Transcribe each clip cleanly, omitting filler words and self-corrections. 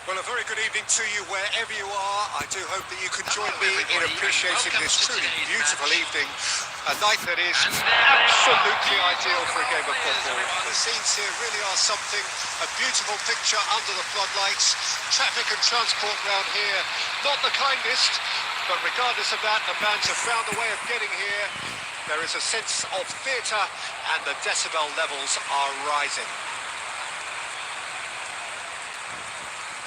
Well, a very good evening to you wherever you are. I do hope that you can join me in appreciating this truly beautiful evening. A night that is absolutely ideal for a game of football. The scenes here really are something, a beautiful picture under the floodlights. Traffic and transport round here, not the kindest, but regardless of that, the fans have found a way of getting here. There is a sense of theatre and the decibel levels are rising.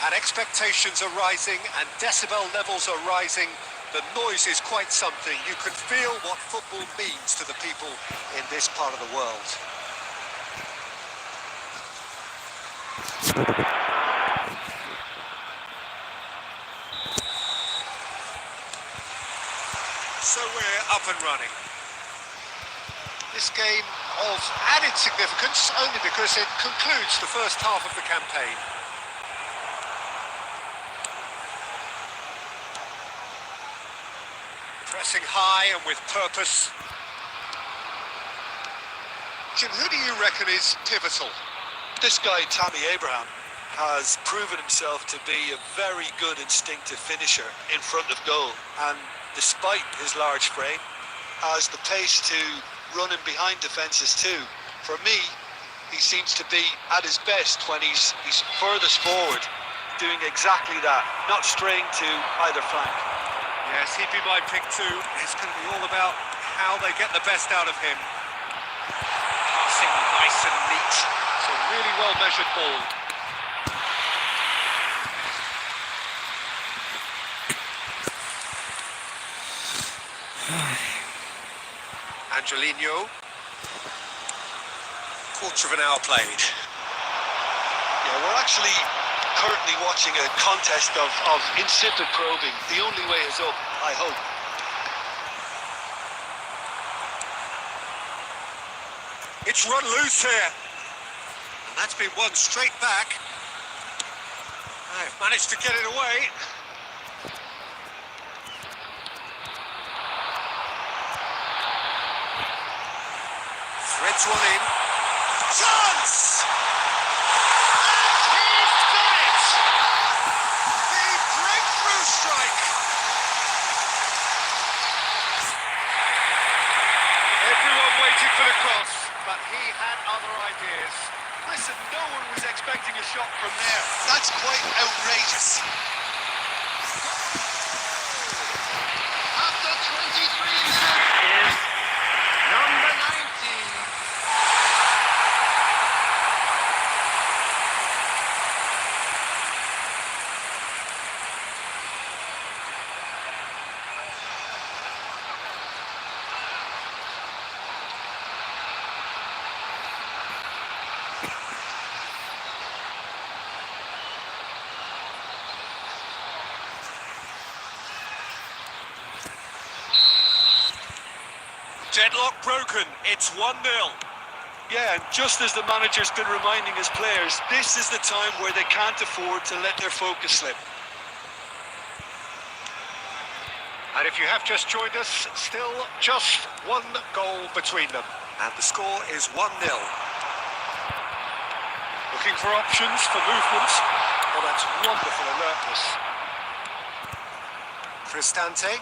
And expectations are rising and decibel levels are rising. The noise is quite something. You can feel what football means to the people in this part of the world. So we're up and running. This game of added significance only because it concludes the first half of the campaign. Pressing high and with purpose. Jim, who do you reckon is pivotal? This guy, Tammy Abraham, has proven himself to be a very good instinctive finisher in front of goal. And despite his large frame, has the pace to run in behind defences too. For me, he seems to be at his best when he's furthest forward, doing exactly that, not straying to either flank. Yes, he'd be my pick too. It's going to be all about how they get the best out of him. Passing nice and neat. It's a really well-measured ball. Angelino. Quarter of an hour played. Yeah, we're actually currently watching a contest of insipid probing. The only way is up, I hope. It's run loose here. And that's been won straight back. I've managed to get it away. Threads one in. Chance! Strike. Everyone waited for the cross, but he had other ideas. Listen, no one was expecting a shot from there. That's quite outrageous. After 23 minutes, number 19. Deadlock broken, it's 1-0. Yeah, and just as the manager's been reminding his players, this is the time where they can't afford to let their focus slip. And if you have just joined us, still just one goal between them. And the score is 1-0. Looking for options for movement. Oh, that's wonderful alertness. Cristante.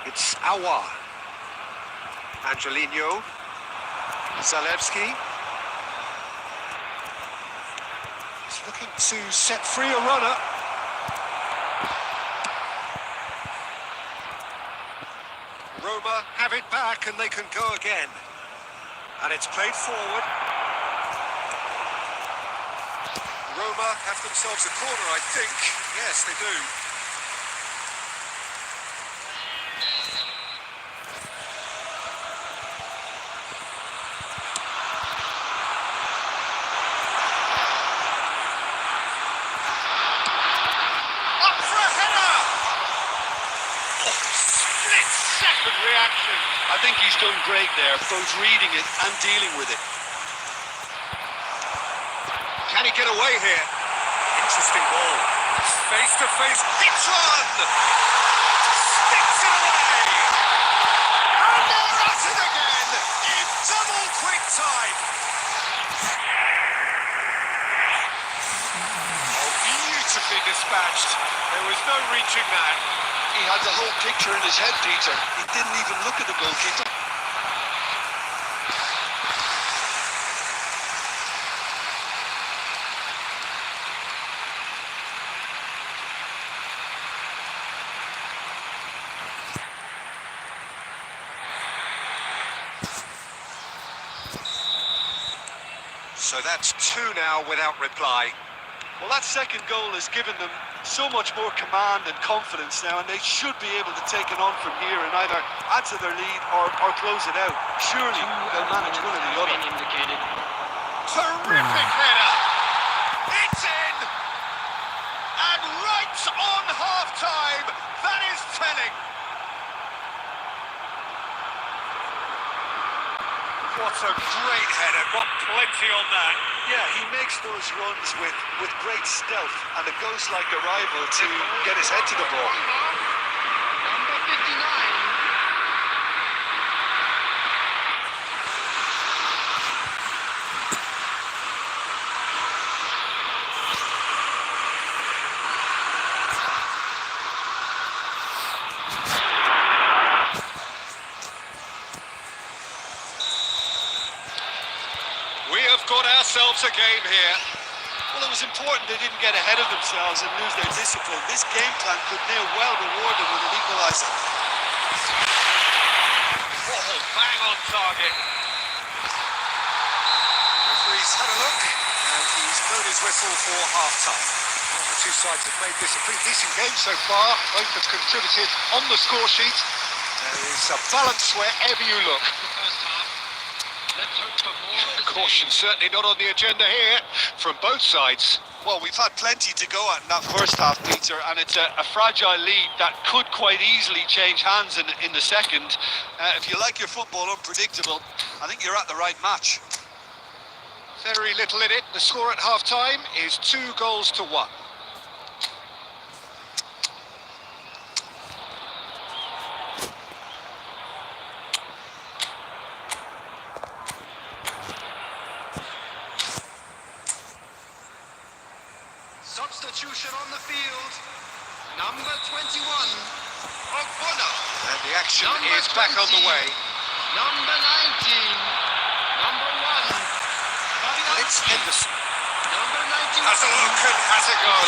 It's Aouar. Angelino. Zalewski. He's looking to set free a runner. Roma have it back and they can go again. And it's played forward. Roma have themselves a corner, I think. Yes, they do. Up for a header! Oh, split-second reaction. I think he's done great there, both reading it and dealing with it. Can he get away here? Interesting ball. Face to face. It's on! Sticks it away! And they're at it again in double quick time. Oh, beautifully dispatched. There was no reaching that. He had the whole picture in his head, Peter. He didn't even look at the goalkeeper. So that's two now without reply. Well, that second goal has given them so much more command and confidence now, and they should be able to take it on from here and either add to their lead or close it out. Surely they'll manage one or the other. Terrific header! It's in! And right on half-time, that is telling. What a great header, got plenty on that. Yeah, he makes those runs with great stealth, and a ghost like arrival to get his head to the ball. Number 59. We have got ourselves a game here. Well, it was important they didn't get ahead of themselves and lose their discipline. This game plan could near well reward them with an equaliser. Oh, bang on target. Referee's had a look, and he's blown his whistle for half-time. Well, the two sides have made this a pretty decent game so far. Both have contributed on the score sheet. There is a balance wherever you look. First half. Let's hope for more of the Caution same. certainly not on the agenda here from both sides. Well, we've had plenty to go at in that first half, Peter, and it's a fragile lead that could quite easily change hands in the second. If you like your football unpredictable, I think you're at the right match. Very little in it. The score at half-time is 2-1. Substitution on the field. Number 21. Ogbonna. And the action Number is back on the 20. way. Number 19. Number 1. And it's Henderson. Number 91. Has a look and has a go.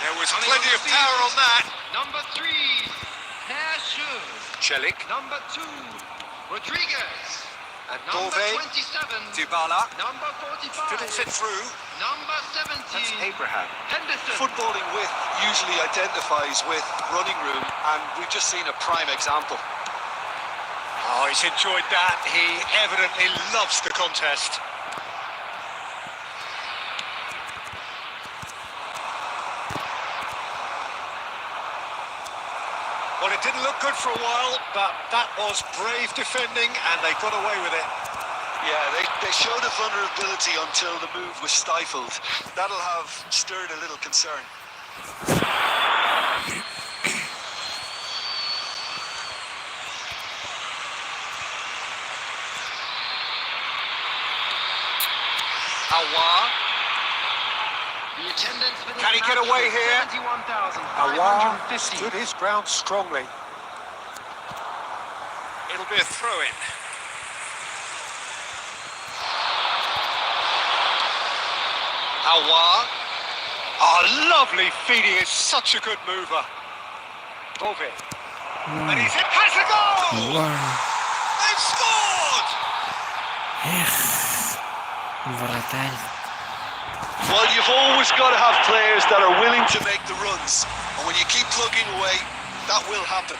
There was Running plenty on of the power field. on that. Number 3. Herschel. Celik Number 2. Rodriguez. and Number Dove. 27. Dybala Number 45. fiddles it through. Number 17. That's Abraham. Henderson. Footballing width usually identifies with running room, and we've just seen a prime example. Oh, he's enjoyed that. He evidently loves the contest. Well, it didn't look good for a while, but that was brave defending, and they got away with it. Yeah, they showed a vulnerability until the move was stifled. That'll have stirred a little concern. Aouar. The attendance for this Can he get match away was here? 71,550. stood his ground strongly. It'll be a throw-in. Aouar. Oh, lovely feeding. Is such a good mover. Bove. And he's in. Has a goal! They've scored! Вратарь. Well, you've always got to have players that are willing to make the runs. And when you keep plugging away, that will happen.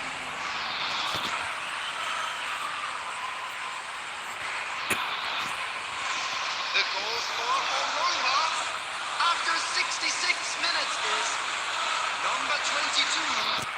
The goal scorer for Roma after 66 minutes is number 22.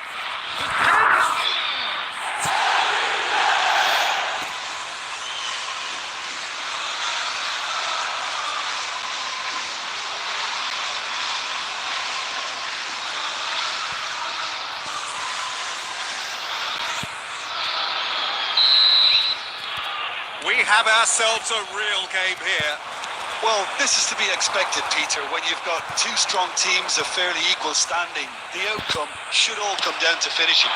We have ourselves a real game here. Well, this is to be expected, Peter. When you've got two strong teams of fairly equal standing, the outcome should all come down to finishing.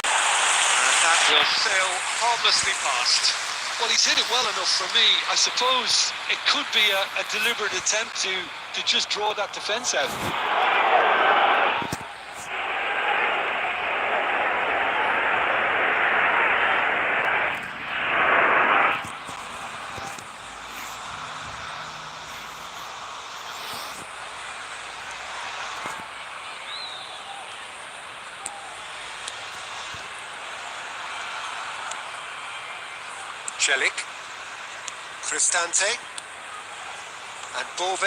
And that will sail harmlessly past. Well, he's hit it well enough for me. I suppose it could be a deliberate attempt to just draw that defence out. Celik, Cristante, and Bove,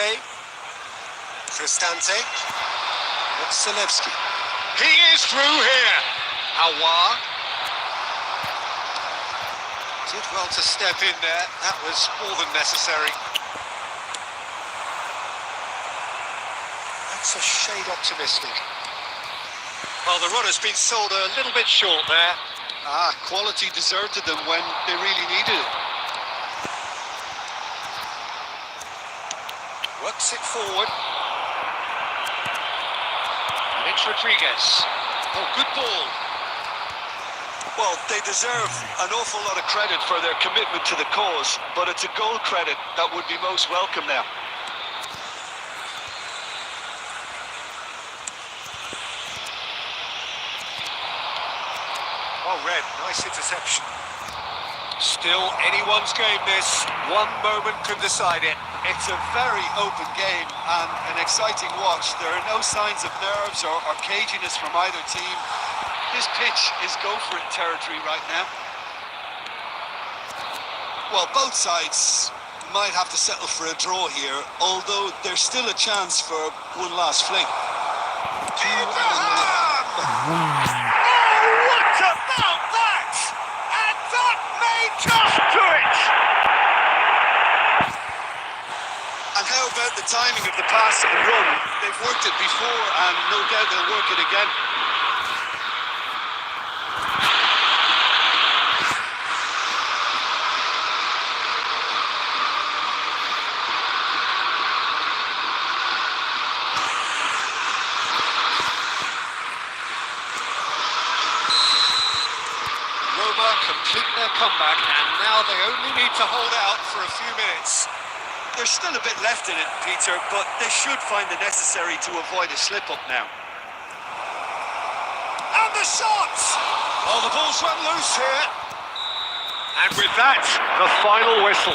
Cristante, Zalewski. He is through here. Aouar. Did well to step in there. That was more than necessary. That's a shade optimistic. Well, the run has been sold a little bit short there. Quality deserted them when they really needed it. Works it forward. And it's Rodriguez. Oh, good ball. Well, they deserve an awful lot of credit for their commitment to the cause, but it's a goal credit that would be most welcome now. Oh, Red, nice interception. Still anyone's game this. One moment can decide it. It's a very open game and an exciting watch. There are no signs of nerves or caginess from either team. This pitch is go-for-it territory right now. Well, both sides might have to settle for a draw here, although there's still a chance for one last fling. About that! And that may just do it! And how about the timing of the pass and run? They've worked it before and no doubt they'll work it again. Complete their comeback, and now they only need to hold out for a few minutes. There's still a bit left in it, Peter, but they should find the necessary to avoid a slip-up now. And the shot! Oh, the ball's run loose here. And with that, the final whistle.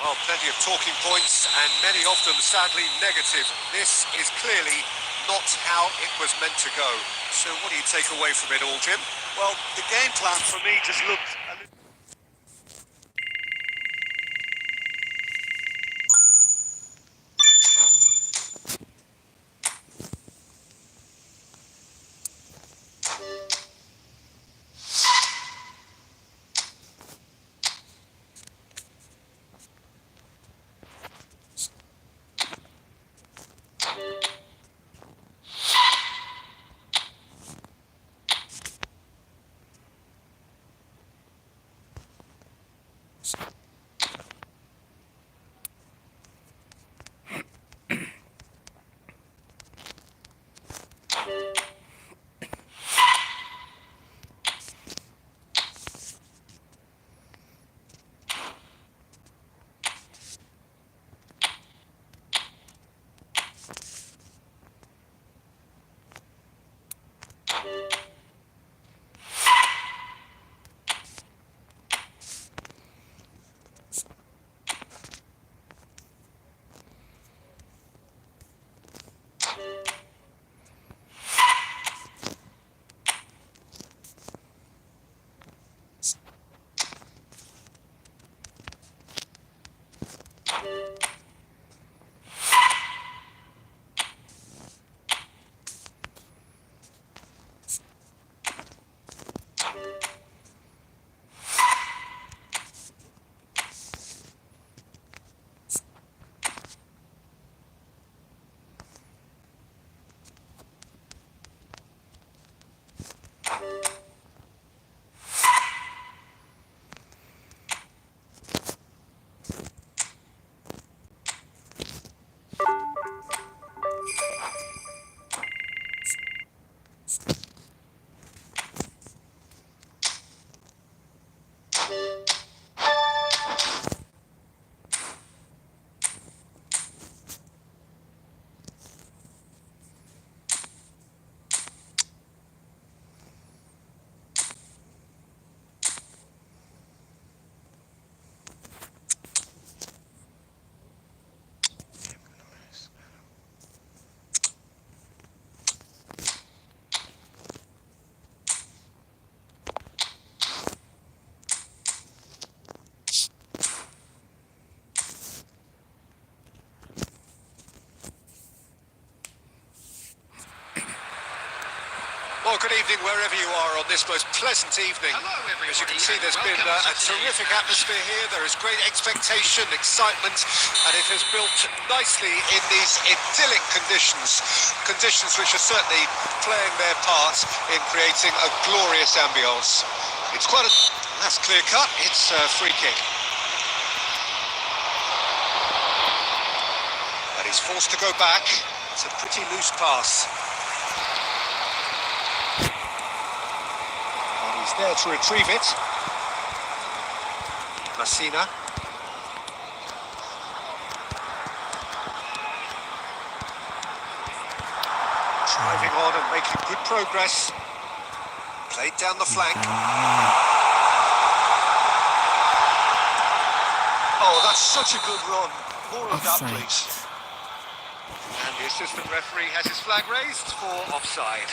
Well, plenty of talking points, and many of them sadly negative. This is clearly not how it was meant to go. So what do you take away from it all, Jim? Well, the game plan for me just looked a little... evening wherever you are on this most pleasant evening. As you can see, there's been a terrific atmosphere here. There is great expectation, excitement, and it has built nicely in these idyllic conditions. Conditions which are certainly playing their part in creating a glorious ambience. It's quite a... That's clear cut. It's a free kick. And he's forced to go back. It's a pretty loose pass. He's there to retrieve it. Messina. Driving on and making good progress. Played down the flank. Oh, that's such a good run. More of that, please. And the assistant referee has his flag raised for offside.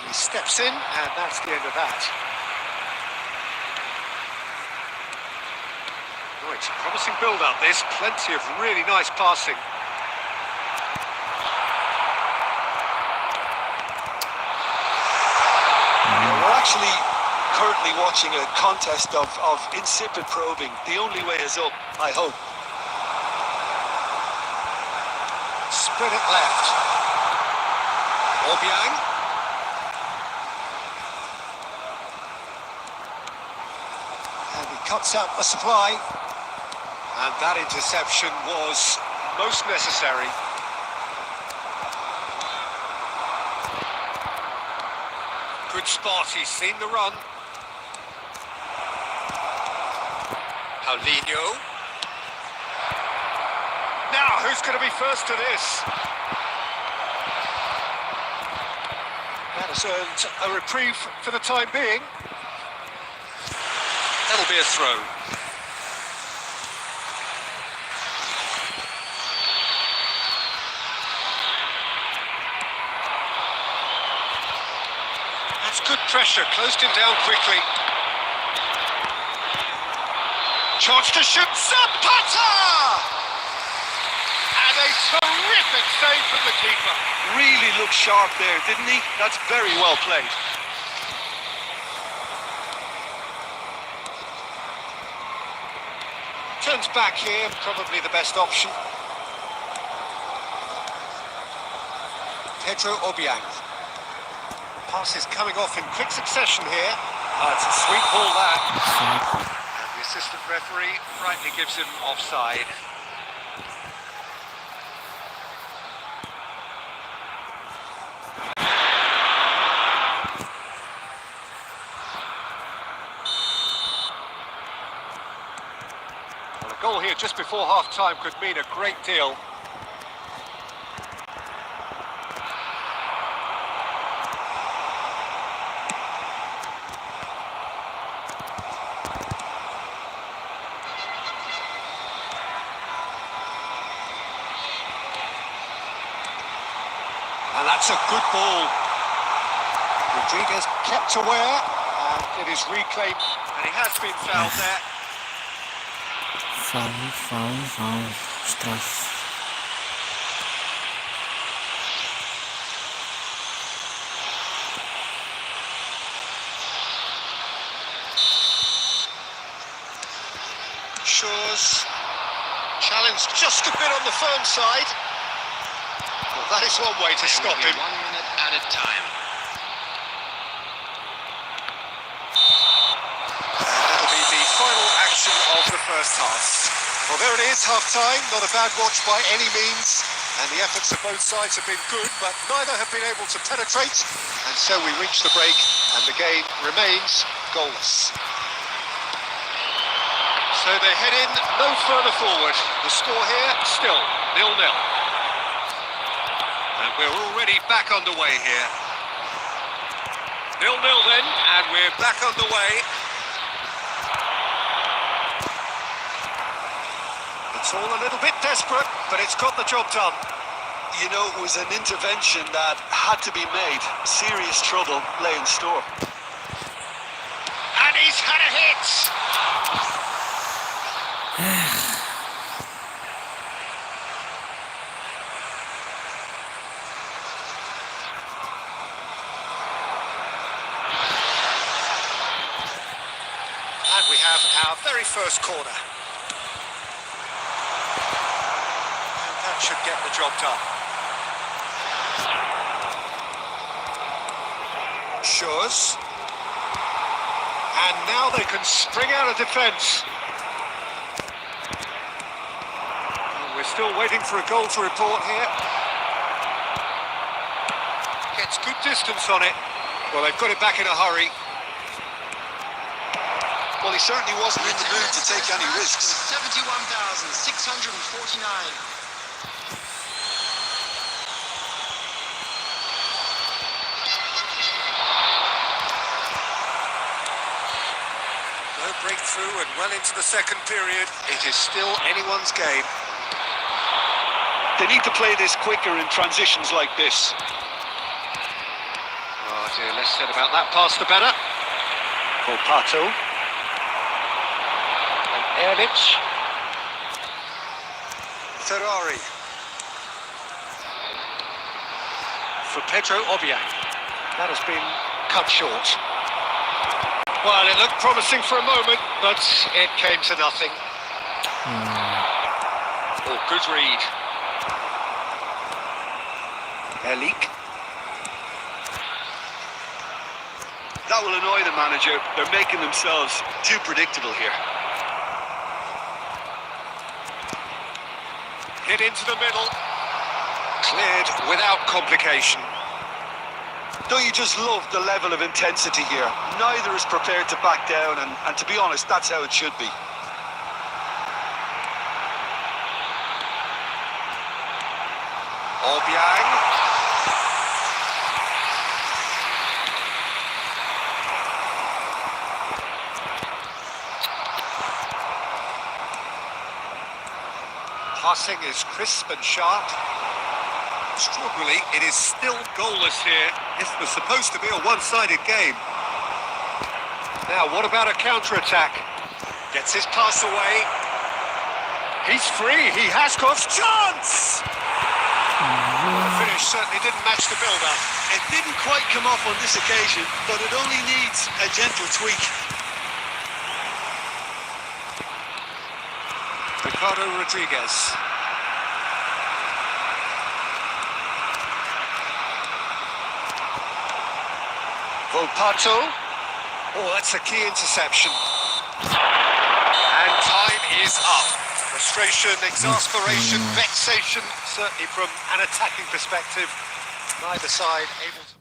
He steps in, and that's the end of that. Oh, it's a promising build-up, this. Plenty of really nice passing. We're actually currently watching a contest of insipid probing. The only way is up, I hope. Split it left. Obiang. And he cuts out the supply. And that interception was most necessary. Good spot, he's seen the run. Paulinho. Now, who's going to be first to this? That has earned a reprieve for the time being. That'll be a throw. That's good pressure, closed him down quickly. Chance to shoot, Zapata! And a terrific save from the keeper. Really looked sharp there, didn't he? That's very well played. Turns back here, probably the best option. Pedro Obiang. Pass is coming off in quick succession here. It's a sweet ball, that. And the assistant referee rightly gives him offside. Well, a goal here just before half-time could mean a great deal. And that's a good ball. Rodriguez kept aware, and it is reclaimed. And he has been fouled there. Foul, straf. Shaw's challenge just a bit on the firm side. Well, that is one way to stop him. 1 minute added time. That'll be the final action of the first half. Well, there it is, half-time. Not a bad watch by any means. And the efforts of both sides have been good, but neither have been able to penetrate. And so we reach the break, and the game remains goalless. So they head in no further forward. The score here, still 0-0. And we're already back underway here. 0-0 then, and we're back underway. It's all a little bit desperate, but it's got the job done. You know, it was an intervention that had to be made. Serious trouble lay in store. And he's had a hit! And we have our very first corner. And that should get the job done. Shores. And now they can spring out of defence. We're still waiting for a goal to report here. Gets good distance on it. Well, they've got it back in a hurry. Well, he certainly wasn't in the mood to take any risks. 71,649. No breakthrough and well into the second period. It is still anyone's game. They need to play this quicker in transitions like this. Oh dear, less said about that pass the better. Volpato. And Erlich. Ferrari. For Pedro Obiang. That has been cut short. Well, it looked promising for a moment, but it came to nothing. Oh, good read. Erlich. That will annoy the manager. They're making themselves too predictable here. Hit into the middle. Cleared without complication. Don't you just love the level of intensity here? Neither is prepared to back down, and to be honest, that's how it should be. Obiang. Passing is crisp and sharp. Extraordinarily, it is still goalless here. This was supposed to be a one-sided game. Now, what about a counter-attack? Gets his pass away. He's free. He has God's chance! The finish certainly didn't match the build-up. It didn't quite come off on this occasion, but it only needs a gentle tweak. Ricardo Rodriguez. Volpato. Oh, that's a key interception. And time is up. Frustration, exasperation, vexation, certainly from an attacking perspective. Neither side able to...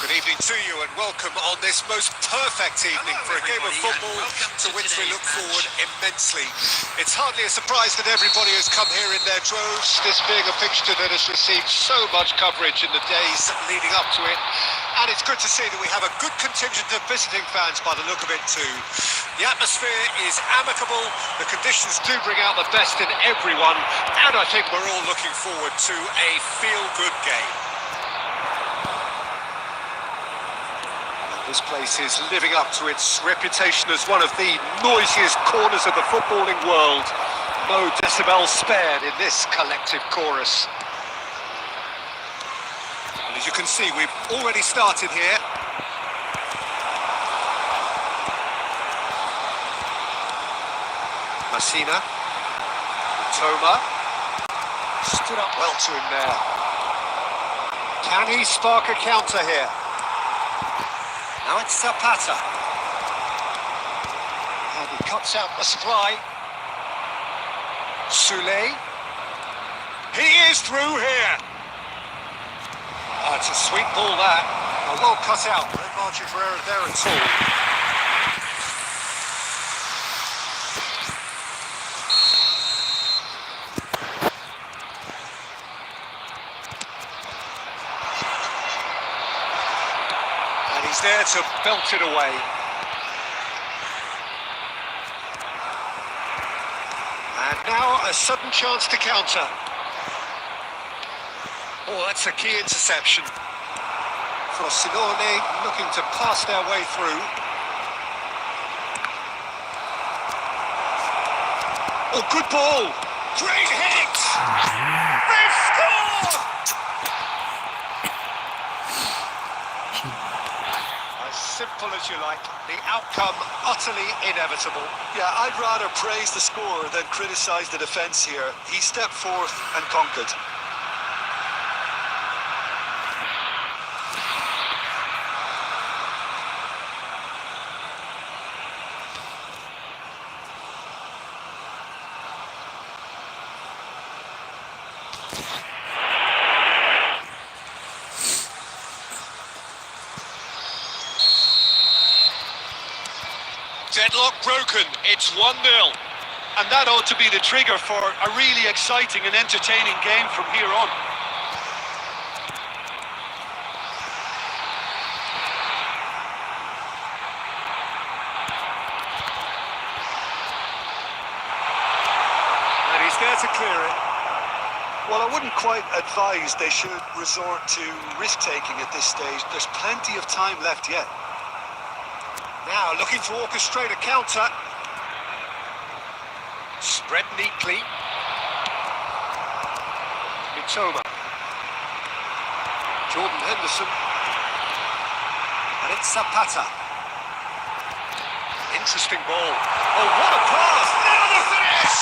Good evening to you and welcome on this most perfect evening for a game of football to which we look forward immensely. It's hardly a surprise that everybody has come here in their droves, this being a fixture that has received so much coverage in the days leading up to it. And it's good to see that we have a good contingent of visiting fans by the look of it too. The atmosphere is amicable, the conditions do bring out the best in everyone, and I think we're all looking forward to a feel-good game. This place is living up to its reputation as one of the noisiest corners of the footballing world. No decibel spared in this collective chorus. And as you can see, we've already started here. Messina. Toma. Stood up well to him there. Can he spark a counter here? Now it's Zapata. And he cuts out the supply. Soulé. He is through here. It's a sweet ball that. Well cut out. No margin for error there at all. He's there to belt it away. And now a sudden chance to counter. Oh, that's a key interception. Frosinone looking to pass their way through. Oh, good ball. Great hit. They score! Simple as you like, the outcome utterly inevitable. Yeah, I'd rather praise the score than criticise the defence here. He stepped forth and conquered. Deadlock broken, it's 1-0. And that ought to be the trigger for a really exciting and entertaining game from here on. And he's there to clear it. Well, I wouldn't quite advise they should resort to risk-taking at this stage. There's plenty of time left yet. Now looking to orchestrate a counter. Spread neatly. Mitoma. Jordan Henderson. And it's Zapata. Interesting ball. Oh, what a pass! Now the finish!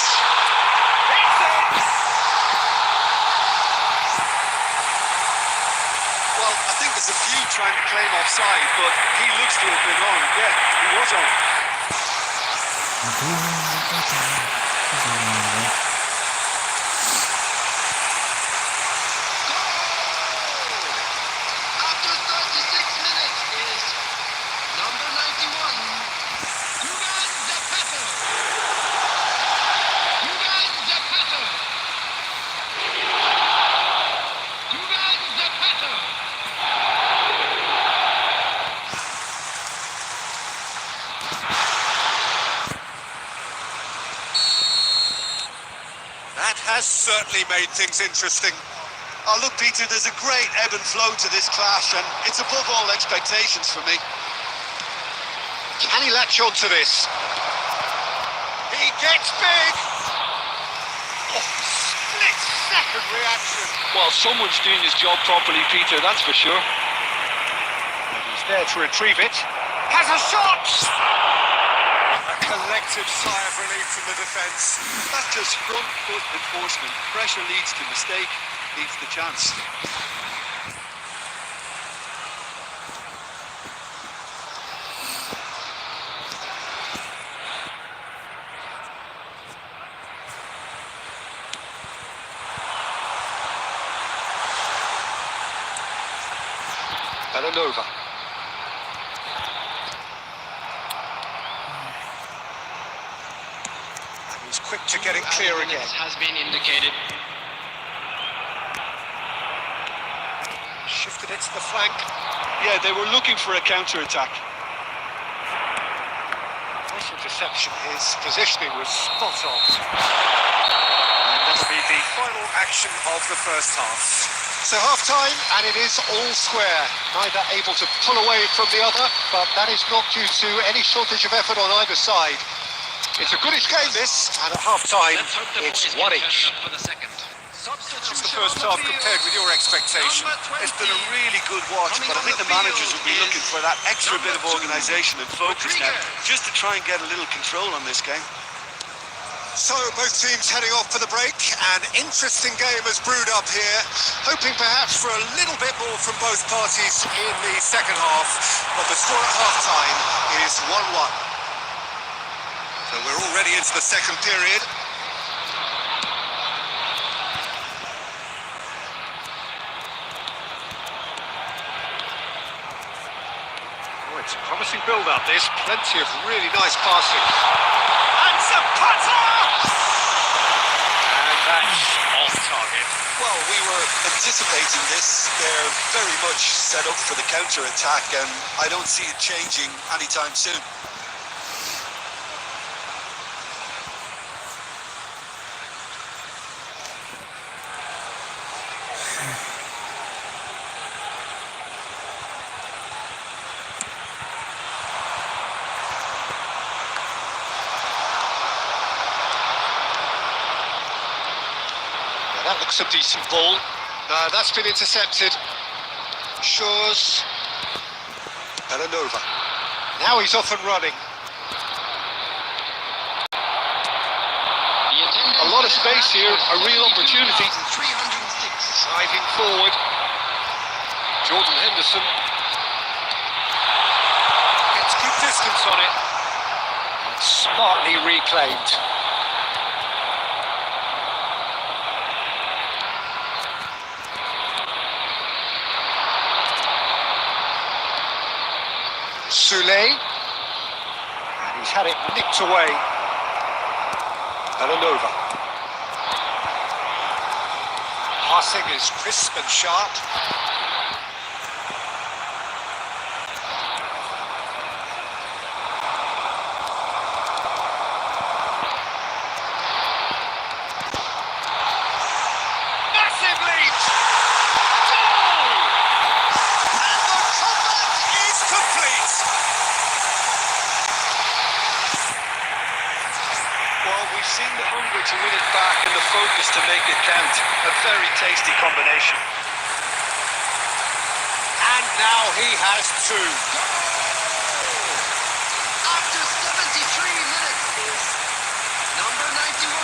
It's in! Well, I think there's a few trying to claim offside, but he looks to have been on. Yeah, he was on. After 36 minutes is number 91, Juan Zapata. Juan Zapata. Juan Zapata. That has certainly made things interesting. Oh, look, Peter, there's a great ebb and flow to this clash, and it's above all expectations for me. Can he latch on to this? He gets big! Oh, split-second reaction. Well, someone's doing his job properly, Peter, that's for sure. And he's there to retrieve it. Has a shot! A collective sigh of relief from the defence. That's just front foot enforcement. Pressure leads to mistake, leads to chance. Belanova. And he's quick to get it clear again. Has been indicated. Shifted it to the flank. Yeah, they were looking for a counter-attack. Nice interception. His positioning was spot on. And that'll be the final action of the first half. So half-time, and it is all square. Neither able to pull away from the other, but that is not due to any shortage of effort on either side. It's a goodish game, this, and at half-time, it's one each. For the second. How's the first half compared with your expectation? It's been a really good watch, but I think the managers will be looking for that extra bit of organisation and focus now, just to try and get a little control on this game. So both teams heading off for the break. An interesting game has brewed up here, hoping perhaps for a little bit more from both parties in the second half, but the score at half-time is 1-1. So we're already into the second period. Oh, it's a promising build-up, this. Plenty of really nice passing. And Zapata! And that's off target. Well, we were anticipating this. They're very much set up for the counter-attack, and I don't see it changing anytime soon. That looks a decent ball. That's been intercepted. Shaw's. Belanova. Now he's off and running. A lot of space here, a real opportunity. Driving forward. Jordan Henderson. Gets good distance on it. And smartly reclaimed. Soule, and he's had it nicked away. Belanova. Passing is crisp and sharp. Massive lead! Goal! And the comeback is complete! Well, we've seen the hunger to win it back and the focus to make it count. A very tasty combination. And now he has two. After 73 minutes is number 91,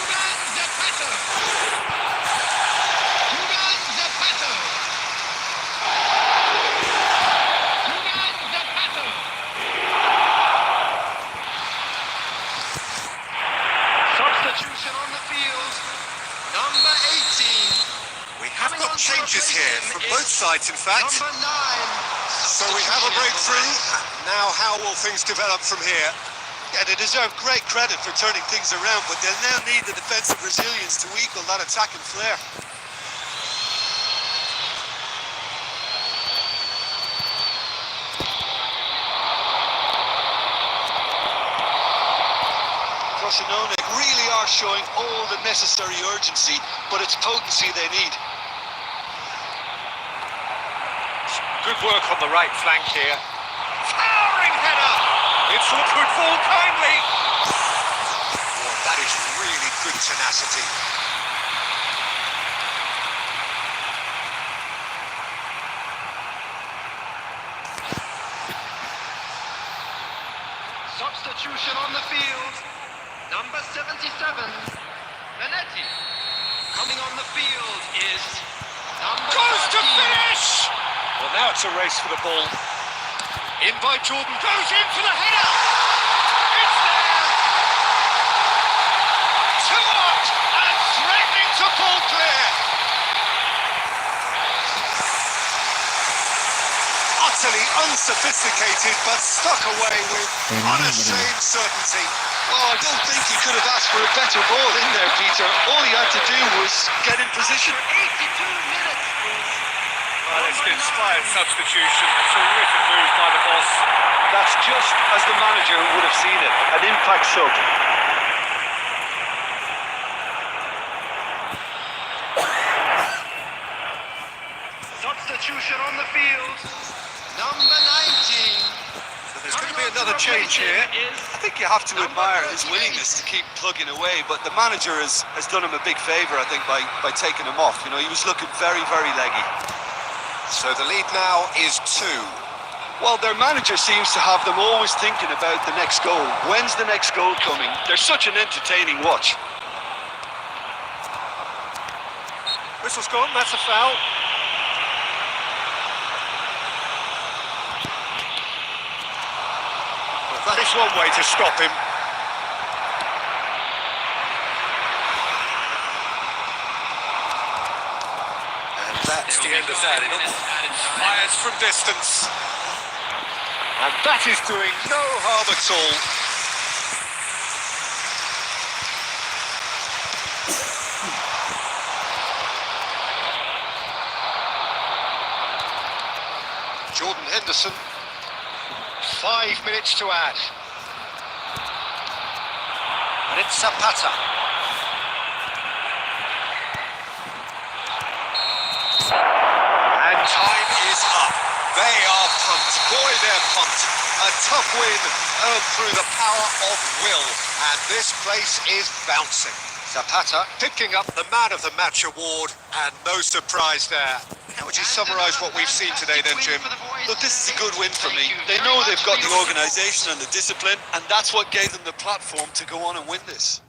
Juan Zapata. Juan Zapata. Juan Zapata. Substitution on the field, number 18. We have got changes here from both sides, in fact. Number 9. So we have a breakthrough. Now how will things develop from here? Yeah, they deserve great credit for turning things around, but they'll now need the defensive resilience to equal that attacking flair. Frosinone really are showing all the necessary urgency, but it's potency they need. Good work on the right flank here. Towering header! It's a good ball kindly. Oh, that is really good tenacity. Substitution on the field, number 77, Benetti. Coming on the field is number Goes to 13. finish! Well, now it's a race for the ball. In by Jordan, goes in for the header! It's there! Two up and threatening to pull clear! utterly unsophisticated, but stuck away with unashamed certainty. Oh, I don't think he could have asked for a better ball in there, Peter. All he had to do was get in position. 82 minutes. Well, it's an inspired substitution. Terrific move by the boss. That's just as the manager would have seen it. An impact sub. Substitution on the field. Number 19. So there's going to be another change here. I think you have to admire his willingness to keep plugging away, but the manager has done him a big favour, I think, by taking him off. You know, he was looking very, very leggy. So the lead now is 2. Well, their manager seems to have them always thinking about the next goal. When's the next goal coming? They're such an entertaining watch. Whistle's gone, that's a foul. Well, that is one way to stop him. And that's the end of that. It fires from distance. And that is doing no harm at all. Jordan Henderson, 5 minutes to add. And it's Zapata. And time is up. They are pumped. Boy, they're pumped. A tough win earned through the power of will. And this place is bouncing. Zapata picking up the Man of the Match award, and no surprise there. How would you summarise what we've seen today then, Jim? Look, this is a good win for me. They know they've got the organisation and the discipline, and that's what gave them the platform to go on and win this.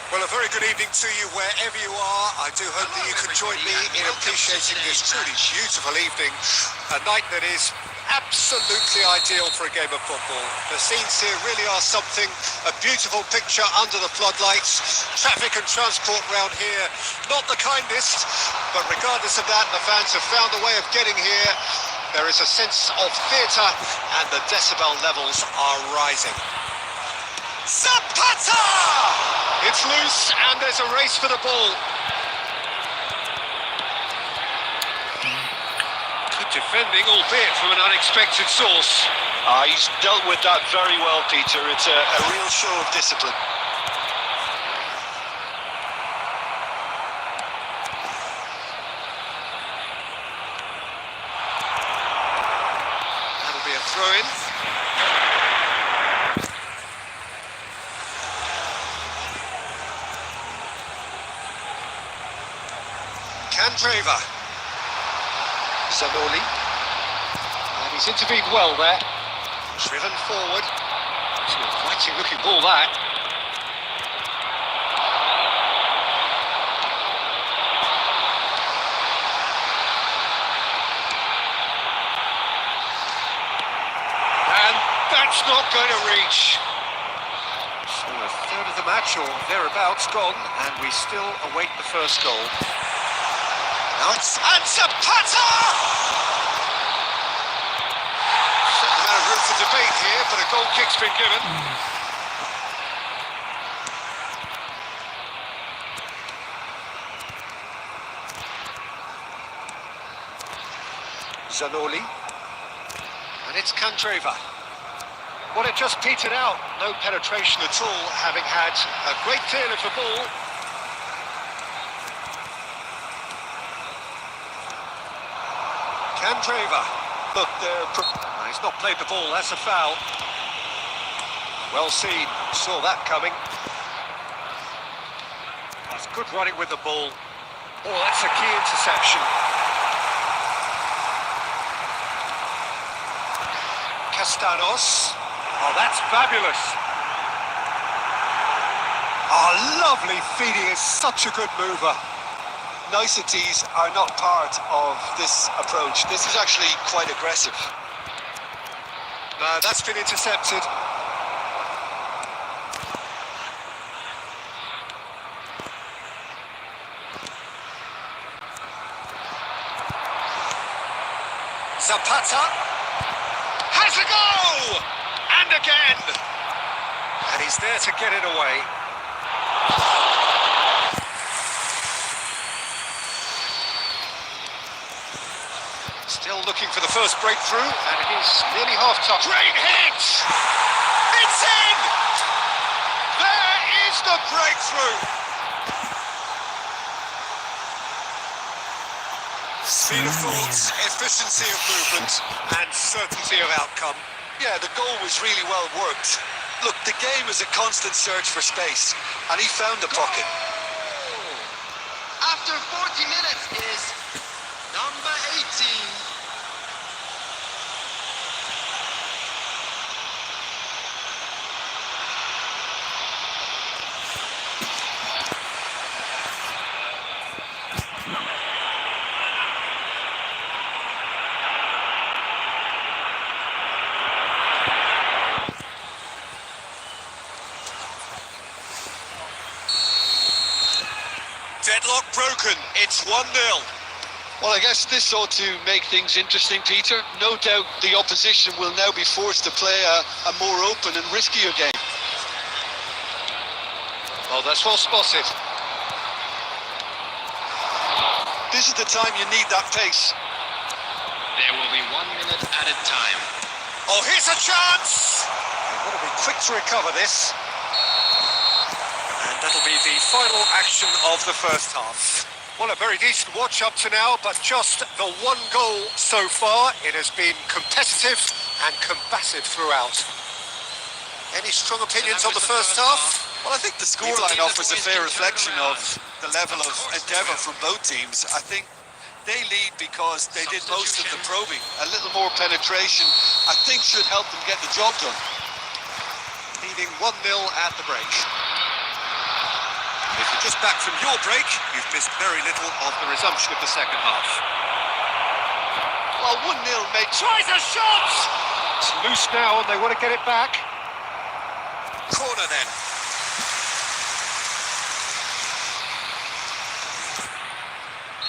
Well, a very good evening to you wherever you are. I do hope that you can join me in appreciating this truly beautiful evening. A night that is Absolutely ideal for a game of football. The scenes here really are something. A beautiful picture under the floodlights. Traffic and transport round here, not the kindest. But regardless of that, the fans have found a way of getting here. There is a sense of theatre and the decibel levels are rising. Zapata! It's loose and there's a race for the ball. Good defending, albeit from an unexpected source. He's dealt with that very well, Peter. It's a real show of discipline. That'll be a throw-in. Candreva. Zanoli. And he's intervened well there. Driven forward. It's an inviting looking ball, that. And that's not going to reach. So a third of the match or thereabouts gone, and we still await the first goal. Now it's and Zapata! Certain amount of room for debate here, but a goal kick's been given. Zanoli. And it's Candreva. Well, it just petered out. No penetration at all, having had a great deal of the ball. Candreva. Look, he's not played the ball, that's a foul. Well seen, saw that coming. That's good running with the ball. Oh, that's a key interception. Castanos. Oh, that's fabulous. Oh, lovely feeding, is such a good mover. Niceties are not part of this approach. This is actually quite aggressive. No, that's been intercepted. Zapata has a go! And again! And he's there to get it away. Still looking for the first breakthrough, and it is nearly half-time. Great hit! It's in! There is the breakthrough! Speed of thought, efficiency of movement, and certainty of outcome. Yeah, the goal was really well worked. Look, the game is a constant search for space, and he found the pocket. After 40 minutes is number 18. Deadlock broken, it's 1-0. Well, I guess this ought to make things interesting, Peter. No doubt the opposition will now be forced to play a more open and riskier game. Oh, that's well spotted. This is the time you need that pace. There will be 1 minute added time. Oh, here's a chance! They want to be quick to recover this. And that'll be the final action of the first half. Well, a very decent watch up to now, but just the one goal so far. It has been competitive and combative throughout. Any strong opinions on the first half? Well, I think the scoreline offers a fair reflection of the level of endeavour from both teams. I think they lead because they did most of the probing. A little more penetration, I think, should help them get the job done. Leading 1-0 at the break. If you're just back from your break, you've missed very little of the resumption of the second half. Well, Well, 1-0 mate. Tries a shot! It's loose now and they want to get it back. Corner then.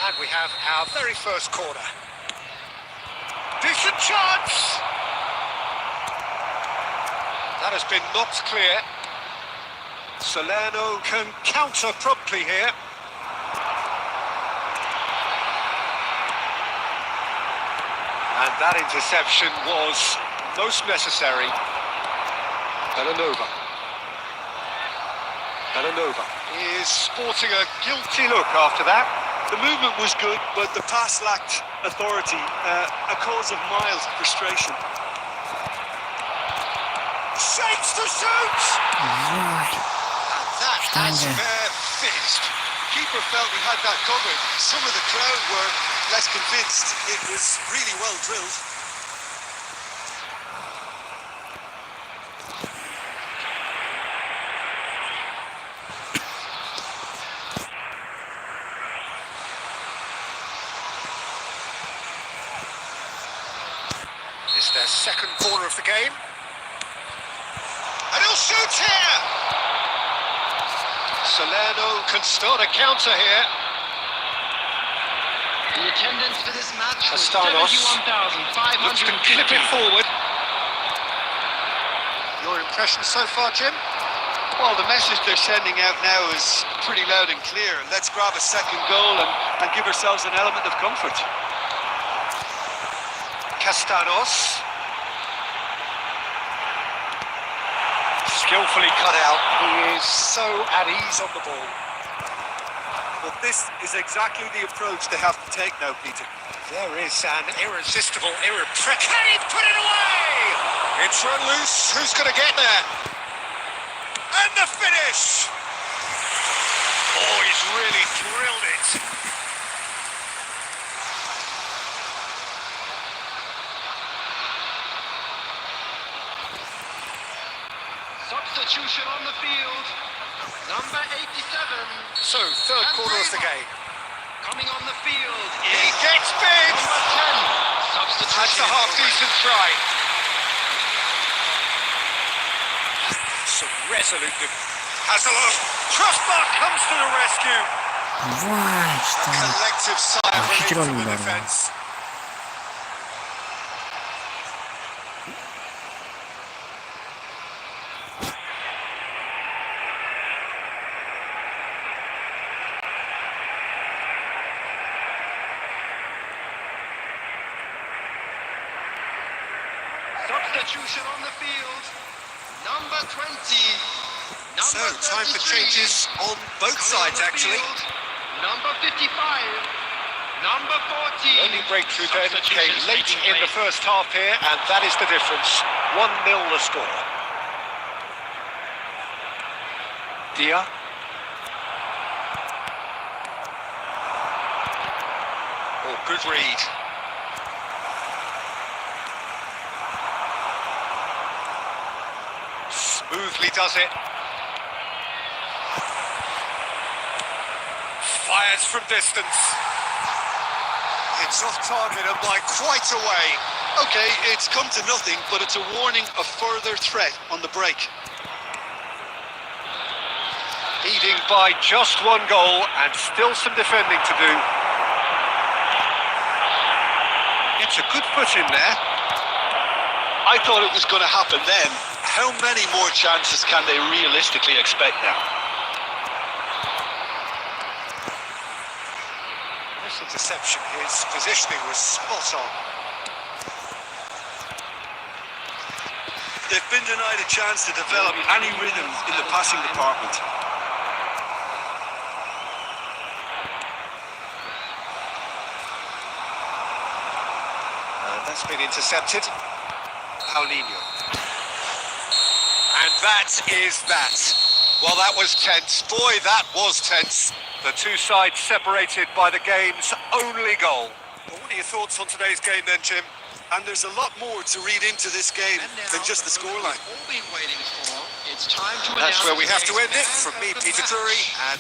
And we have our very first corner. Decent chance! That has been knocked clear. Salerno can counter promptly here. And that interception was most necessary. Belanova is sporting a guilty look after that. The movement was good, but the pass lacked authority, a cause of mild frustration. Shakes to shoot! Vai. And that has finished. Keeper felt he had that covered. Some of the crowd were less convinced. It was really well drilled. It's their second corner of the game. And he'll shoot here! Salerno can start a counter here. The attendance for this match was Castanos 71,500. can clip it forward. Your impression so far, Jim? Well, the message they're sending out now is pretty loud and clear. Let's grab a second goal and give ourselves an element of comfort. Castanos. Skillfully cut out. He is so at ease on the ball. But this is exactly the approach they have to take now, Peter. There is an irresistible, Can he put it away? It's run loose. Who's going to get there? And the finish! Oh, he's really drilled it. Substitution on the field. Number 87. So, third quarter of the game. Coming on the field He is gets big! number 10. Substitution. That's a half-decent try. Some resolute... Hazelov! Crossbar comes to the rescue! Vai, A está. collective sigh of relief tirou from the melhor, defence. Substitution on the field. Number 20. So, Number time for 33. changes on both Coming on sides, the actually. field, Number 55. Number 14. Only breakthrough then came Substitutions late taking in the place. first half here, and that is the difference. 1-0 the score. Dia. Oh, good read. Smoothly does it. Fires from distance. It's off target and by quite a way. Okay, it's come to nothing, but it's a warning of further threat on the break. Leading by just one goal and still some defending to do. It's a good put in there. I thought it was going to happen then. How many more chances can they realistically expect now? This interception, his positioning was spot on. They've been denied a chance to develop any rhythm in the passing department. And that's been intercepted. Paulinho. And that is that. Well, that was tense. Boy, that was tense. The two sides separated by the game's only goal. Well, what are your thoughts on today's game then, Jim? And there's a lot more to read into this game than just the scoreline. All been waiting for. It's time to That's announce where we have to today's end it. man From me, of the Peter match. Drury, and...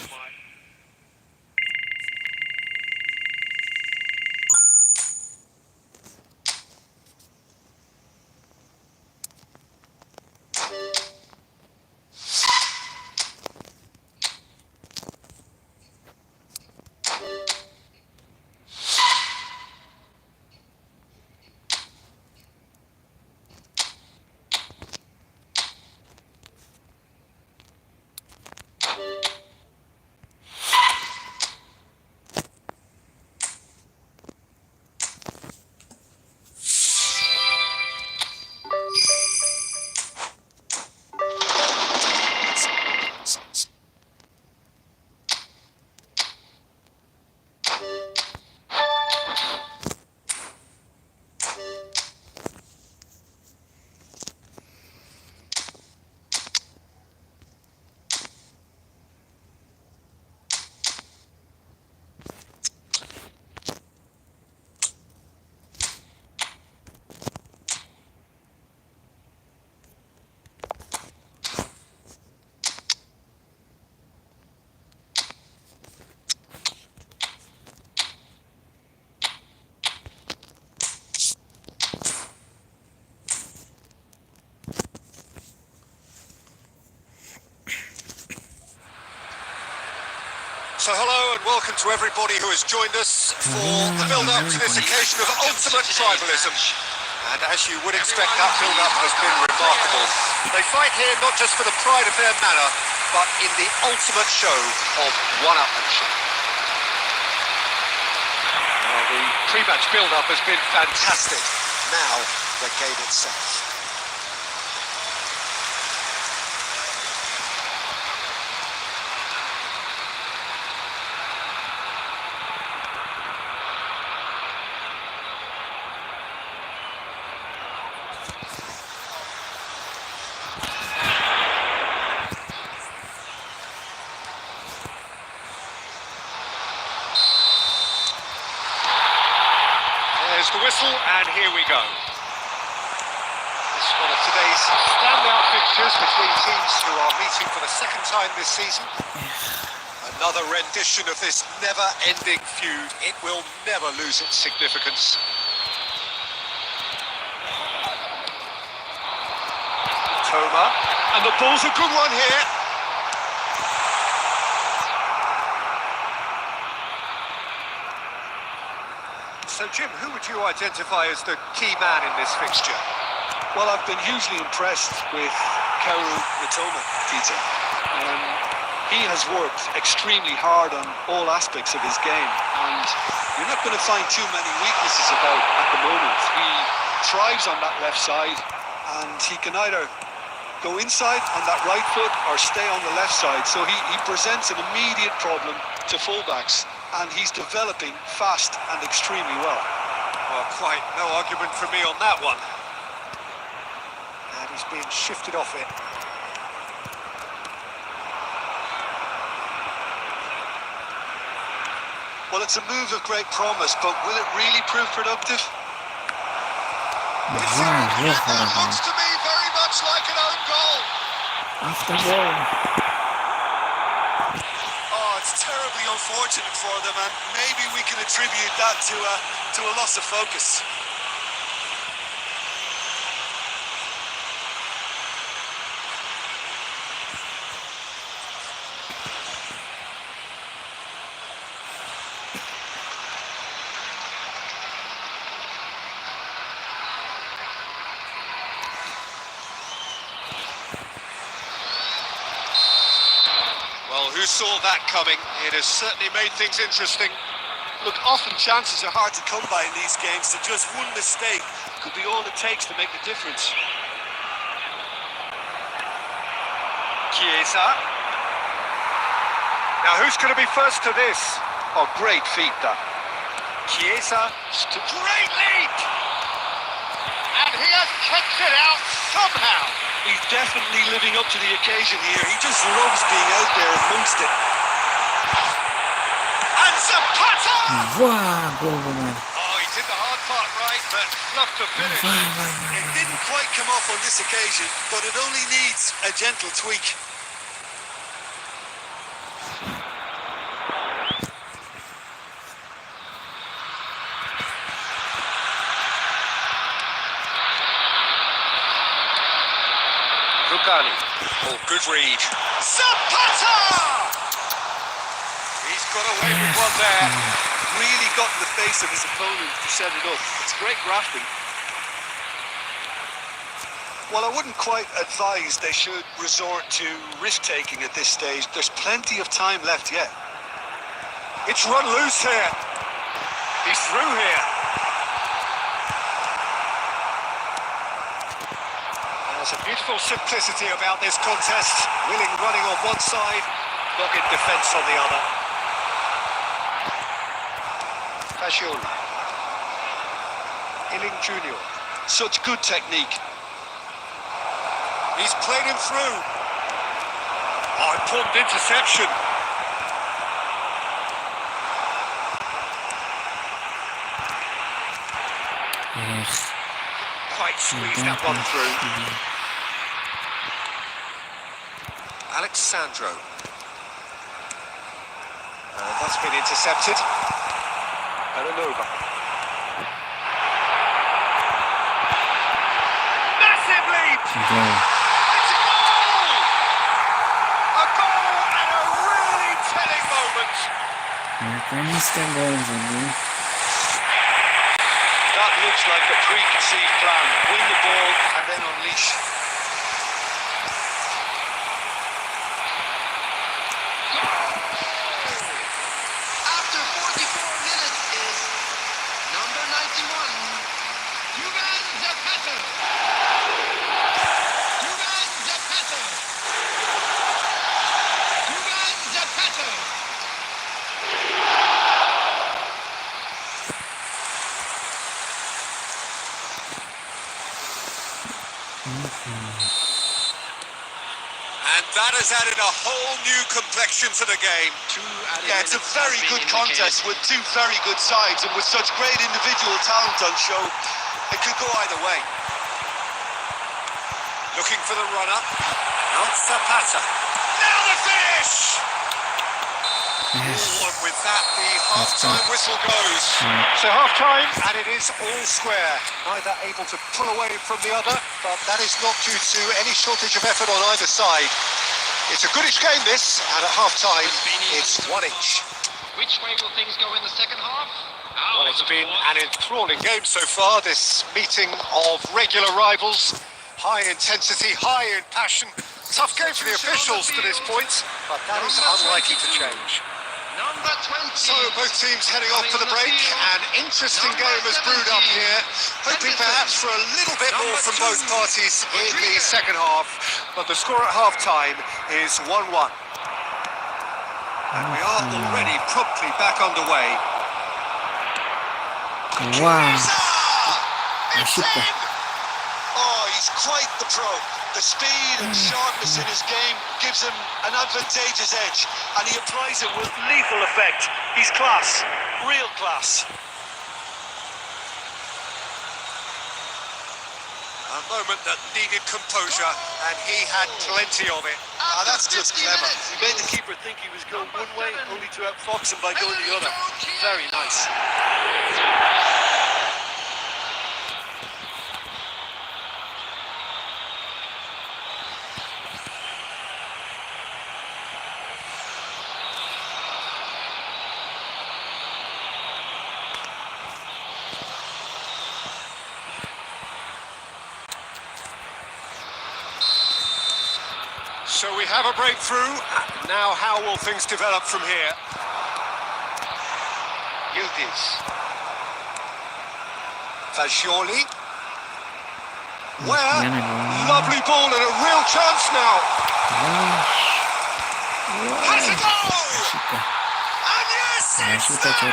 and welcome to everybody who has joined us for the build-up to this occasion of ultimate tribalism. And as you would expect, that build-up has been remarkable. They fight here not just for the pride of their manor, but in the ultimate show of one-upmanship. Well, the pre-match build-up has been fantastic. Now, the game itself. There's the whistle, and here we go. This is one of today's standout fixtures between teams who are meeting for the second time this season. Another rendition of this never-ending feud. It will never lose its significance. Toma, and the ball's a good one here. So, Jim, who would you identify as the key man in this fixture? Well, I've been hugely impressed with Kaoru Mitoma, Peter. He has worked extremely hard on all aspects of his game, and you're not going to find too many weaknesses about at the moment. He thrives on that left side, and he can either go inside on that right foot or stay on the left side. So he presents an immediate problem to fullbacks, and he's developing fast and extremely well. Well, quite no argument for me on that one. And he's being shifted off it. Well, it's a move of great promise, but will it really prove productive? That looks to me very much like an own goal. Off the ball. Oh, it's terribly unfortunate for them, and maybe we can attribute that to a loss of focus. Well, who saw that coming? It has certainly made things interesting. Look, often chances are hard to come by in these games, so just one mistake could be all it takes to make the difference. Chiesa. Now, who's going to be first to this? Oh, great feat, that. Chiesa. Great leap! And he has kicked it out somehow. He's definitely living up to the occasion here. He just loves being out there amongst it. And Zapata! Wow, go man. Oh, he did the hard part right, but not to finish. It didn't quite come off on this occasion, but it only needs a gentle tweak. Rugani. Oh, good read. Zapata! He's got away with one there. Really got in the face of his opponent to set it up. It's great grafting. Well, I wouldn't quite advise they should resort to risk-taking at this stage. There's plenty of time left yet. It's run loose here. He's through here. There's a beautiful simplicity about this contest. Willing running on one side, dogged defence on the other. Fagioli. Illing Jr. Such good technique. He's played him through. Oh, important interception. Yes. Quite squeezed that one through. Alexandro. That's been intercepted. Belanova. Massive leap! Go. It's a goal! A goal and a really telling moment. Kanista goals again. That looks like a preconceived plan. Win the ball and then unleash. After 44 minutes is number 91, Juvan Zapata. Juvan Zapata. Juvan Zapata. And that has added a whole new complexion to the game. Yeah, it's a very good contest with two very good sides and with such great individual talent on show. It could go either way. Looking for the run-up. Now Zapata. Now the finish! Yes. And with that, the half-time whistle goes. Mm. So half-time, and it is all square. Neither able to pull away from the other, but that is not due to any shortage of effort on either side. It's a goodish game, this, and at half-time, it's 1 each. Which way will things go in the second half? Well, it's been an enthralling game so far, this meeting of regular rivals. High intensity, high in passion. Tough game for the officials to this point, but that is unlikely to change. Number 20. So both teams heading off for the break. An interesting game has brewed up here. Hoping perhaps for a little bit more from both parties in the second half. But the score at half-time is 1-1. And we are already promptly back underway. Wow. It's Super. in! Oh, he's quite the pro. The speed and sharpness in his game gives him an advantageous edge, and he applies it with lethal effect. He's class, real class. A moment that needed composure, and he had plenty of it. Ah, that's just clever. He made the keeper think he was going one way, only to outfox him by going the other. Very nice. So we have a breakthrough. Now how will things develop from here? Yildiz. Fagioli. Where? Lovely ball and a real chance now. Has a goal! And yes, it's there! 2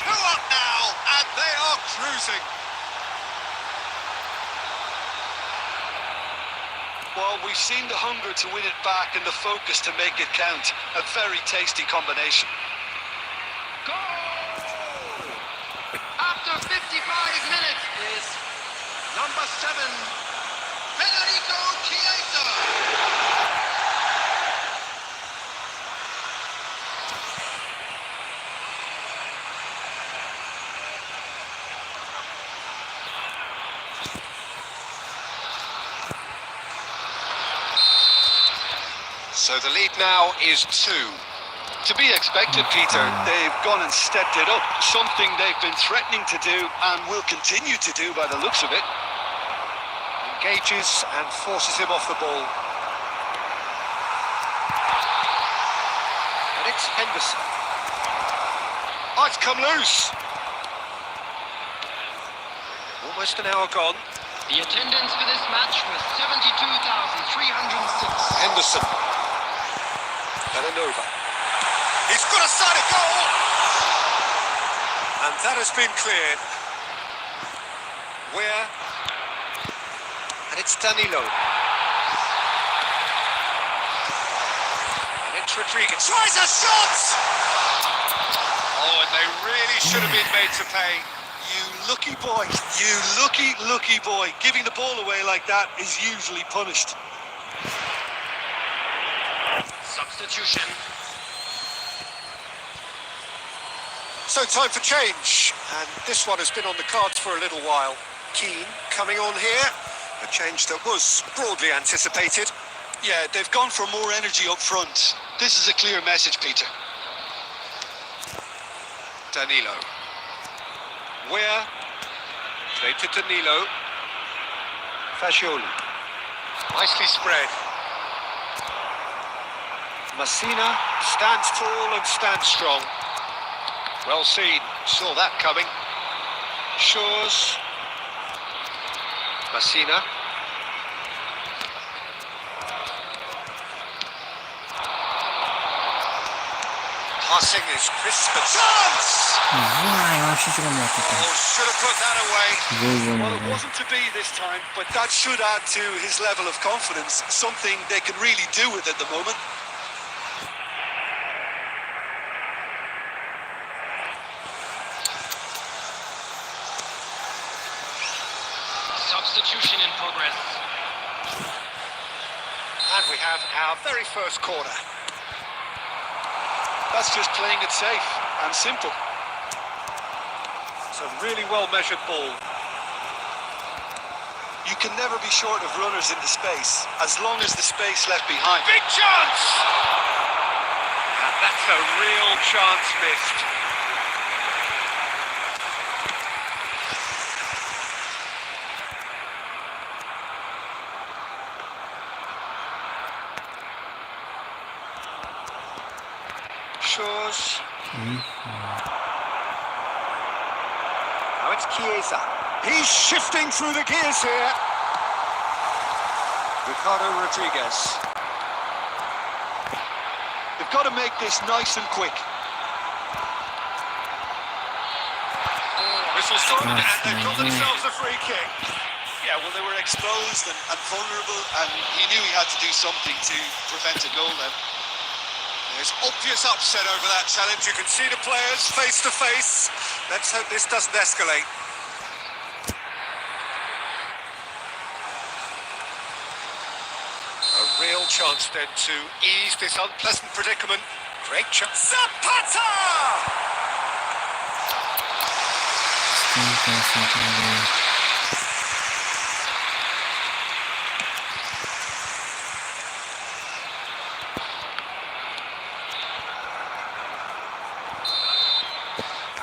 up now, and they are cruising. Well, we've seen the hunger to win it back and the focus to make it count. A very tasty combination. Goal! After 55 minutes is number 7, Federico Chiesa. So the lead now is 2. To be expected, Peter. They've gone and stepped it up. Something they've been threatening to do and will continue to do by the looks of it. Engages and forces him off the ball. And it's Henderson. Oh, it's come loose. Almost an hour gone. The attendance for this match was 72,306. Henderson. Belanova. He's got a side of goal! And that has been cleared. Where? And it's Danilo. And it's Rodriguez. Tries a shot! Oh, and they really should have been made to pay. You lucky boy. You lucky boy. Giving the ball away like that is usually punished. Substitution. So time for change, and this one has been on the cards for a little while. Keane coming on here, a change that was broadly anticipated. Yeah, they've gone for more energy up front. This is a clear message, Peter. Danilo. Where? Played to Danilo. Fascioli. Nicely spread. Messina stands tall and stands strong. Well seen. Saw that coming. Shores. Messina. Passing is crisp and chance! 와, 시주가 나왔겠다. Oh, should have put that away. Well, it wasn't to be this time, but that should add to his level of confidence, something they can really do with at the moment. Substitution in progress. And we have our very first corner. That's just playing it safe and simple. It's a really well-measured ball. You can never be short of runners into space, as long as the space left behind. Big chance! And that's a real chance missed. Shores. Now it's Chiesa. He's shifting through the gears here. Ricardo Rodriguez. They've got to make this nice and quick. Whistle's gone, and they've got themselves a free kick. Yeah, well, they were exposed and vulnerable, and he knew he had to do something to prevent a goal then. There's obvious upset over that challenge. You can see the players face to face. Let's hope this doesn't escalate. A real chance then to ease this unpleasant predicament. Great chance. Zapata!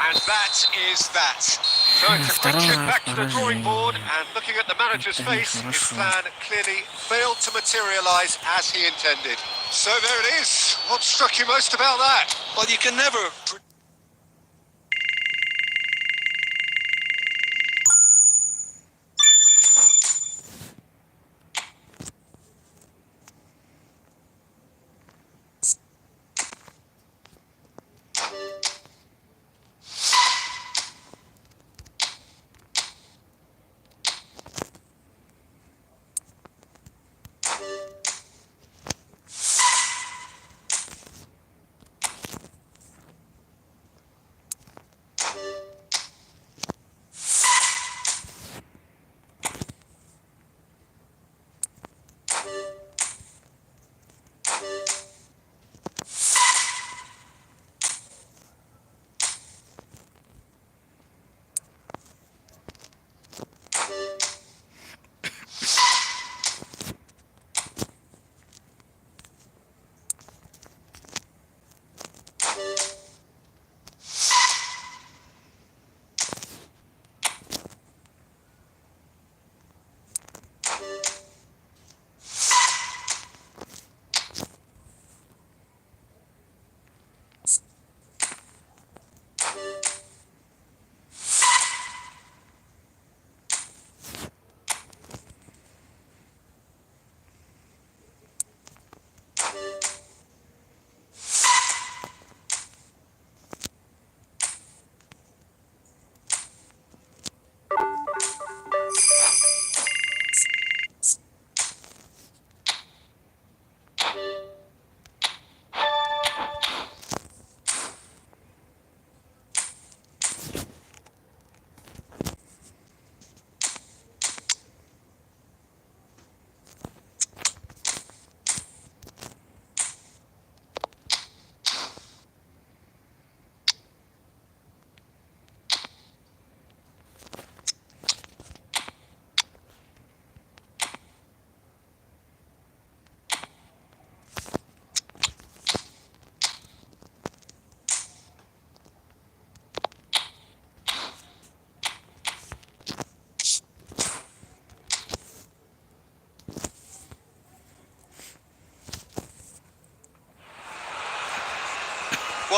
And that is that. So it's a quick trip back to the drawing board, and looking at the manager's face, his plan clearly failed to materialise as he intended. So there it is. What struck you most about that? Well, you can never...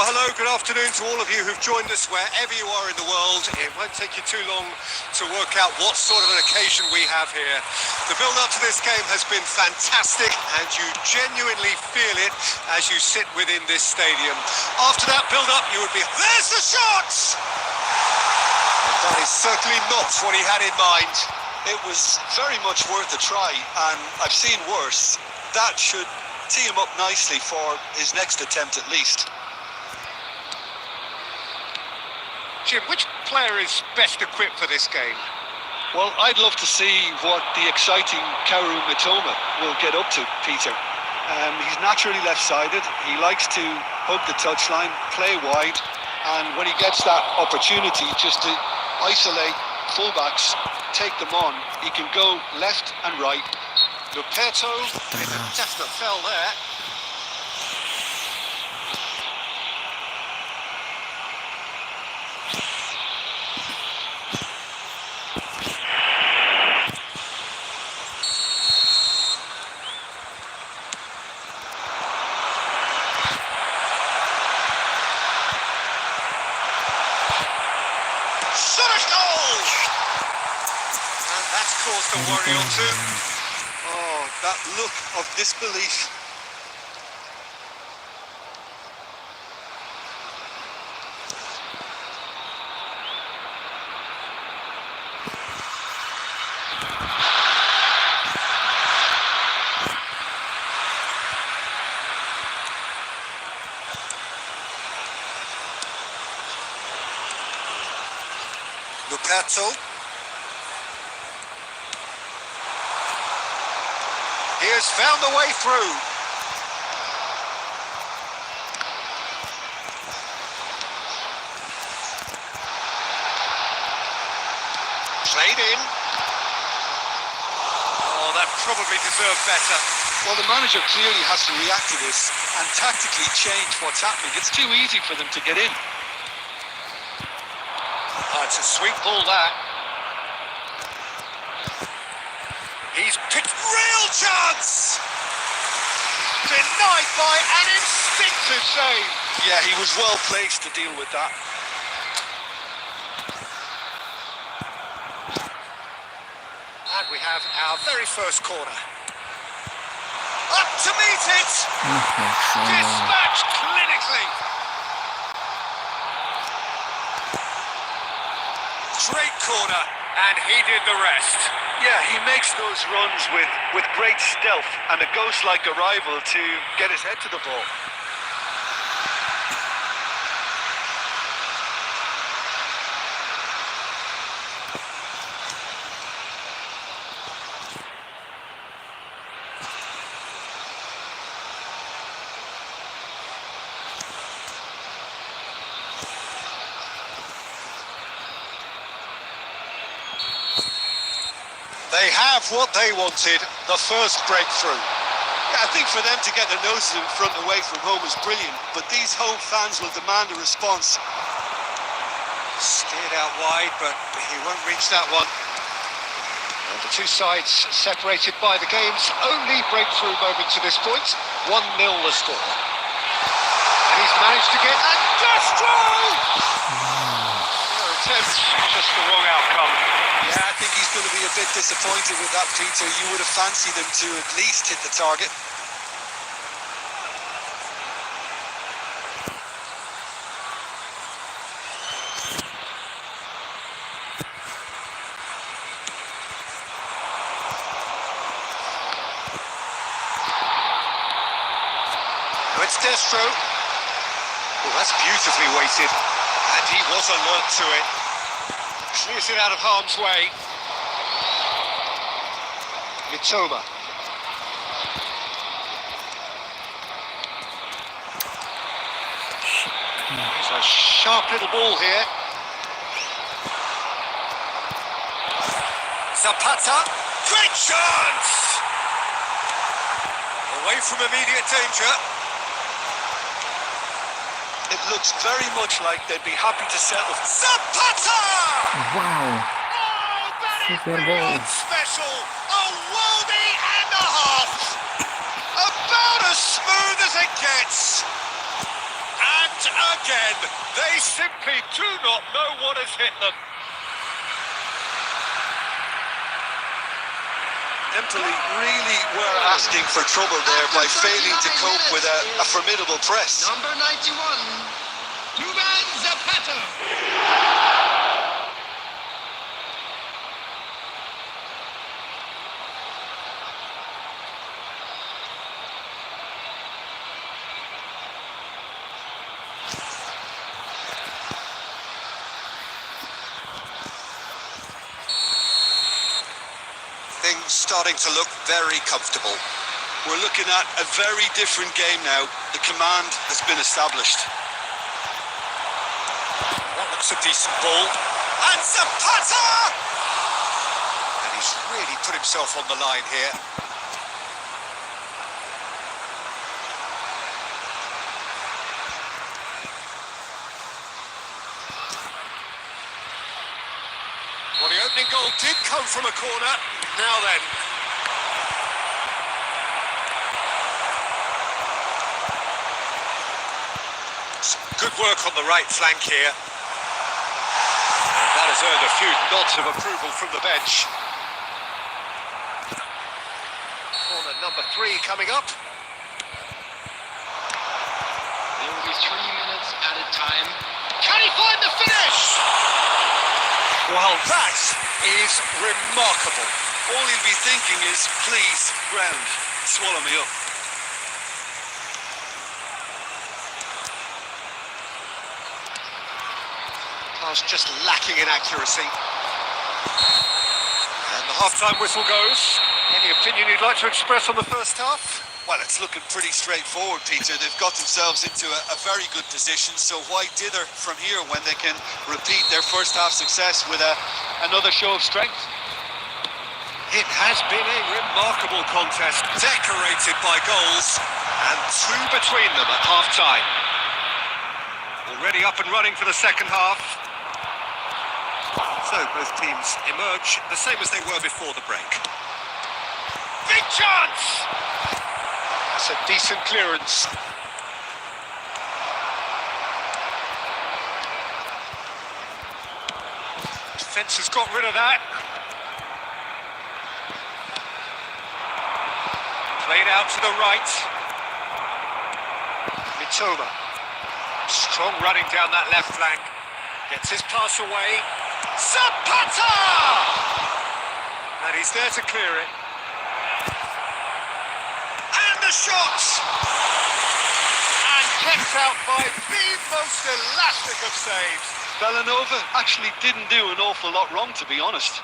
Well, hello, good afternoon to all of you who've joined us wherever you are in the world. It won't take you too long to work out what sort of an occasion we have here. The build-up to this game has been fantastic, and you genuinely feel it as you sit within this stadium. After that build-up, you would be, there's the shots! And that is certainly not what he had in mind. It was very much worth a try, and I've seen worse. That should tee him up nicely for his next attempt at least. Jim, which player is best equipped for this game? Well, I'd love to see what the exciting Kaoru Mitoma will get up to, Peter. He's naturally left-sided. He likes to hug the touchline, play wide, and when he gets that opportunity just to isolate fullbacks, take them on, he can go left and right. Luperto with a definite fell there. Caused a worry or two. Oh, that look of disbelief. Luperto. He has found the way through. Played in. Oh, that probably deserved better. Well, the manager clearly has to react to this and tactically change what's happening. It's too easy for them to get in. Oh, it's a sweet ball, that. He's picked real chance! Denied by an instinctive save. Yeah, he was well placed to deal with that. And we have our very first corner. Up to meet it! Dispatched clinically. Great corner, and he did the rest. Yeah, he makes those runs with great stealth and a ghost-like arrival to get his head to the ball. They have what they wanted, the first breakthrough. Yeah, I think for them to get their noses in front away from home is brilliant, but these home fans will demand a response. Steered out wide, but he won't reach that one. And the two sides separated by the game's only breakthrough moment to this point. 1-0 the score. And he's managed to get that Destro! Their attempt, just the wrong outcome. Yeah, I think he's going to be a bit disappointed with that, Peter. You would have fancied him to at least hit the target. Oh, it's Destro. Oh, that's beautifully weighted. And he was alert to it. Clears it out of harm's way. Mitoma. It's a sharp little ball here. Zapata. Great chance! Away from immediate danger. It looks very much like they'd be happy to settle. Zapata! Wow. Oh, that is Super beyond goal. special. A worldie and a half. About as smooth as it gets. And again. They simply do not know what has hit them. Empoli really were asking for trouble there by failing to cope with a formidable press. Number 91, Duban Zapata. Things starting to look very comfortable. We're looking at a very different game now. The command has been established. That looks a decent ball. And Zapata! And he's really put himself on the line here. Well, the opening goal did come from a corner. Now then. Some good work on the right flank here. And that has earned a few nods of approval from the bench. Corner number 3 coming up. There will be 3 minutes added time. Can he find the finish? Well, that is remarkable. All he'll be thinking is, please, ground, swallow me up. Pass just lacking in accuracy. And the half-time whistle goes. Any opinion you'd like to express on the first half? Well, it's looking pretty straightforward, Peter. They've got themselves into a very good position, so why dither from here when they can repeat their first half success with another show of strength? It has been a remarkable contest, decorated by goals, and 2 between them at half-time. Already up and running for the second half. So both teams emerge the same as they were before the break. Big chance! That's a decent clearance. Defence has got rid of that. Played out to the right. Mitoma. Strong running down that left flank. Gets his pass away. Zapata! And he's there to clear it. And the shot! And kept out by the most elastic of saves. Bellanova actually didn't do an awful lot wrong, to be honest.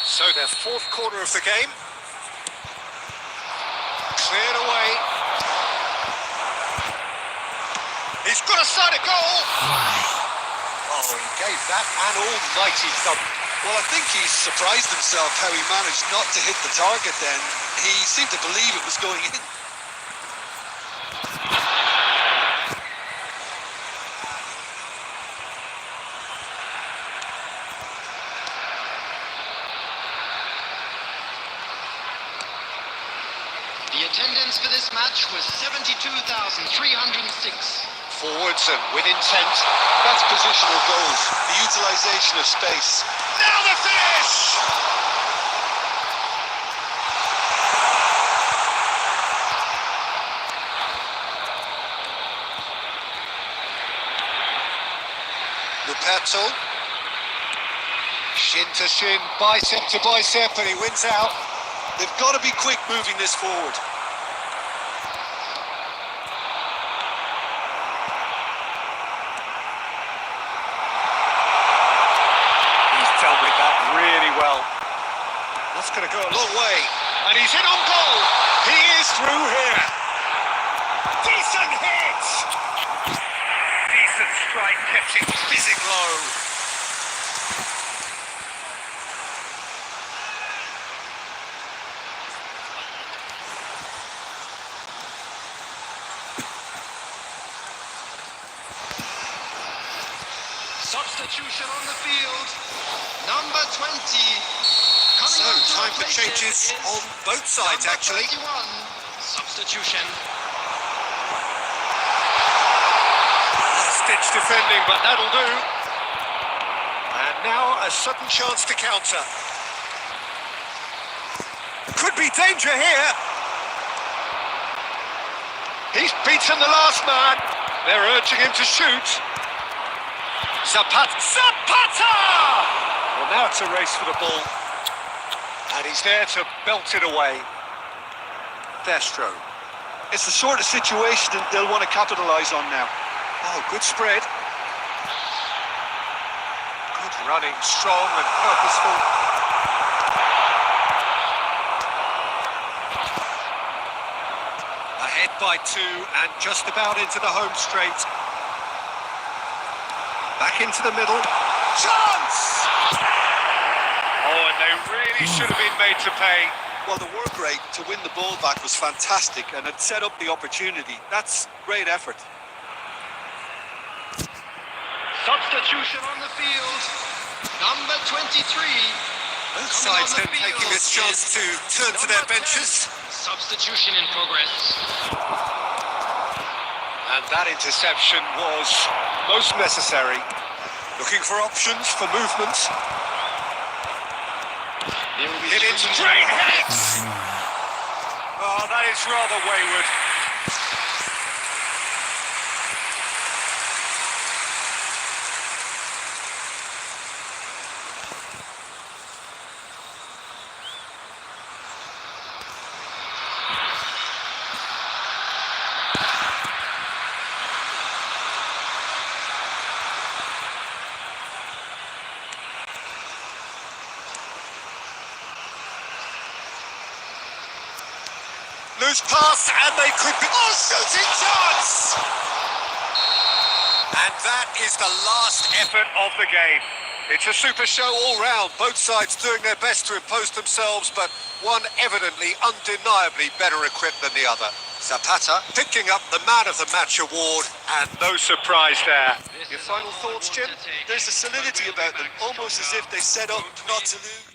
So their 4th quarter of the game. Cleared away. He's got a side of goal. Oh, he gave that an almighty thump. Well, I think he's surprised himself how he managed not to hit the target then. He seemed to believe it was going in. The attendance for this match was 72,306. Forwards and with intent. That's positional goals, the utilisation of space. Now the finish! Luperto. Shin to shin, bicep to bicep, and he wins out. They've got to be quick moving this forward. He's dealt with that really well. That's going to go a long way. And he's in on goal. He is through here. Decent hit. Decent strike, kept it fizzing low. Substitution on the field. Number 20. So, time for changes on both sides, actually. 21. Substitution. Last-ditch defending, but that'll do. And now a sudden chance to counter. Could be danger here. He's beaten the last man. They're urging him to shoot. Zapata! Well, now it's a race for the ball. And he's there to belt it away. Destro. It's the sort of situation that they'll want to capitalise on now. Oh, good spread. Good running, strong and purposeful. Ahead by 2 and just about into the home straight. Back into the middle. Chance! Oh, and they really should have been made to pay. Well, the work rate to win the ball back was fantastic and it set up the opportunity. That's great effort. Substitution on the field. Number 23. Both sides then taking this chance to turn to their benches. Substitution in progress. And that interception was most necessary. Looking for options for movement. Hit it straight hits! Oh, that is rather wayward. Loose pass, and they could be... Oh, shooting chance! And that is the last effort of the game. It's a super show all round. Both sides doing their best to impose themselves, but one evidently, undeniably better equipped than the other. Zapata picking up the Man of the Match award, and no surprise there. Your final thoughts, Jim? There's a solidity about them, almost as if they set up not to lose.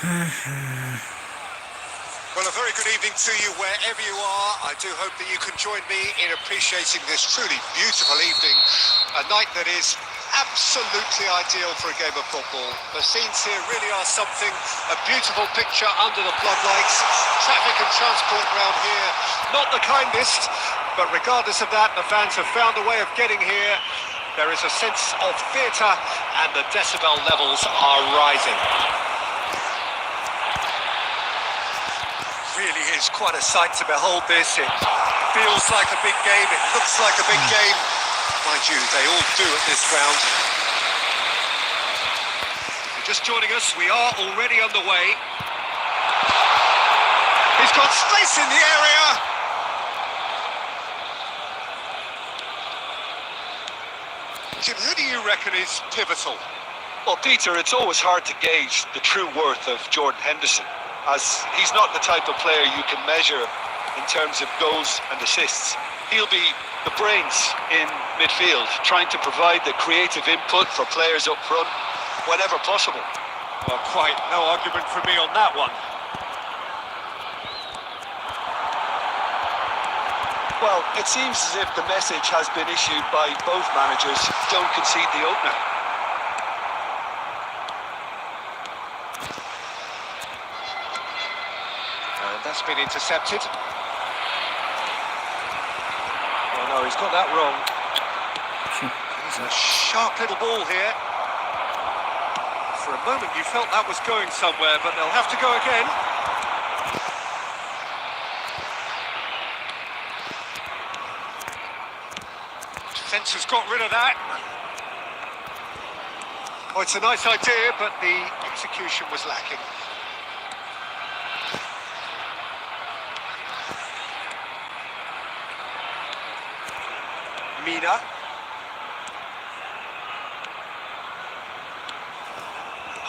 Well, a very good evening to you wherever you are. I do hope that you can join me in appreciating this truly beautiful evening. A night that is absolutely ideal for a game of football. The scenes here really are something. A beautiful picture under the floodlights. Traffic and transport around here, not the kindest. But regardless of that, the fans have found a way of getting here. There is a sense of theatre and the decibel levels are rising. is quite a sight to behold this. It feels like a big game, it looks like a big game. Mind you, they all do at this ground. If you're just joining us, we are already underway. He's got space in the area. Jim, who do you reckon is pivotal? Well, Peter, it's always hard to gauge the true worth of Jordan Henderson, as he's not the type of player you can measure in terms of goals and assists. He'll be the brains in midfield, trying to provide the creative input for players up front whenever possible. Well, quite no argument from me on that one. Well, it seems as if the message has been issued by both managers: don't concede the opener. And that's been intercepted. Oh no, he's got that wrong. It's a sharp little ball here. For a moment you felt that was going somewhere, but they'll have to go again. Defence has got rid of that. Oh, it's a nice idea, but the execution was lacking. Mina.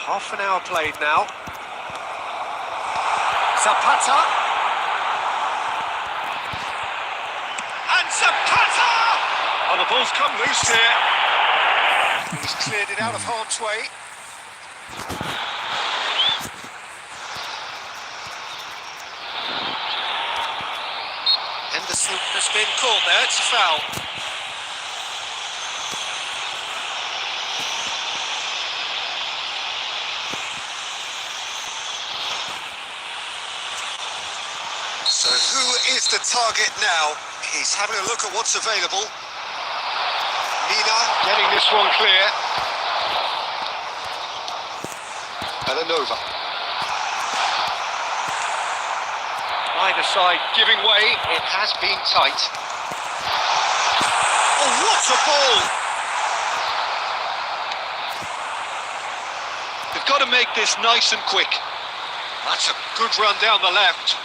Half an hour played now. Zapata. And Zapata! Oh, the ball's come loose here. He's cleared it out of harm's way. Henderson has been caught there, it's a foul. So who is the target now? He's having a look at what's available. Mina getting this one clear. Belanova. Either side giving way. It has been tight. Oh, what a ball! They've got to make this nice and quick. That's a good run down the left.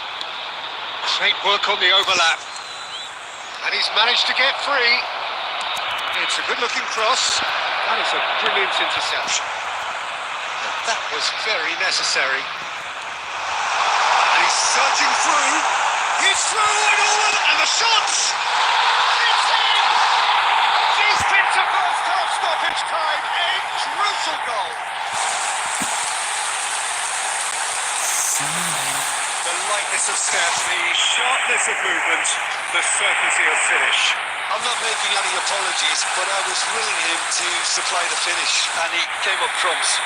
Great work on the overlap. And he's managed to get free. It's a good-looking cross. That is a brilliant interception. And that was very necessary. And he's surging through. He's through and the shots! It's in! Deep into first half stoppage time. A crucial goal. The lightness of step, the sharpness of movement, the certainty of finish. I'm not making any apologies, but I was willing him to supply the finish, and he came up trumps.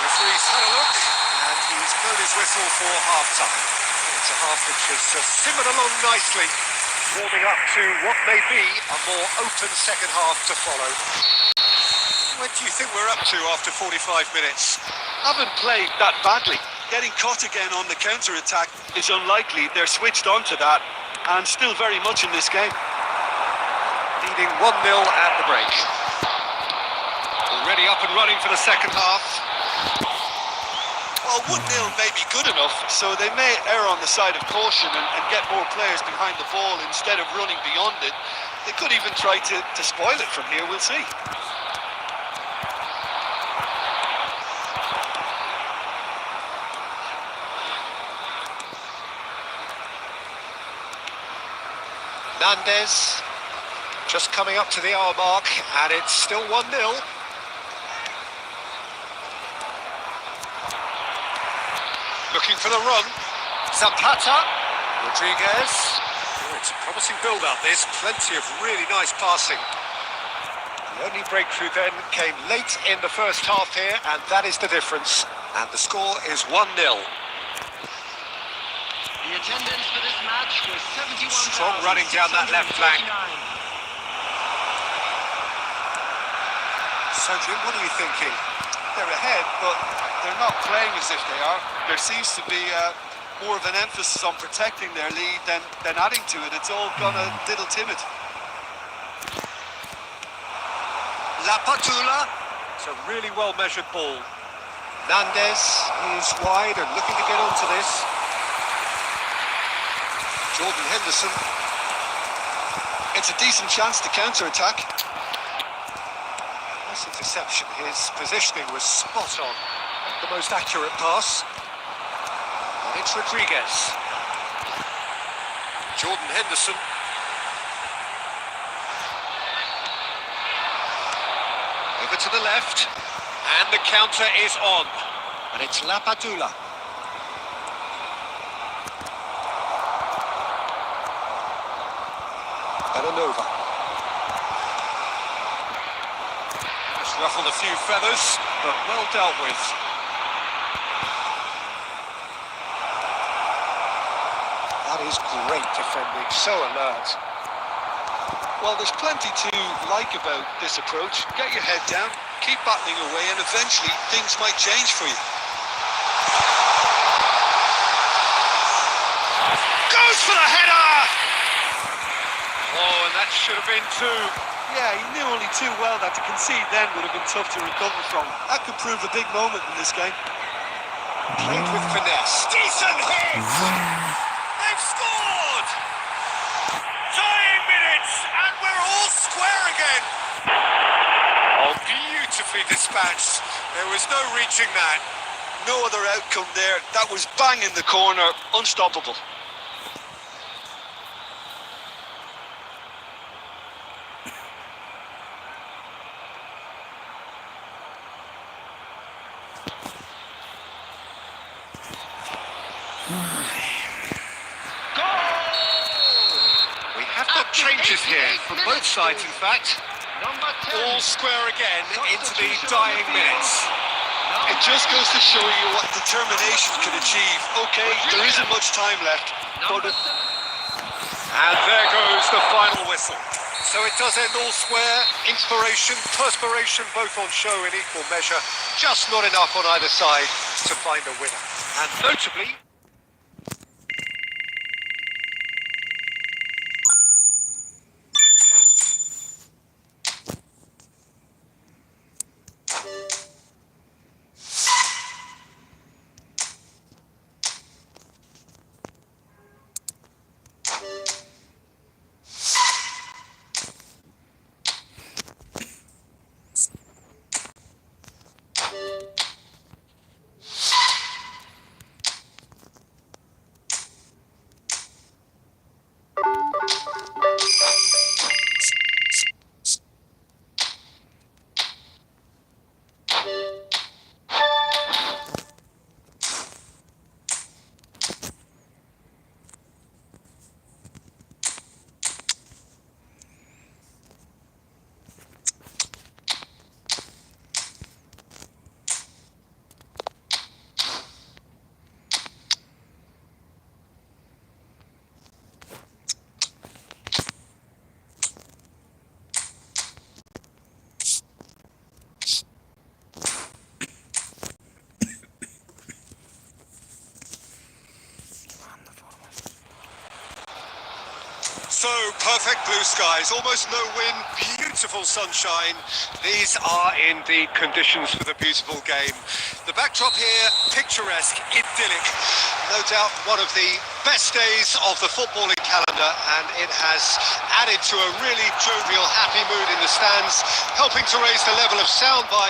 Referee's had a look, and he's blown his whistle for half-time. It's a half which has simmered along nicely, warming up to what may be a more open second half to follow. What do you think we're up to after 45 minutes? Haven't played that badly. Getting caught again on the counter-attack is unlikely. They're switched on to that, and still very much in this game. Leading 1-0 at the break. Already up and running for the second half. Well, 1-0 may be good enough, so they may err on the side of caution and get more players behind the ball instead of running beyond it. They could even try to spoil it from here, we'll see. Nandez just coming up to the hour mark, and it's still 1-0. Looking for the run. Zapata. Rodriguez. Oh, it's a promising build-up, this. Plenty of really nice passing. The only breakthrough then came late in the first half here, and that is the difference. And the score is 1-0. The attendance for this match was 71,639. Strong running down that left flank. So, Jim, what are you thinking? They're ahead, but they're not playing as if they are. There seems to be more of an emphasis on protecting their lead than adding to it. It's all gone a little timid. Lapatula. It's a really well-measured ball. Nandez is wide and looking to get onto this. Jordan Henderson. It's a decent chance to counter-attack. Nice interception. His positioning was spot on. Not the most accurate pass. And it's Rodriguez. Jordan Henderson. Over to the left. And the counter is on. And it's Lapadula. Belanova. Just ruffled a few feathers, but well dealt with. That is great defending, so alert. Well, there's plenty to like about this approach. Get your head down, keep battling away, and eventually things might change for you. Goes for the header! Oh, and that should have been two. Yeah, he knew only too well that to concede then would have been tough to recover from. That could prove a big moment in this game. Played with finesse. Decent hit! They've scored! Dying minutes, and we're all square again. Oh, beautifully dispatched. There was no reaching that. No other outcome there. That was bang in the corner, unstoppable. We have got changes here from both sides, in fact. Number 10. All square again into the dying minutes. It just goes to show you what determination can achieve. Okay, there isn't much time left, but And there goes the final whistle. So it does end all square. Inspiration, perspiration, both on show in equal measure. Just not enough on either side to find a winner. And notably... So, perfect blue skies, almost no wind, beautiful sunshine. These are in the conditions for the beautiful game. The backdrop here, picturesque, idyllic. No doubt one of the best days of the footballing calendar, and it has added to a really jovial, happy mood in the stands, helping to raise the level of sound by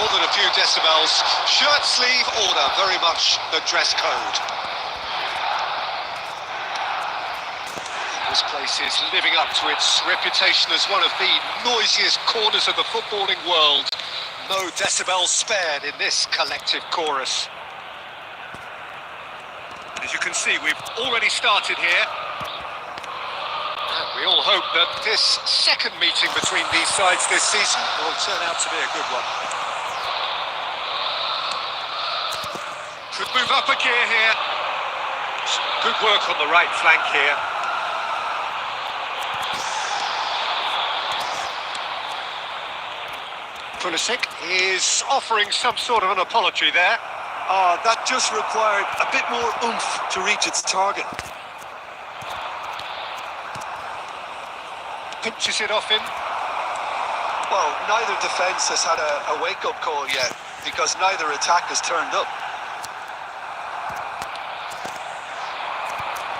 more than a few decibels. Shirt sleeve order, very much the dress code. This place is living up to its reputation as one of the noisiest corners of the footballing world. No decibels spared in this collective chorus. As you can see, we've already started here. And We all hope that this second meeting between these sides this season will turn out to be a good one. Could move up a gear here. Good work on the right flank here. Pulisic is offering some sort of an apology there. That just required a bit more oomph to reach its target. Pinches it off him. Well, neither defence has had a wake-up call yet, because neither attack has turned up.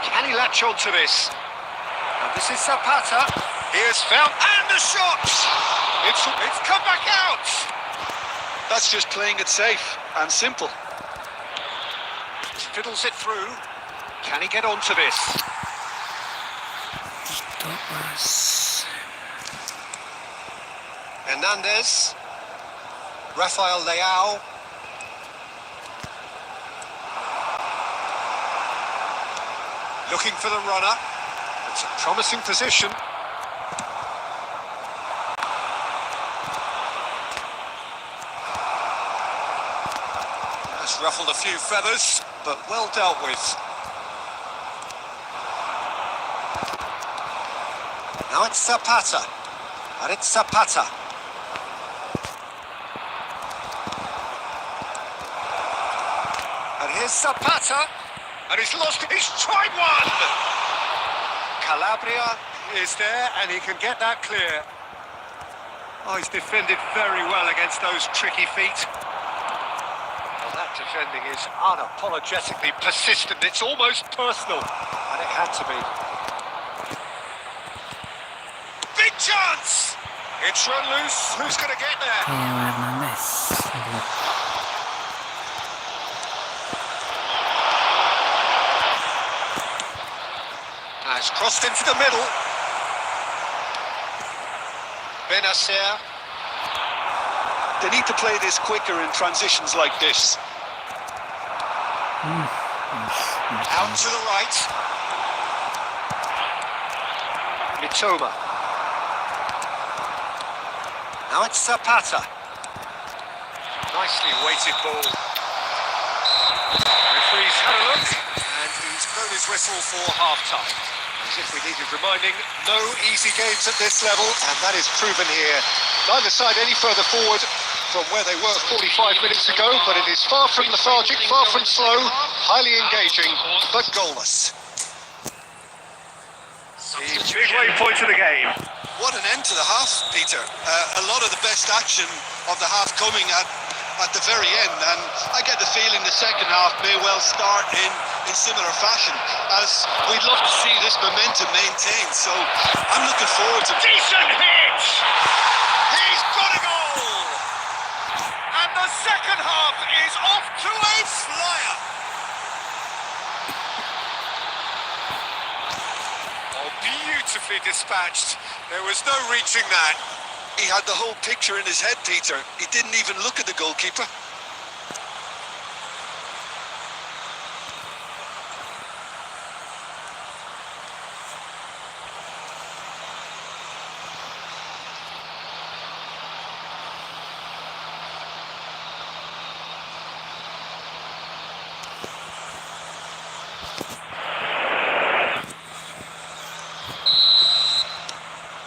Can he latch on to this? And this is Zapata. He has found... And the shot! It's come back out! That's just playing it safe and simple. Fiddles it through. Can he get onto this? Hernandez. Rafael Leao. Looking for the runner. It's a promising position. Has ruffled a few feathers, but well dealt with. Now it's Zapata. And it's Zapata. And here's Zapata. And he's lost, he's tried one! Calabria is there and he can get that clear. Oh, he's defended very well against those tricky feet. Well, that defending is unapologetically persistent. It's almost personal. And it had to be. Big chance! It's run loose. Who's going to get there? Hernandez. It's crossed into the middle. Benacer. They need to play this quicker in transitions like this. Out to the right. Mitoma. Now it's Zapata. Nicely weighted ball. Referee's had a look and he's blown his whistle for half-time. As if we needed reminding, no easy games at this level, and that is proven here. Neither side any further forward from where they were 45 minutes ago, but it is far from lethargic, far from slow, highly engaging, but goalless. The midway point of the game. What an end to the half, Peter. A lot of the best action of the half coming at the very end, and I get the feeling the second half may well start in similar fashion, as we'd love to see this momentum maintained, so I'm looking forward to... Decent hit! He's got a goal! And the second half is off to a flyer! Oh, beautifully dispatched. There was no reaching that. He had the whole picture in his head, Peter. He didn't even look at the goalkeeper.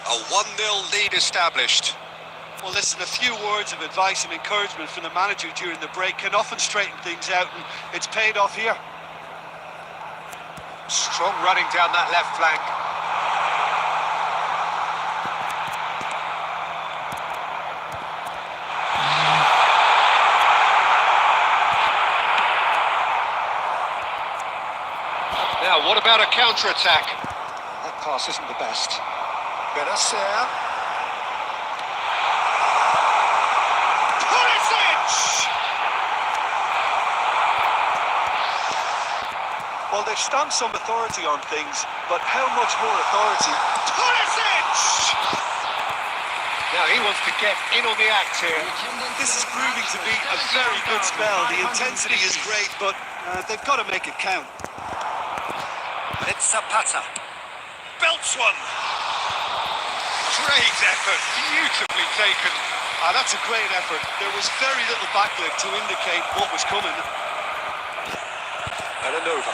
A 1-0 lead established. Well, listen, a few words of advice and encouragement from the manager during the break can often straighten things out, and it's paid off here. Strong running down that left flank. Now, what about a counter-attack? That pass isn't the best. Benacer. Well, they've stamped some authority on things, but how much more authority? Pulisic! Now he wants to get in on the act here. This is proving to be a very good spell. The intensity is great, but they've got to make it count. And it's Zapata. Belts one. Great effort, beautifully taken. That's a great effort. There was very little backlift to indicate what was coming. Belanova.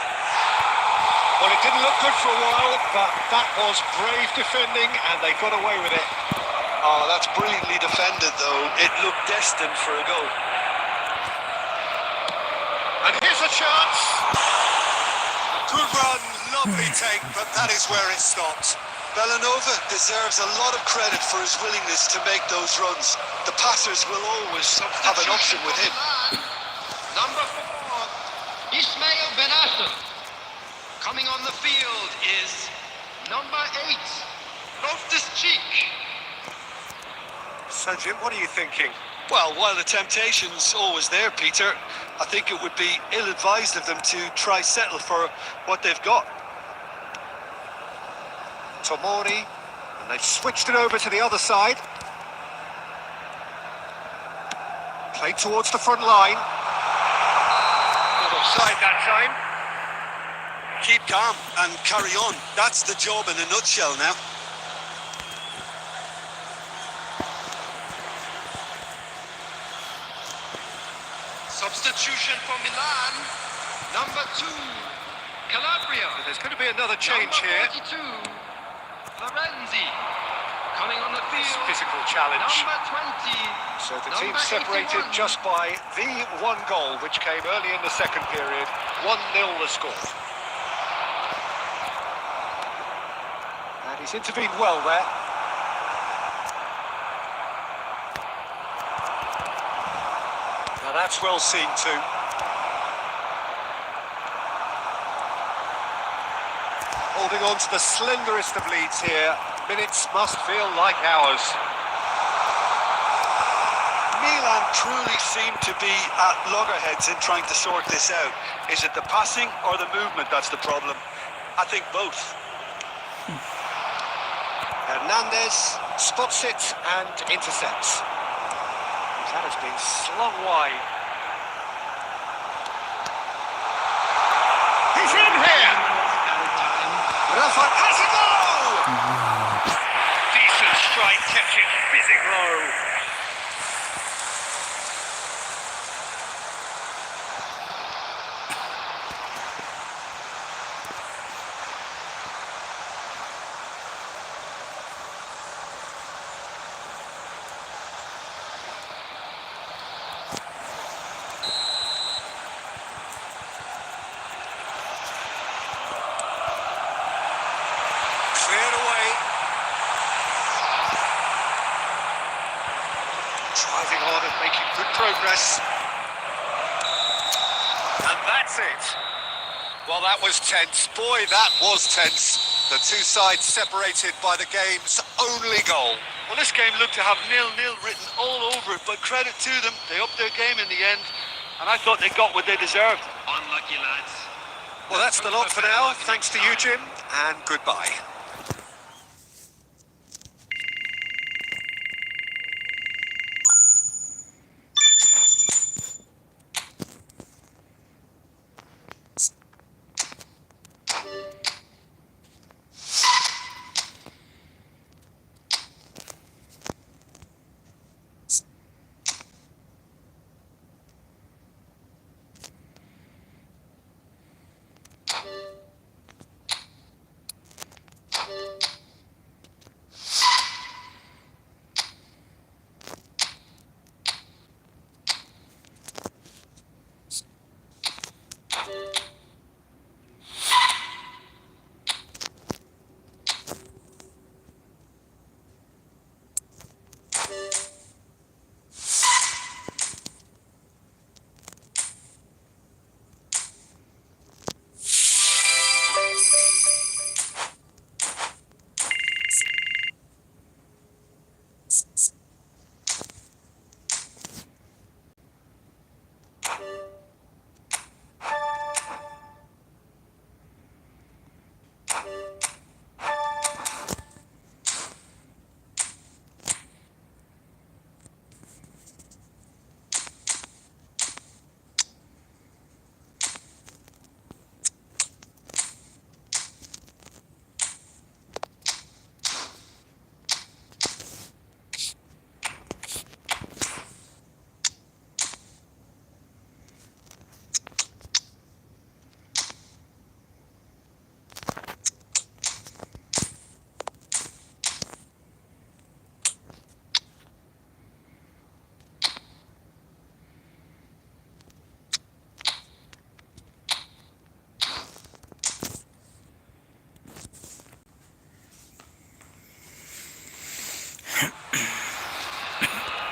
Well, it didn't look good for a while, but that was brave defending, and they got away with it. Oh, that's brilliantly defended, though. It looked destined for a goal. And here's a chance. Good run, lovely take, but that is where it stopped. Belanova deserves a lot of credit for his willingness to make those runs. The passers will always have an option with him. Number 4, Ismail Benasser. Coming on the field is number 8, Loftus-Cheek. So, Jim, what are you thinking? Well, while the temptation's always there, Peter, I think it would be ill-advised of them to try settle for what they've got. Tomori, and they've switched it over to the other side. Played towards the front line. Not offside that time. Keep calm and carry on. That's the job in a nutshell now. Substitution for Milan, number 2, Calabria. There's going to be another change here. Number 42, Florenzi. Coming on the field, Physical challenge. number 20. So the team number separated 81. just by the one goal, which came early in the second period. 1-0 the score. And he's intervened well there. Now that's well seen too. Holding on to the slenderest of leads here. Minutes must feel like hours. Milan truly seem to be at loggerheads in trying to sort this out. Is it the passing or the movement that's the problem? I think both. Hernandez spots it and intercepts. That has been slung wide. He's in here! Rafa has a goal! Decent strike, kept it fizzing low. Cleared away. Driving on and making good progress. And that's it. Well, that was tense. Boy, that was tense. The two sides separated by the game's only goal. Well, this game looked to have 0-0 written all over it, but credit to them. They upped their game in the end, and I thought they got what they deserved. Unlucky lads. Well, that's the lot for now. Thanks to you, Jim, and goodbye.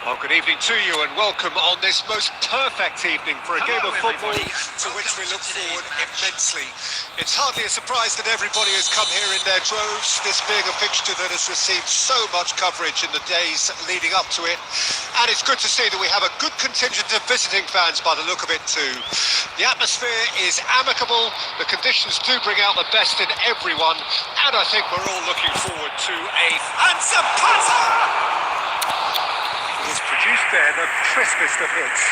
Well, good evening to you and welcome on this most perfect evening for a game of football to which we look forward immensely. It's hardly a surprise that everybody has come here in their droves, this being a fixture that has received so much coverage in the days leading up to it. And it's good to see that we have a good contingent of visiting fans by the look of it too. The atmosphere is amicable, the conditions do bring out the best in everyone, and I think we're all looking forward to a... And Zapata! He's produced there the crispest of hits.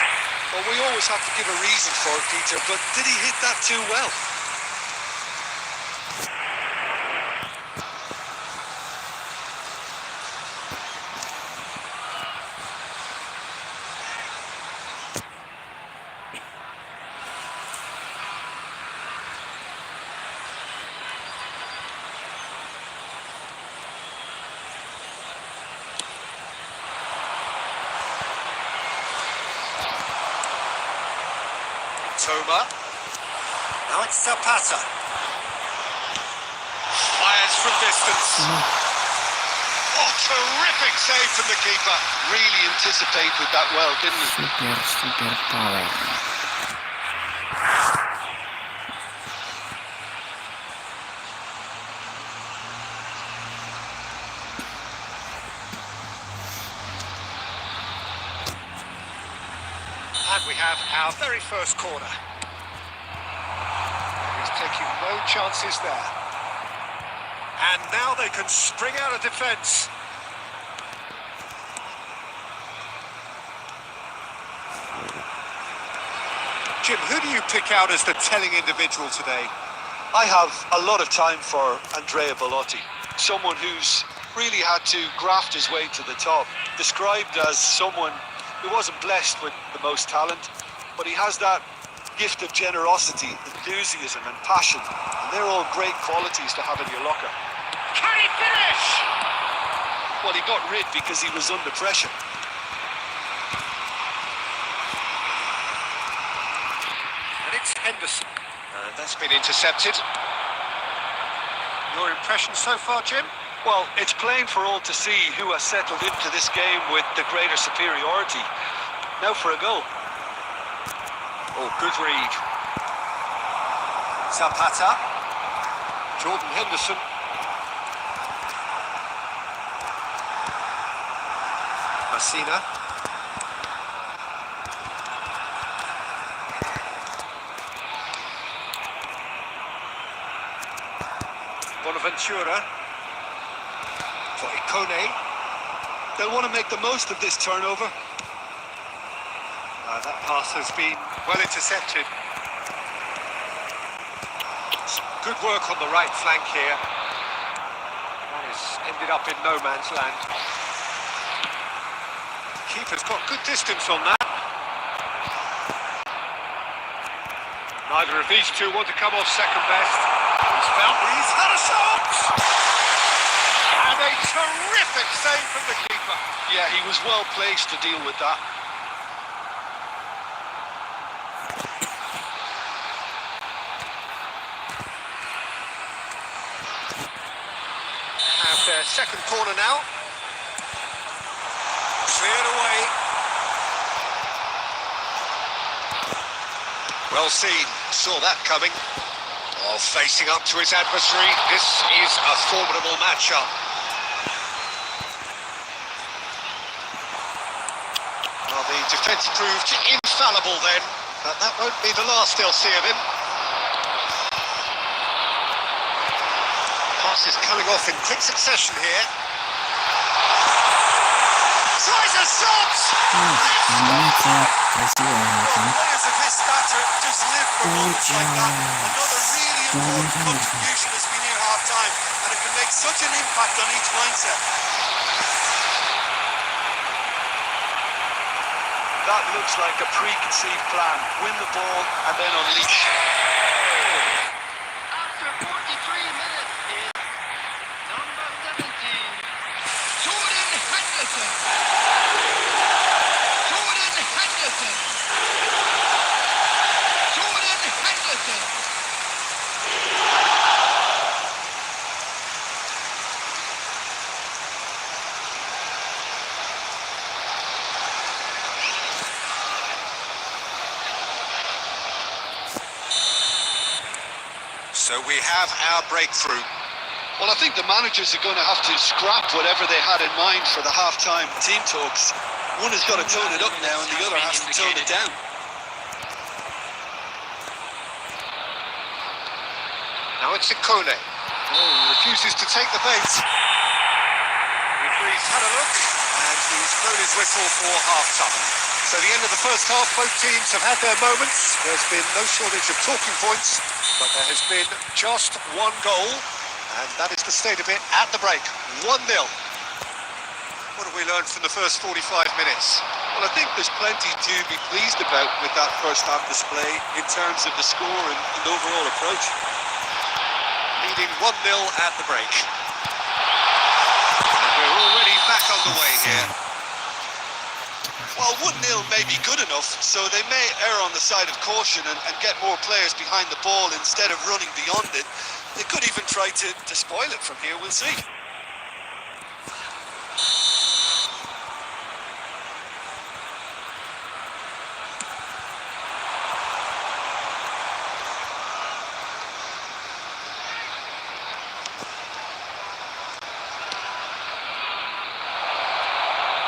Well, we always have to give a reason for it, Peter, but did he hit that too well? Toma. Now it's Zapata. Fires from distance. Oh, terrific save from the keeper. Really anticipated that well, didn't he? Super power. And we have our very first corner. He's taking no chances there. And now they can spring out of defence. Jim, who do you pick out as the telling individual today? I have a lot of time for Andrea Bellotti, someone who's really had to graft his way to the top, described as someone who wasn't blessed with the most talent, but he has that gift of generosity, enthusiasm and passion, and they're all great qualities to have in your locker. Can he finish? Well, he got rid because he was under pressure. And it's Henderson. And that's been intercepted. Your impression so far, Jim? Well, it's plain for all to see who has settled into this game with the greater superiority. Now for a goal. Oh, good read. Zapata. Jordan Henderson. Messina. Bonaventura. For Ikone. They'll want to make the most of this turnover. That pass has been well intercepted. Good work on the right flank here. That has ended up in no man's land. Keeper's got good distance on that. Neither of these two want to come off second best. He's found, he's had a shot! And a terrific save from the keeper. Yeah, he was well placed to deal with that. Have their second corner now. Cleared away. Well seen, saw that coming. While facing up to his adversary, this is a formidable matchup. Well, the defence proved infallible then, but that won't be the last they'll see of him. Pass is coming off in quick succession here. Tries a shot! Players of his stature just live for moments like that. Another really important contribution as we near half-time, and it can make such an impact on each mindset. That looks like a preconceived plan. Win the ball and then unleash. After 43 minutes is number 17, Jordan Henderson. Jordan Henderson. Jordan Henderson. So we have our breakthrough. Well, I think the managers are going to have to scrap whatever they had in mind for the half-time team talks. One has got to tone it up now and the other has to tone it down. Now it's Ikone. Oh, he refuses to take the bait. Referee's had a look and he's blown his whistle for half-time. So the end of the first half, both teams have had their moments. There's been no shortage of talking points, but there has been just one goal, and that is the state of it at the break. 1-0. What have we learned from the first 45 minutes? Well, I think there's plenty to be pleased about with that first-half display in terms of the score and overall approach. Leading 1-0 at the break. And we're already back on the way here. Well, 1-0 may be good enough, so they may err on the side of caution and get more players behind the ball instead of running beyond it. They could even try to spoil it from here, we'll see.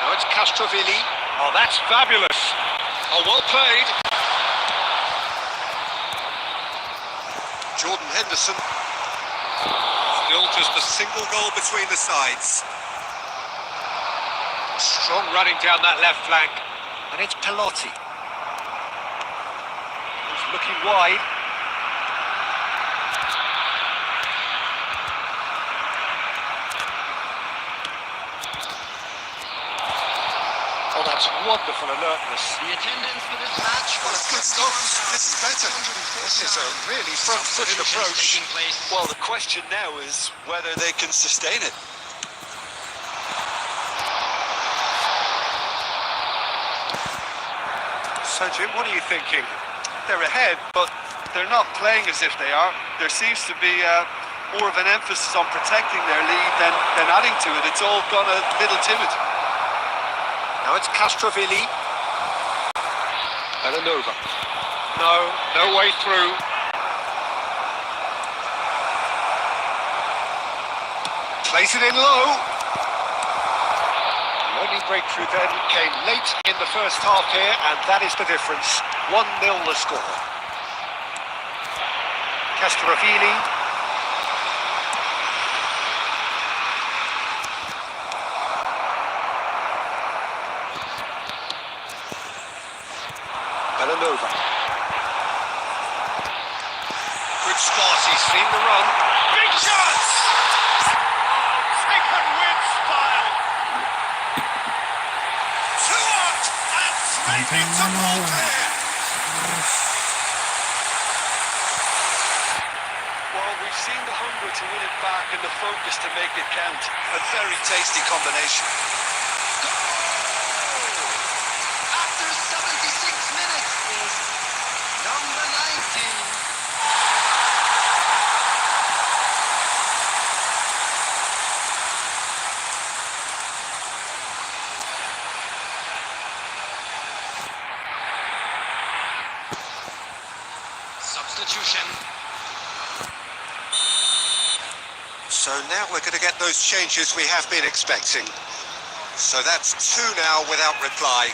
Now it's Castrovilli. Oh, that's fabulous. Oh, well played. Jordan Henderson. Still just a single goal between the sides. Strong running down that left flank. And it's Pelotti. He's looking wide. Oh, that's wonderful alertness. The attendance for this match Well, was it's good stuff. This is better. This is a really front-footed approach. Well, the question now is whether they can sustain it. So, Jim, what are you thinking? They're ahead, but they're not playing as if they are. There seems to be more of an emphasis on protecting their lead than adding to it. It's all gone a little timid. Now it's Castrovilli. Belanova. No way through. Plays it in low. The only breakthrough then came late in the first half here, and that is the difference. 1-0 the score. Castrovilli. Belanova. Good spot, he's seen the run. Big chance! Taken with style. 2-0, and maybe it's a goal there. Well, we've seen the hunger to win it back and the focus to make it count. A very tasty combination. after 76 minutes is number 19. Substitution. So now we're going to get those changes we have been expecting. So that's 2 now without reply.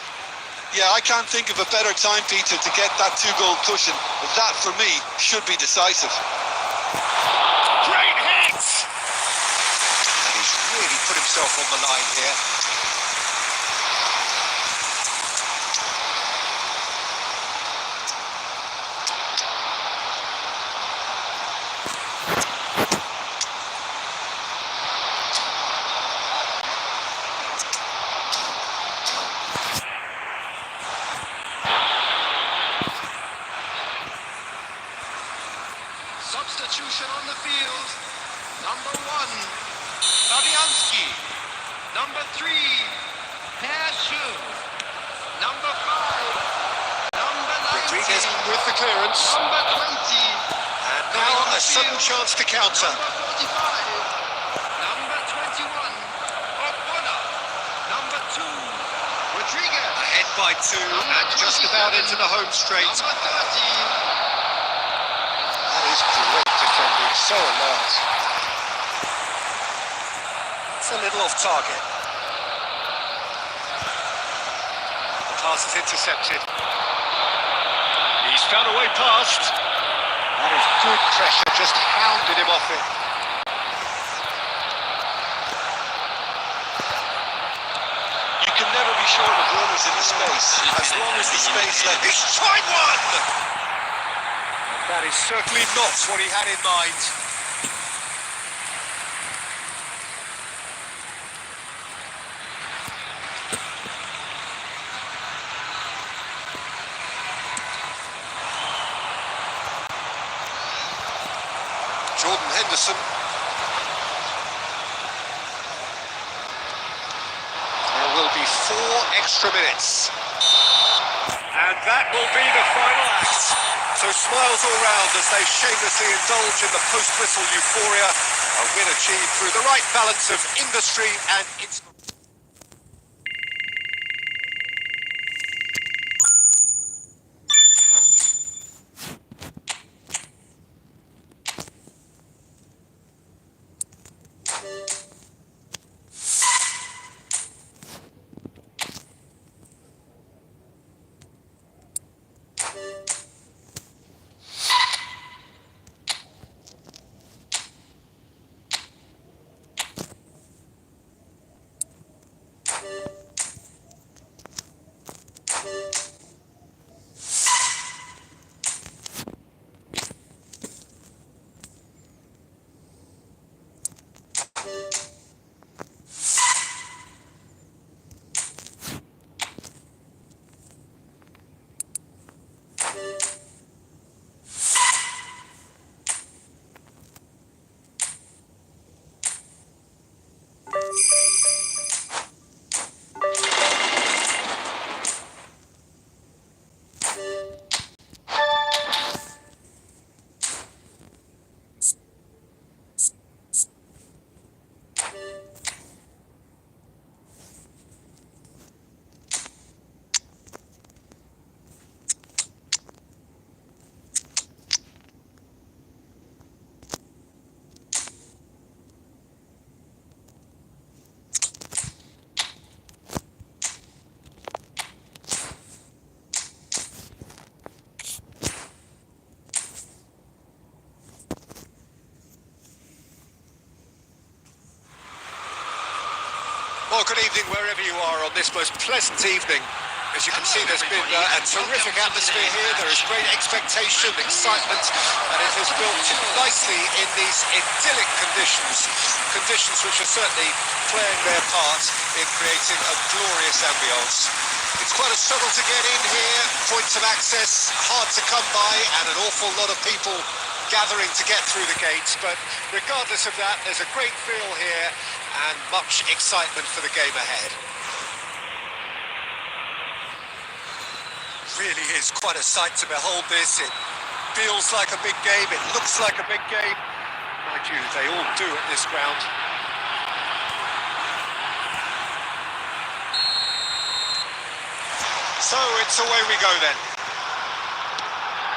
Yeah, I can't think of a better time, Peter, to get that 2-goal cushion. That, for me, should be decisive. Great hit! And he's really put himself on the line here. Substitution on the field. Number 1, Fabianski. Number 3, Persson. Number 5, number 19. Rodriguez with the clearance. Number 20. And now a sudden chance to counter. Number 45. Number 21, Ogbonna. Number 2, Rodriguez. Ahead by 2 and just about into the home straight. Number 30. That is great defending, so alert. It's a little off target. The pass is intercepted. He's found a way past. That is good pressure, just hounded him off it. You can never be short of runners in the space, as long as the space left. He's tried one! That is certainly not what he had in mind. Jordan Henderson. There will be 4 extra minutes. And that will be the final act. So smiles all round as they shamelessly indulge in the post-whistle euphoria. A win achieved through the right balance of industry and inspiration. Well, good evening wherever you are on this most pleasant evening. As you can see, there's been a terrific atmosphere here. There is great expectation, excitement, and it has built nicely in these idyllic conditions. Conditions which are certainly playing their part in creating a glorious ambience. It's quite a struggle to get in here, points of access hard to come by, and an awful lot of people gathering to get through the gates. But regardless of that, there's a great feel here and much excitement for the game ahead. Really is quite a sight to behold this. It feels like a big game, it looks like a big game. Mind you, they all do at this ground. So it's away we go then.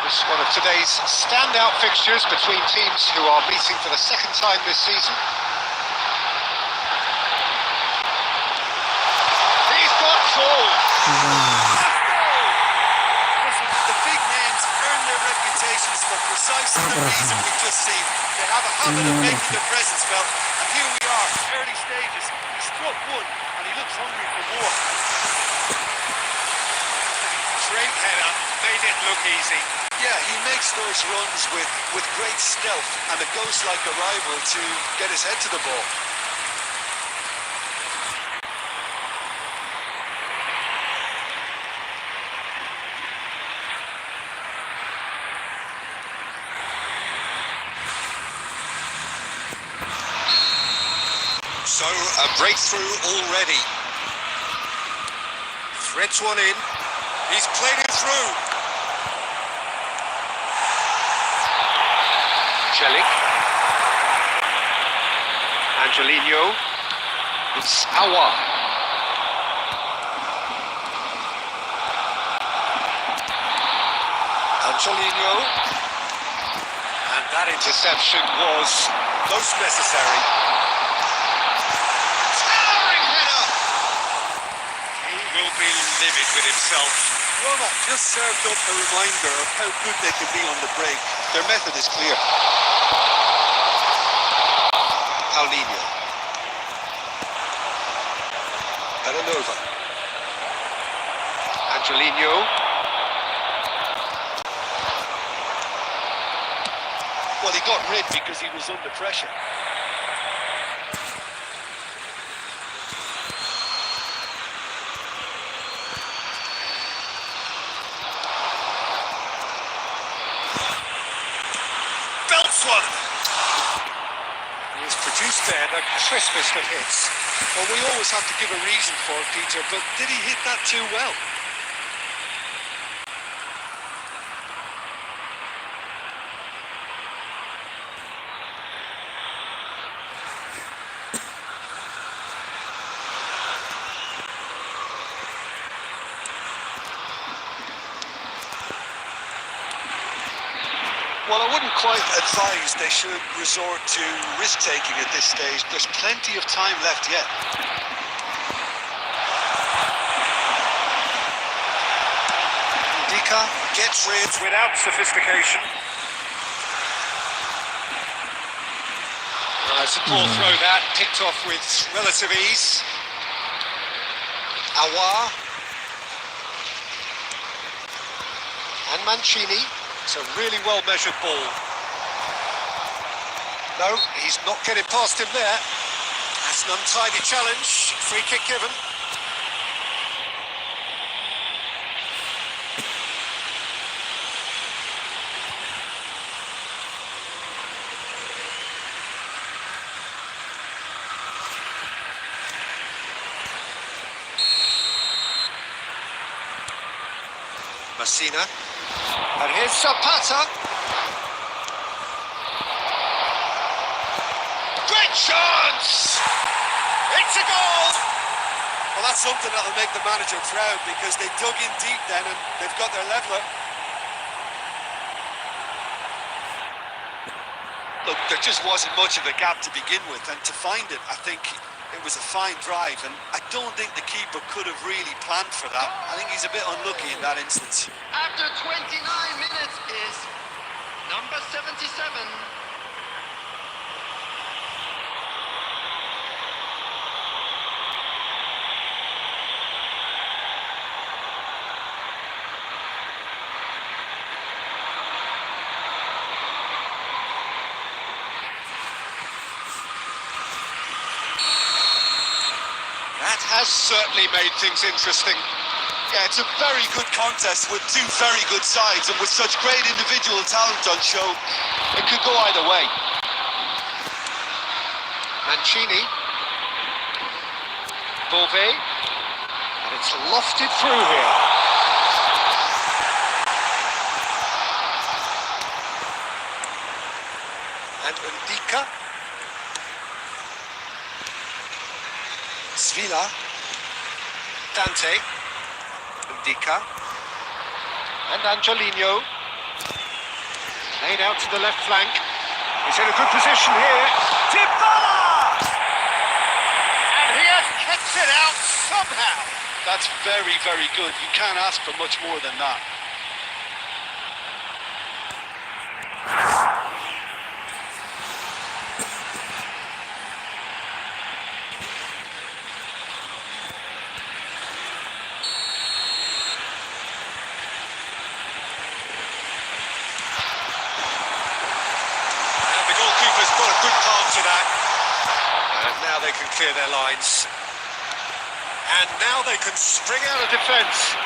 This is one of today's standout fixtures between teams who are meeting for the second time this season. He's got four! Listen, the big names earn their reputations for precisely the reason we've just seen. They have a habit of making their presence felt, and here we are, early stages. He struck one, and he looks hungry for more. Great header, made it look easy. Yeah, he makes those runs with great stealth and a ghost-like arrival to get his head to the ball. So, a breakthrough already. Threads one in. He's played it through. Celik. Angelino. It's Awa. Angelino. And That interception was most necessary. Towering header! He will be livid with himself. Well, that just served up a reminder of how good they can be on the break. Their method is clear. Paulinho. Belanova. Angelino. Well, he got rid because he was under pressure. Belts one. He has produced there the crispest of hits. Well, we always have to give a reason for it, Peter, but did he hit that too well? Well, I wouldn't quite advise they should resort to risk-taking at this stage. There's plenty of time left yet. Dika gets rid without sophistication. It's a poor throw that, picked off with relative ease. Aouar. And Mancini. It's a really well-measured ball. No, he's not getting past him there. That's an untidy challenge. Free kick given. Messina. And here's Zapata. Great chance! It's a goal! Well, that's something that'll make the manager proud because they dug in deep then and they've got their leveller. Look, there just wasn't much of a gap to begin with, and to find it, I think it was a fine drive, and I don't think the keeper could have really planned for that. I think he's a bit unlucky in that instance. After 29 minutes is number 77. That has certainly made things interesting. Yeah, it's a very good contest with two very good sides, and with such great individual talent on show, it could go either way. Mancini. Beauvais. And it's lofted through here. And Ndika. Svila. Dante. Ndika. And Angelino. Laid out to the left flank. He's in a good position here. Dybala! And he has kept it out somehow. That's very, very good. You can't ask for much more than that. Got a good palm to that. And now they can clear their lines. And now they can spring out of defence.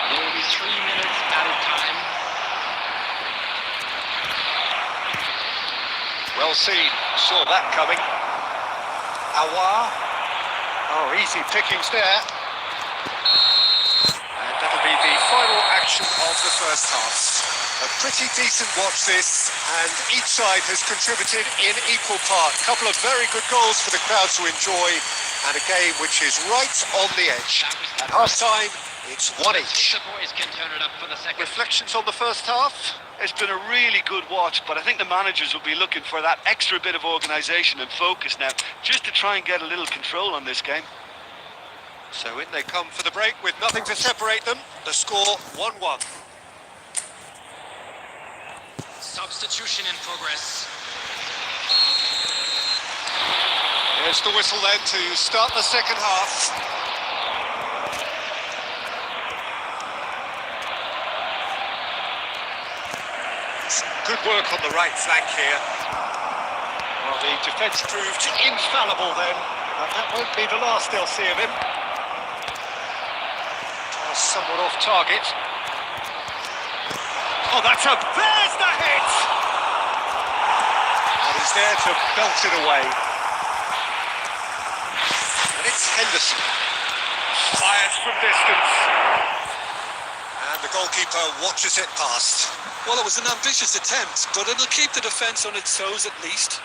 There will be 3 minutes added time. Well seen. Saw that coming. Aouar. Oh, easy pickings there. And that'll be the final action of the first half. A pretty decent watch this, and each side has contributed in equal part. A couple of very good goals for the crowd to enjoy, and a game which is right on the edge. At half-time, it's one each. The boys can turn it up for the second. Reflections on the first half? It's been a really good watch, but I think the managers will be looking for that extra bit of organisation and focus now, just to try and get a little control on this game. So in they come for the break with nothing to separate them. The score 1-1. Substitution in progress. Here's the whistle then to start the second half. Good work on the right flank here. Well, the defence proved infallible then, and that won't be the last they'll see of him. Somewhat off target. Oh, there's the hit! And he's there to belt it away. And it's Henderson. Fires from distance. And the goalkeeper watches it past. Well, it was an ambitious attempt, but it'll keep the defence on its toes at least.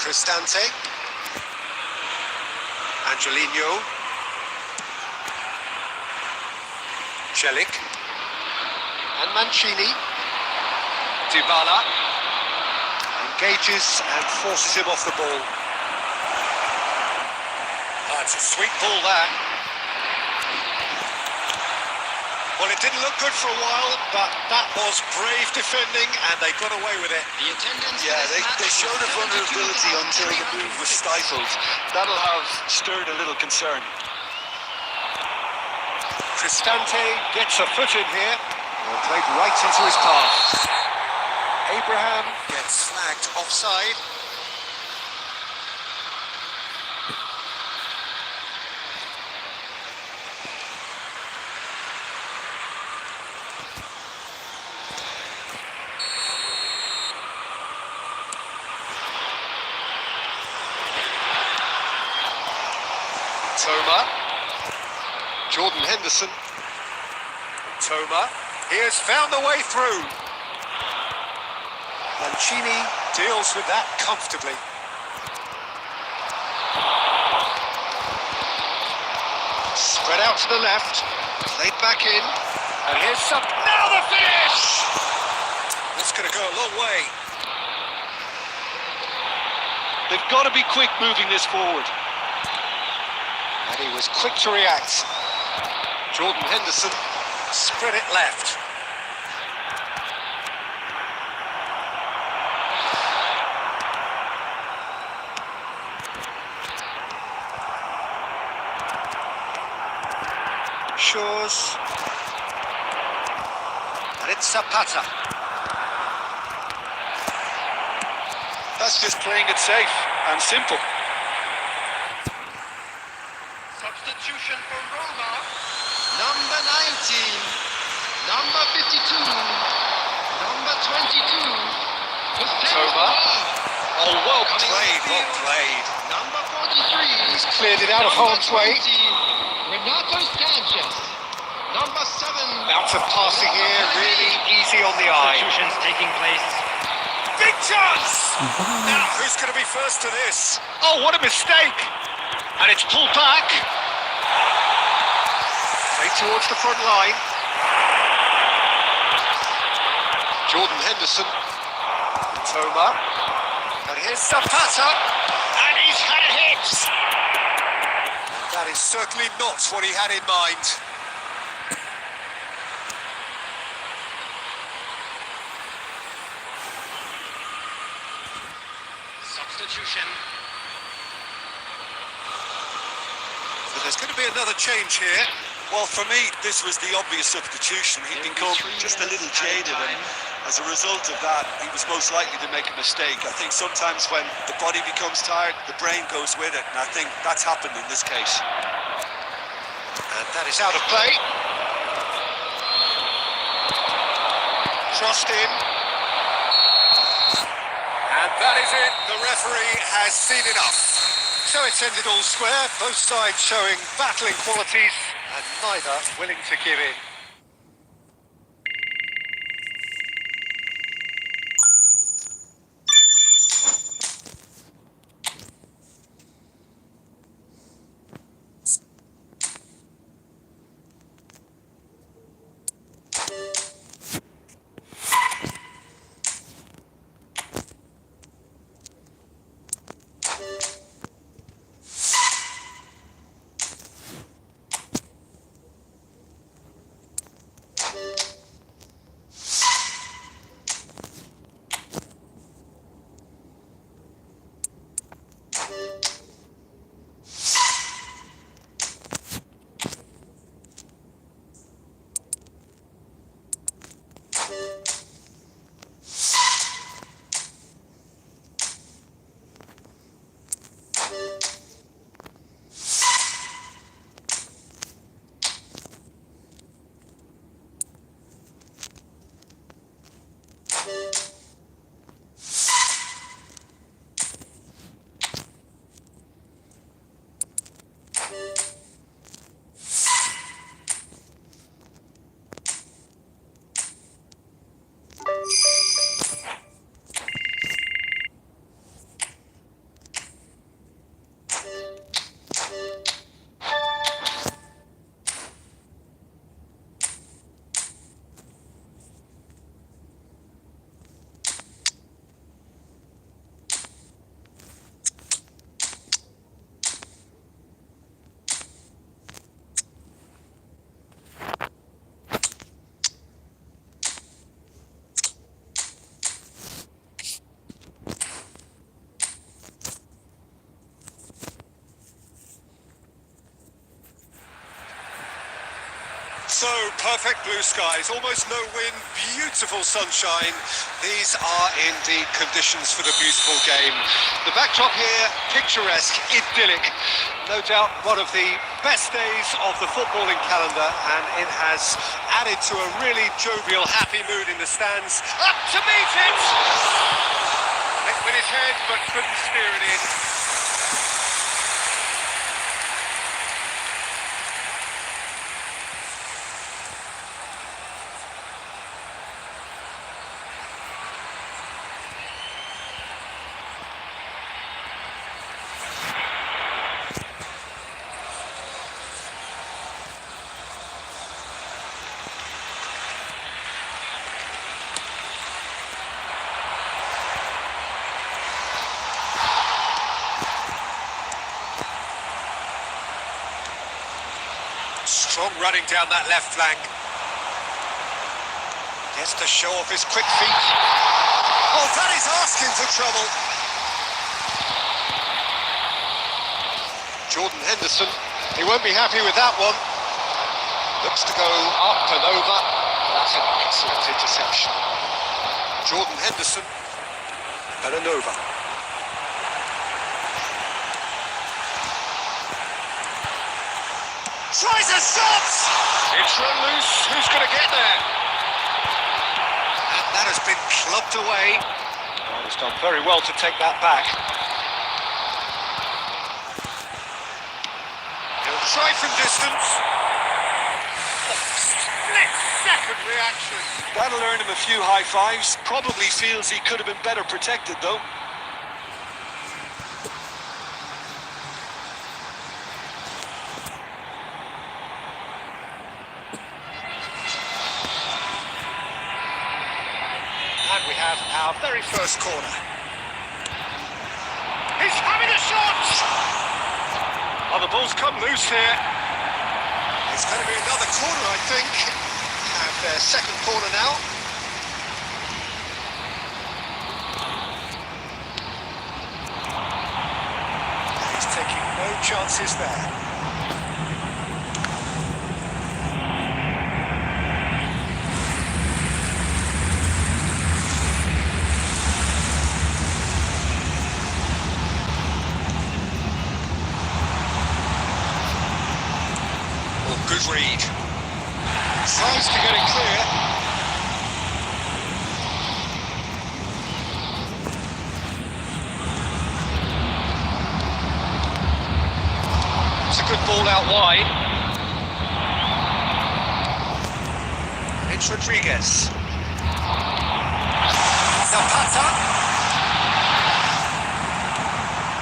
Cristante. Angelino. Celik. And Mancini. Dybala engages and forces him off the ball. That's a sweet ball there. Well, it didn't look good for a while, but that was brave defending and they got away with it. The attendance. Yeah, they showed a vulnerability until the move was stifled. That'll have stirred a little concern. Cristante gets a foot in here. Well, played right into his path. Abraham gets flagged offside. Toma. Jordan Henderson. Toma. He has found the way through. Mancini deals with that comfortably. Spread out to the left, played back in, and here's some. Now the finish! That's going to go a long way. They've got to be quick moving this forward. And he was quick to react. Jordan Henderson spread it left. Shores. And it's Zapata. That's just playing it safe and simple. Substitution for Roma. Number 19. Number 52. Number 22. Toma. Oh, well played, well played. Number 43. He's cleared it out of harm's way. Renato Sanchez. Number 7. Bouts of passing here, really easy on the eye. Substitutions taking place. Big chance! Now, who's going to be first to this? Oh, what a mistake! And it's pulled back. Played towards the front line. Jordan Henderson. Toma. And here's Zapata. And he's had a hit! And that is certainly not what he had in mind. Substitution. So there's going to be another change here. Well, for me, this was the obvious substitution. He'd become just a little jaded, and as a result of that, he was most likely to make a mistake. I think sometimes when the body becomes tired, the brain goes with it, and I think that's happened in this case. And that is out of play. Crossed in. And that is it. The referee has seen enough. So it's ended all square, both sides showing battling qualities and neither willing to give in. So, perfect blue skies, almost no wind, beautiful sunshine. These are indeed conditions for the beautiful game. The backdrop here, picturesque, idyllic. No doubt one of the best days of the footballing calendar, and it has added to a really jovial, happy mood in the stands. Up to meet it! Hit with his head, but couldn't steer it in. Strong running down that left flank. Gets to show off his quick feet. Oh, that is asking for trouble. Jordan Henderson, he won't be happy with that one. Looks to go up and over. That's an excellent interception. Jordan Henderson and an over. Tries a shot! It's run loose. Who's going to get there? And that has been clubbed away. Oh, he's done very well to take that back. He'll try from distance. Split-second reaction. That'll earn him a few high fives. Probably feels he could have been better protected, though. And we have our very first corner. He's having a shot! Oh, the ball's come loose here. It's going to be another corner, I think. Have their second corner now. He's taking no chances there. Good read. Tries to get it clear. a good ball out wide. It's Rodriguez. Zapata.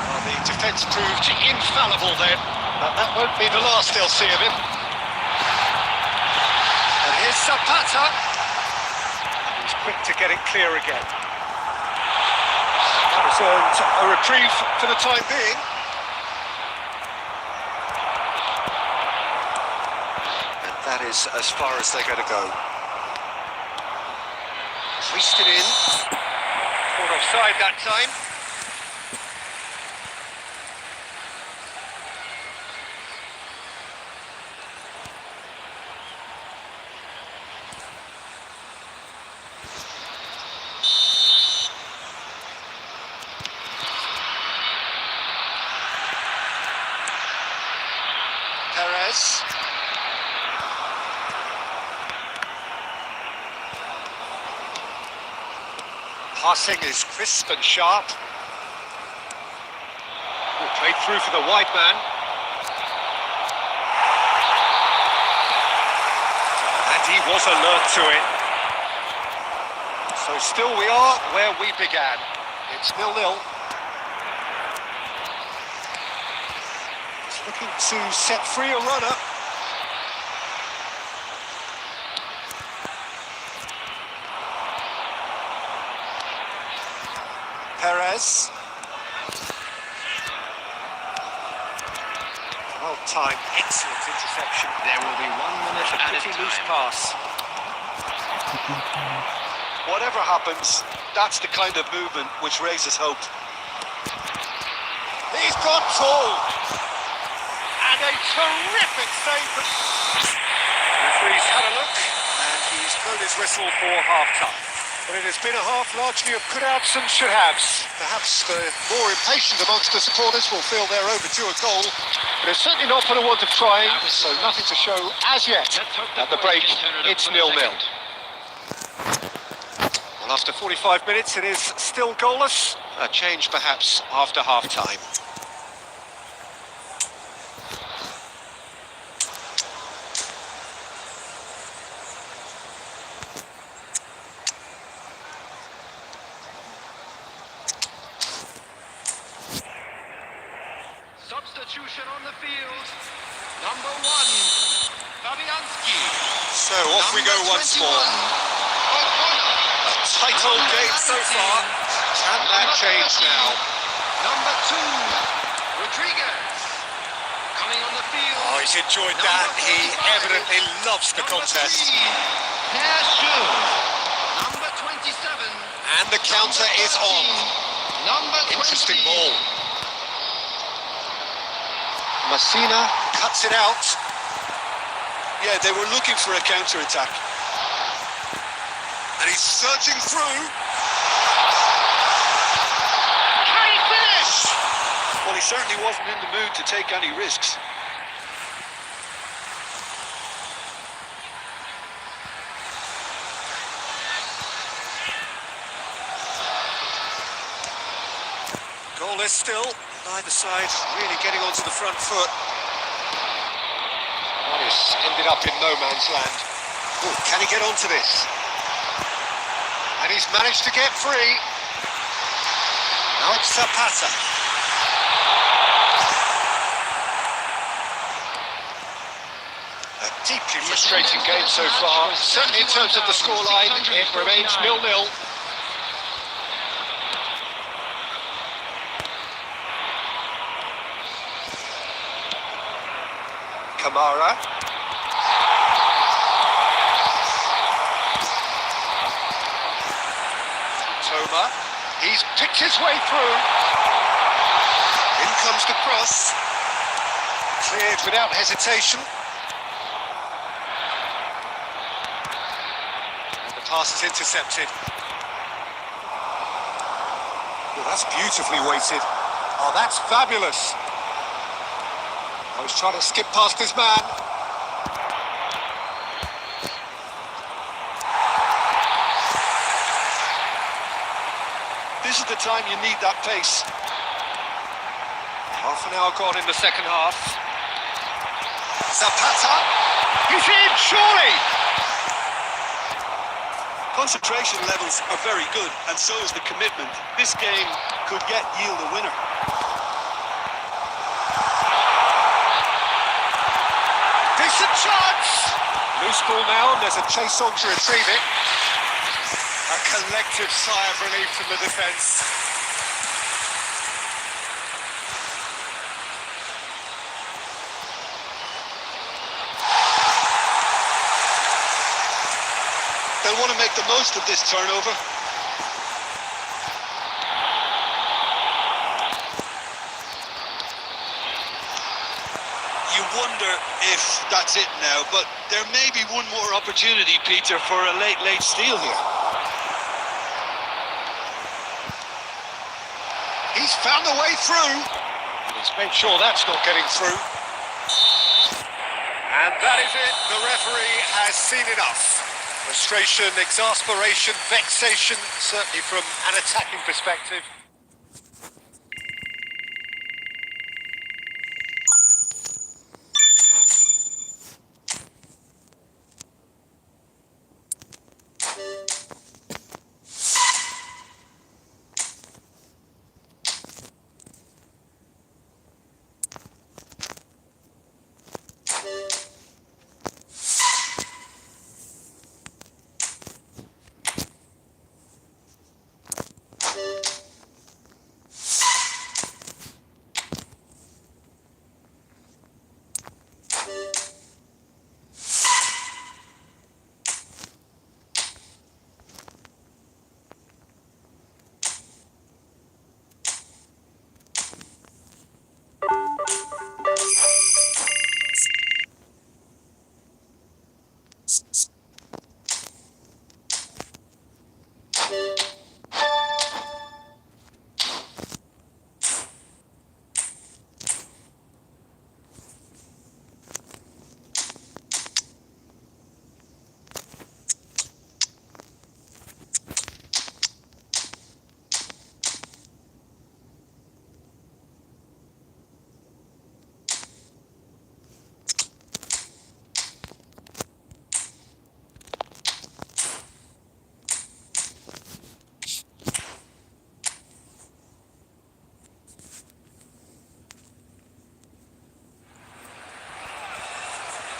Well, the defence proved infallible then, but that won't be the last they'll see of him. And here's Zapata. He's quick to get it clear again. That has earned a reprieve for the time being. And that is as far as they're going to go. Twisted in. Caught offside that time. Perez. Passing is crisp and sharp. Played through for the wide man. And he was alert to it. So still we are where we began. It's 0-0. He's looking to set free a runner. Perez. Well timed, excellent interception. There will be 1 minute added Loose time. pass. Whatever happens, that's the kind of movement which raises hope. He's got tall. And a terrific save. Referee's had a look and he's blown his whistle for half-time. But it has been a half largely of could-outs and should-haves. Perhaps the more impatient amongst the supporters will feel they're overdue a goal. But it's certainly not for the want of trying, so nothing to show as yet. At the break, it's 0-0. Well, after 45 minutes, it is still goalless. A change perhaps after half-time. Substitution on the field. Number 1, Fabianski. So off we go once more. A tight old game so far. Can that change now? Number 2, Rodriguez. Coming on the field. Oh, he's enjoyed that. He evidently loves the contest. Number 27. And the counter is on. Number 20. Interesting ball. Messina cuts it out. Yeah, they were looking for a counter-attack. And he's searching through. Can he finish? Well, he certainly wasn't in the mood to take any risks. Goalless still. Neither side really getting onto the front foot. One has ended up in no man's land. Ooh, can he get onto this? And he's managed to get free. Now it's Zapata. A deeply frustrating game so far. Certainly in terms of the scoreline, it remains 0-0. Kamara. Toma. He's picked his way through. In comes the cross. Cleared without hesitation. And the pass is intercepted. Well, that's beautifully weighted. Oh, that's fabulous. I was trying to skip past his man. This is the time you need that pace. Half an hour gone in the second half. Zapata. He's in, surely. Concentration levels are very good, and so is the commitment. This game could yet yield a winner. Decent chance. Loose ball now, and there's a chase on to retrieve it. A collective sigh of relief from the defence. They'll want to make the most of this turnover. You wonder if that's it now, but there may be one more opportunity, Peter, for a late steal here. He's found a way through. He's made sure that's not getting through. And that is it. The referee has seen enough. Frustration, exasperation, vexation, certainly from an attacking perspective.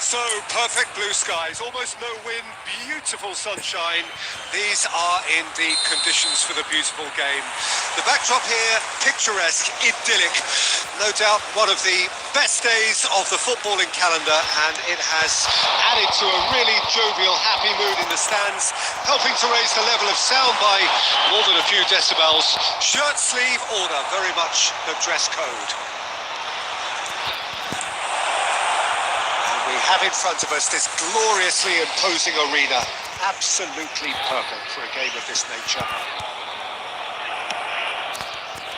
So, perfect blue skies, almost no wind, beautiful sunshine. These are indeed conditions for the beautiful game. The backdrop here, picturesque, idyllic. No doubt one of the best days of the footballing calendar, and it has added to a really jovial, happy mood in the stands, helping to raise the level of sound by more than a few decibels. Shirt sleeve order, very much the dress code. We have in front of us this gloriously imposing arena. Absolutely perfect for a game of this nature.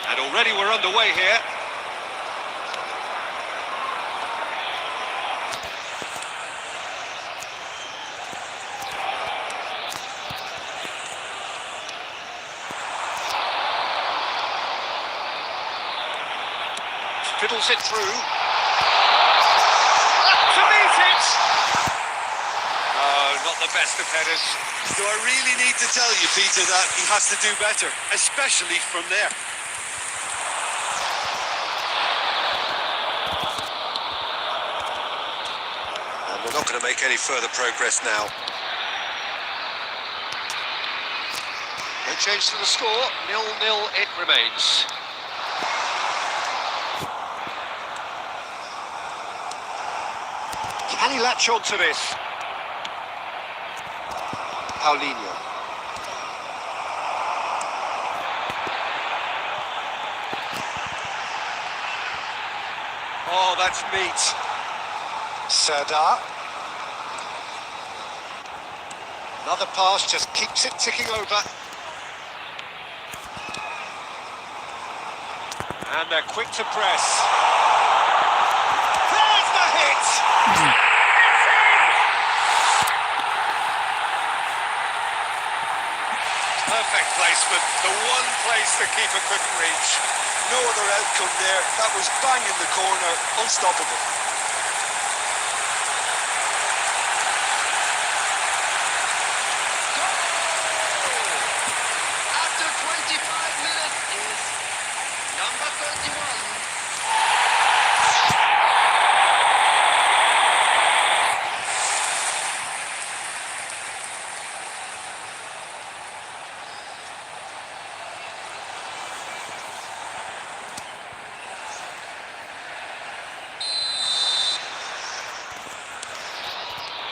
And already we're underway here. Fiddles it through. Not the best of headers. Do I really need to tell you, Peter, that he has to do better, especially from there? And we're not going to make any further progress now. No change to the score. 0-0 it remains. Can he latch on to this? Paulinho. Oh, that's neat. Serdar. Another pass, just keeps it ticking over. And they're quick to press. There's the hit! Perfect placement, the one place the keeper couldn't reach. No other outcome there. That was bang in the corner, unstoppable.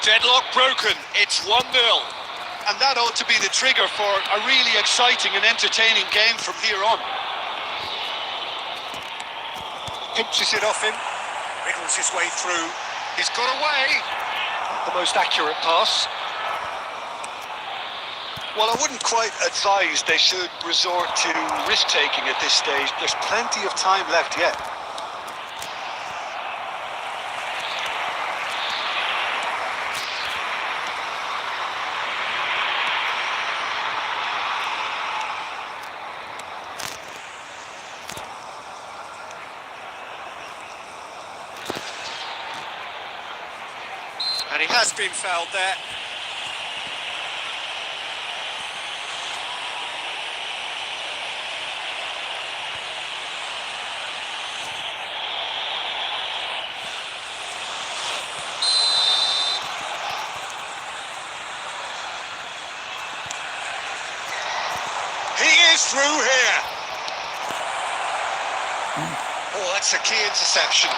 Deadlock broken, it's 1-0. And that ought to be the trigger for a really exciting and entertaining game from here on. Pinches it off him, wriggles his way through. He's got away. Not the most accurate pass. Well, I wouldn't quite advise they should resort to risk-taking at this stage. There's plenty of time left yet. And he has been fouled there. He is through here. Oh, that's a key interception.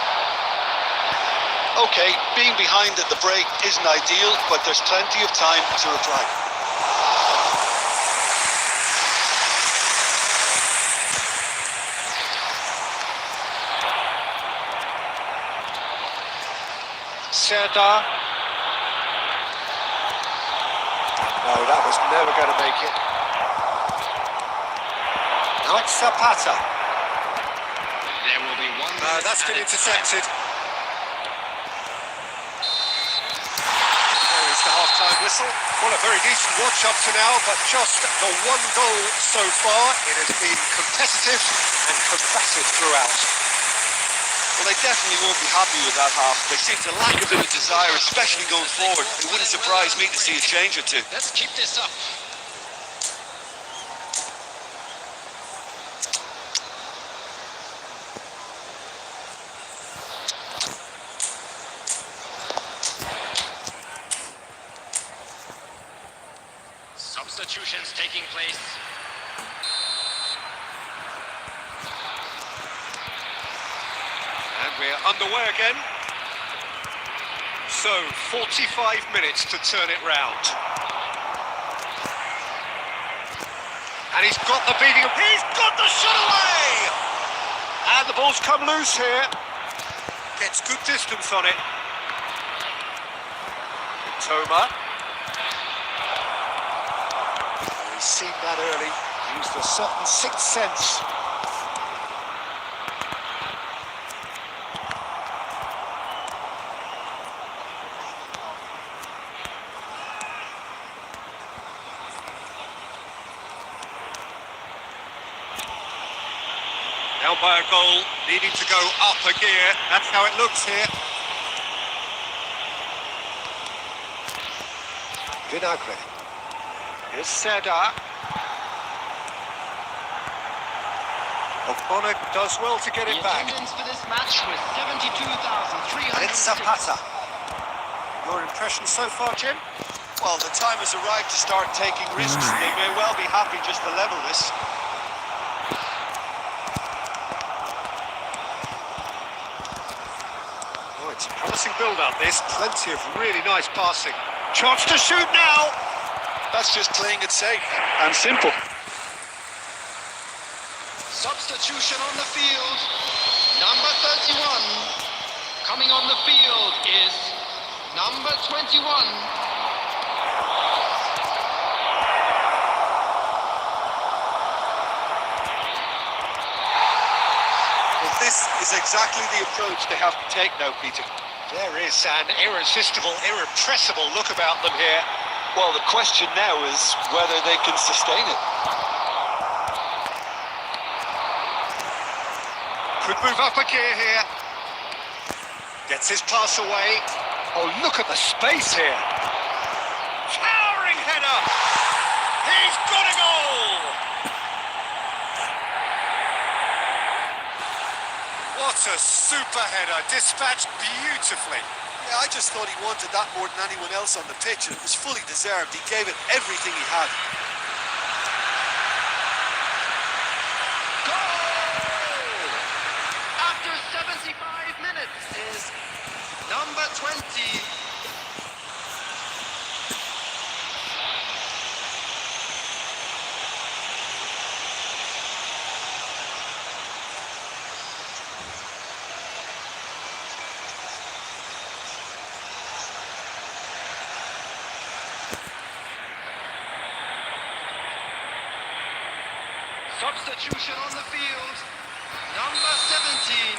Okay, being behind at the break isn't ideal, but there's plenty of time to reply. Serdar. No, that was never going to make it. Alex Zapata. There will be one. That's been intercepted. There is the half-time whistle. Well, a very decent watch up to now, but just the one goal so far. It has been competitive and combative throughout. Well, they definitely won't be happy with that half. They seem to lack a bit of desire, especially going forward. It wouldn't surprise me to see a change or two. Let's keep this up. Substitutions taking place. And we're underway again. So, 45 minutes to turn it round. And he's got the beating. He's got the shot away! And the ball's come loose here. Gets good distance on it. Toma. He's seen that early. Used a certain sixth sense. Now by a goal, needing to go up a gear. That's how it looks here. Vinagre. Here's Serdar. O'Connor does well to get The it back. attendance for this match was 72,300. And it's Zapata. Your impression so far, Jim? Well, the time has arrived to start taking risks. They may well be happy just to level this. Oh, it's a promising build-up, this. Plenty of really nice passing. Chance to shoot now! That's just playing it safe. And simple. Substitution on the field. Number 31. Coming on the field is number 21. Well, this is exactly the approach they have to take now, Peter. There is an irresistible, irrepressible look about them here. Well, the question now is whether they can sustain it. Could move up a gear here. Gets his pass away. Oh, look at the space here. Towering header. He's got a goal. What a super header, dispatched beautifully. Yeah, I just thought he wanted that more than anyone else on the pitch, and it was fully deserved. He gave it everything he had. Goal! After 75 minutes is number 20. Substitution on the field. Number 17.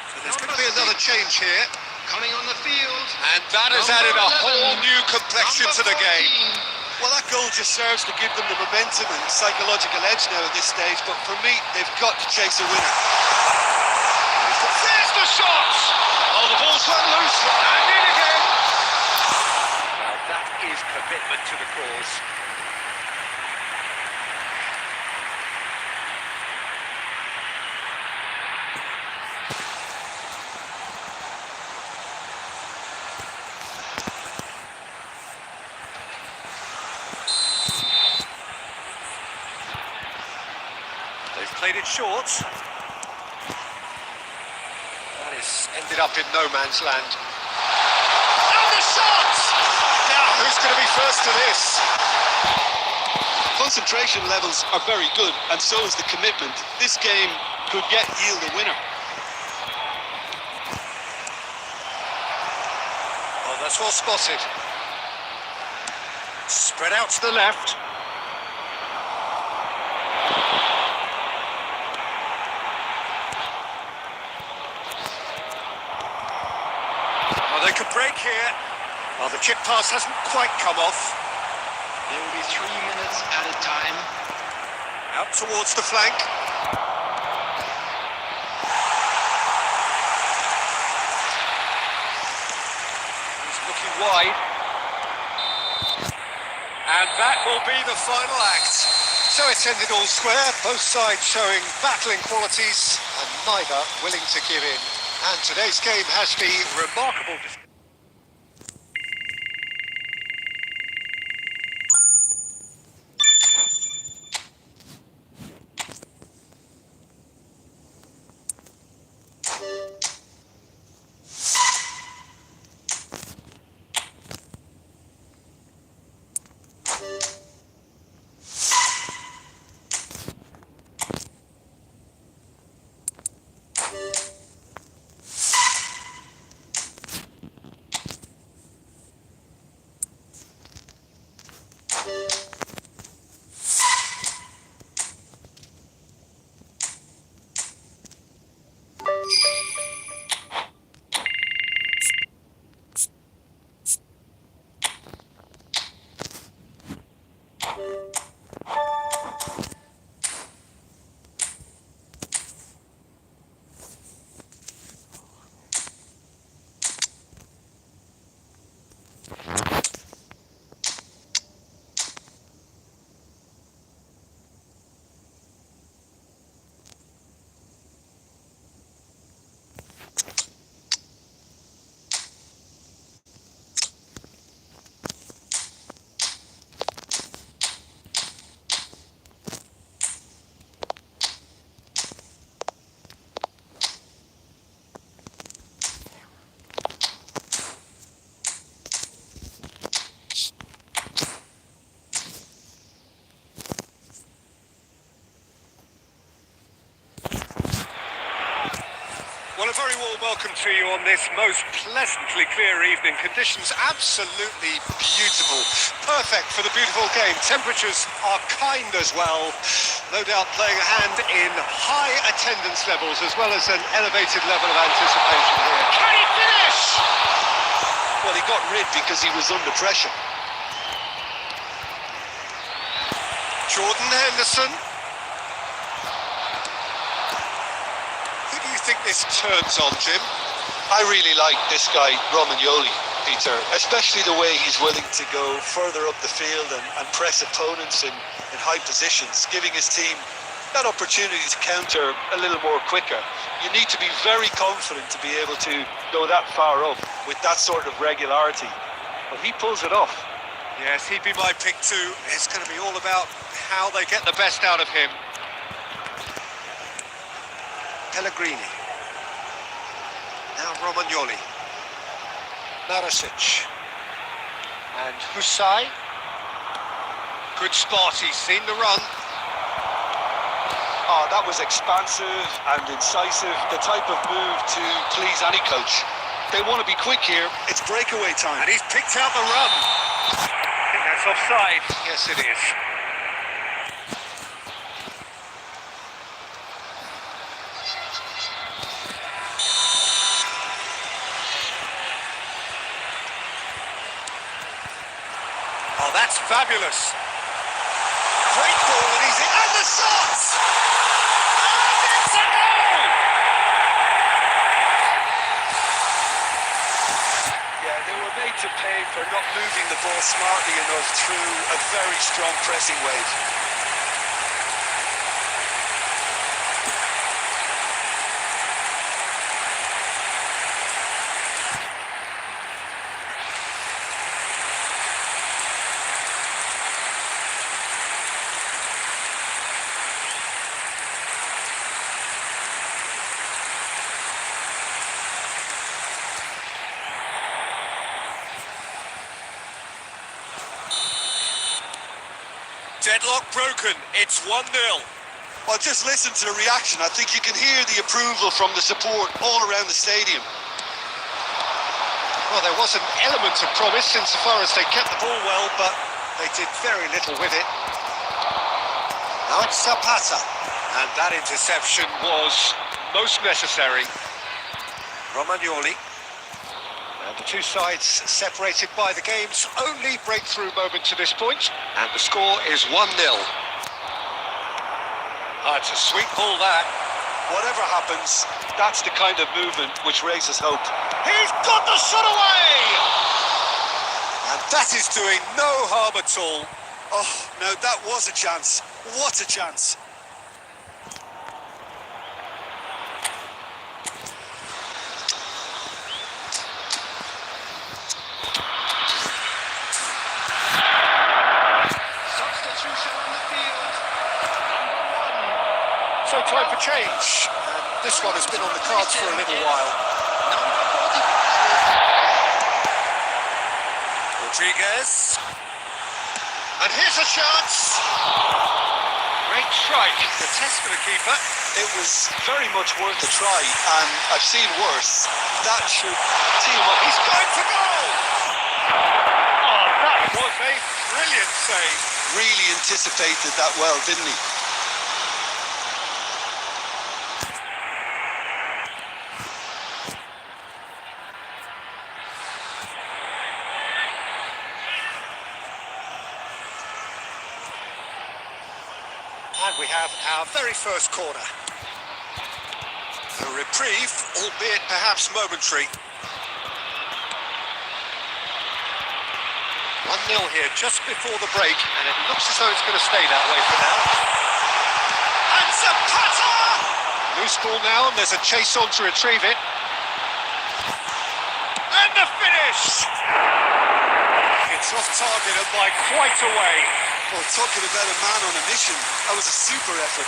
So there's going to be another change here. Coming on the field. And that has added a whole new complexion to the game. Well, that goal just serves to give them the momentum and psychological edge now at this stage, but for me, they've got to chase a winner. There's the shot! Oh, the ball's run loose. And in again. Well, that is commitment to the cause. They've played it short. That is ended up in no man's land. And the shot! Now, who's going to be first to this? Concentration levels are very good, and so is the commitment. This game could yield a winner. Oh, that's well spotted. Spread out to the left. Oh, they could break here. Well, the chip pass hasn't quite come off. There will be 3 minutes at a time. Out towards the flank. He's looking wide. And that will be the final act. So it's ended all square, both sides showing battling qualities and neither willing to give in. And today's game has the remarkable... Well, a very warm welcome to you on this most pleasantly clear evening. Conditions absolutely beautiful. Perfect for the beautiful game. Temperatures are kind as well. No doubt playing a hand in high attendance levels as well as an elevated level of anticipation here. Can he finish? Well, he got rid because he was under pressure. Jordan Henderson. Who do you think this turns on, Jim? I really like this guy, Romagnoli, Peter, especially the way he's willing to go further up the field and press opponents in high positions, giving his team that opportunity to counter a little more quicker. You need to be very confident to be able to go that far up with that sort of regularity. But he pulls it off. Yes, he'd be my pick too. It's going to be all about how they get the best out of him. Pellegrini. Now Romagnoli. Narasic. And Husai. Good spot, he's seen the run. Oh, that was expansive and incisive. The type of move to please any coach. They want to be quick here. It's breakaway time. And he's picked out the run. I think that's offside. Yes, it is. Oh, that's fabulous. Great ball, and he's in. And the shot! And it's a goal! Yeah, they were made to pay for not moving the ball smartly enough through a very strong pressing wave. Deadlock broken. It's 1-0. Well, just listen to the reaction. I think you can hear the approval from the support all around the stadium. Well, there was an element of promise insofar as they kept the ball well, but they did very little with it. Now it's Zapata. And that interception was most necessary. Romagnoli. And the two sides separated by the game's only breakthrough moment to this point. And the score is 1-0. Oh, it's a sweet ball, that. Whatever happens, that's the kind of movement which raises hope. He's got the shot away! And that is doing no harm at all. Oh, no, that was a chance. What a chance. Substitution on the field. So time for change. And this one has been on the cards for a little while. Number 45. Rodriguez. And here's a chance. Great strike. The test for the keeper. It was very much worth a try, and I've seen worse. That should tee him up. He's going for goal. Oh, that was a brilliant save. Really anticipated that well, didn't he? And we have our very first corner. A reprieve, albeit perhaps momentary. 1-0 here just before the break, and it looks as though it's going to stay that way for now. And Zapata! Loose ball now, and there's a chase on to retrieve it. And the finish! It's off target and by quite a way. Well, talking about a man on a mission, that was a super effort.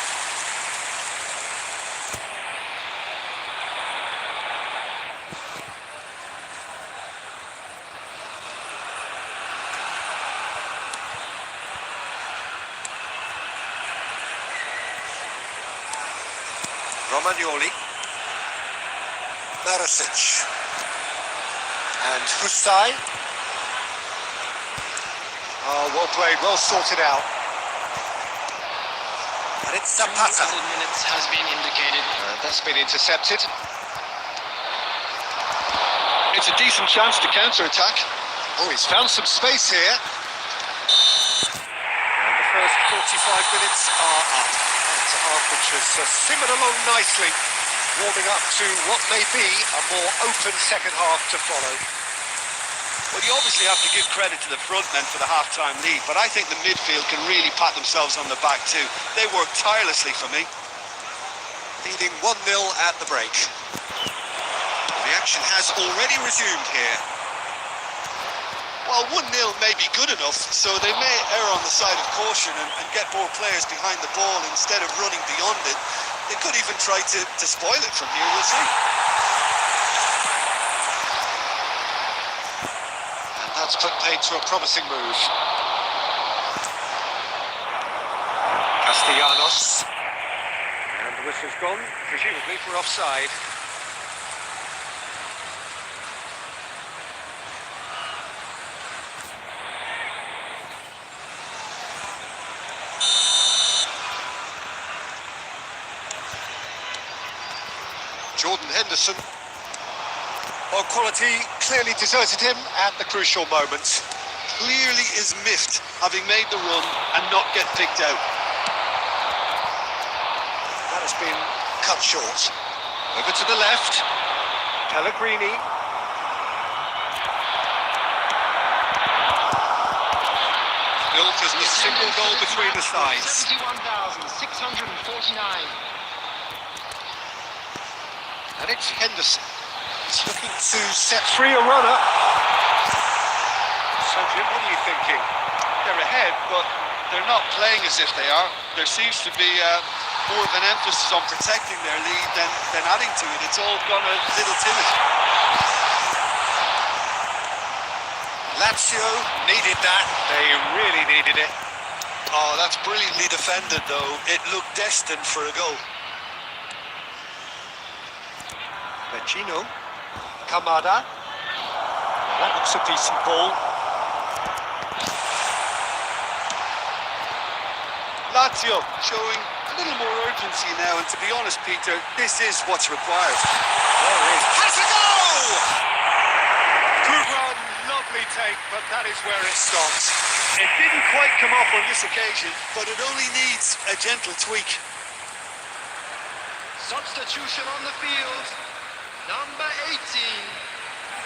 Romagnoli. Narasic. And Husai. Oh, well played, well sorted out. And it's Zapata. Minutes has been indicated. And that's been intercepted. It's a decent chance to counter-attack. Oh, he's found some space here. And the first 45 minutes are up. It's a half which has simmered along nicely, warming up to what may be a more open second half to follow. Well, you obviously have to give credit to the front men for the half-time lead, but I think the midfield can really pat themselves on the back too. They work tirelessly for me. Leading 1-0 at the break. The action has already resumed here. Well, 1-0 may be good enough, so they may err on the side of caution and get more players behind the ball instead of running beyond it. They could even try to spoil it from here, we'll see. That's put paid to a promising move. Castellanos. And the whistle's gone, presumably for offside. Jordan Henderson. Well, quality clearly deserted him at the crucial moments. Clearly is miffed, having made the run and not get picked out. That has been cut short. Over to the left. Pellegrini. Built as the single goal between the sides. 71,649. And it's Henderson. He's looking to set free a runner. So, Jim, what are you thinking? They're ahead, but they're not playing as if they are. There seems to be more of an emphasis on protecting their lead than adding to it. It's all gone a little timid. Lazio needed that. They really needed it. Oh, that's brilliantly defended, though. It looked destined for a goal. Vecino. Kamada. That looks a decent ball. Lazio showing a little more urgency now, and to be honest, Peter, this is what's required. There it is. Has to go! Good run, lovely take, but that is where it stops. It didn't quite come off on this occasion, But it only needs a gentle tweak. Substitution on the field. Number 18.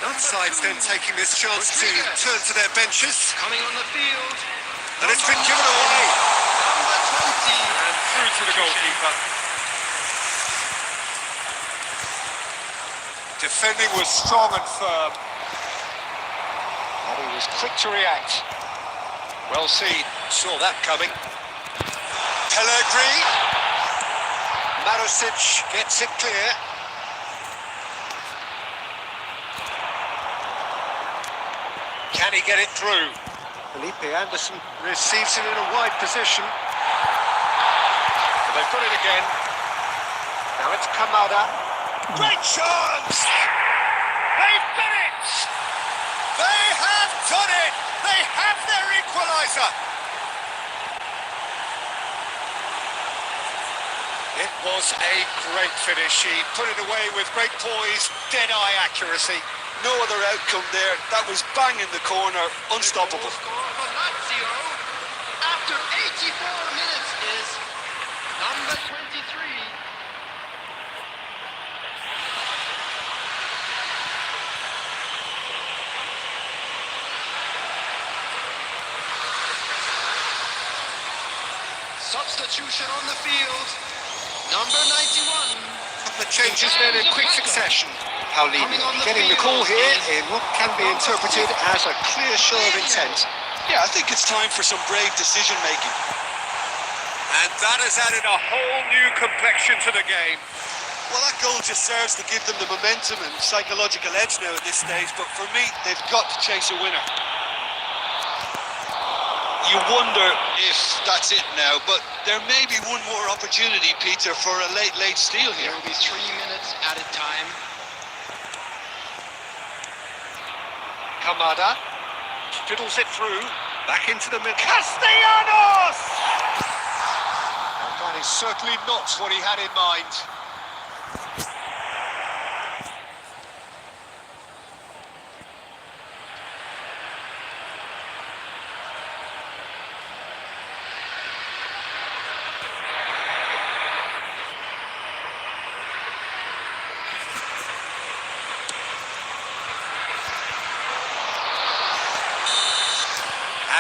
Both sides then taking this chance to turn to their benches. Coming on the field. And it's been given away. Number 20. And through to the goalkeeper. Defending was strong and firm. And he was quick to react. Well seen. Saw that coming. Pellegrini. Marusic gets it clear. Can he get it through? Felipe Anderson receives it in a wide position. But they've got it again. Now it's Kamada. Great chance! They've done it! They have done it! They have their equaliser! It was a great finish. He put it away with great poise, dead-eye accuracy. No other outcome there. That was bang in the corner, unstoppable. Score for Lazio after 84 minutes is number 23. Substitution on the field. Number 91. The changes then in quick succession. Paulini getting the call here in what can be interpreted as a clear show of intent. Yeah, I think it's time for some brave decision-making. And that has added a whole new complexion to the game. Well, that goal just serves to give them the momentum and psychological edge now at this stage, but for me, they've got to chase a winner. You wonder if that's it now, but there may be one more opportunity, Peter, for a late steal here. There will be 3 minutes at a time. Kamada fiddles it through, back into the middle. Castellanos! And that is certainly not what he had in mind.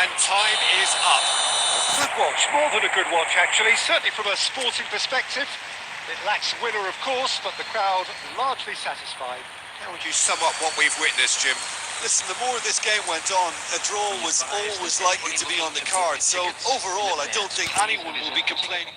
And time is up. A good watch, more than a good watch actually, certainly from a sporting perspective. It lacks winner of course, but the crowd largely satisfied. How would you sum up what we've witnessed, Jim? Listen, the more this game went on, a draw was always likely to be on the card. So overall, I don't think anyone will be complaining.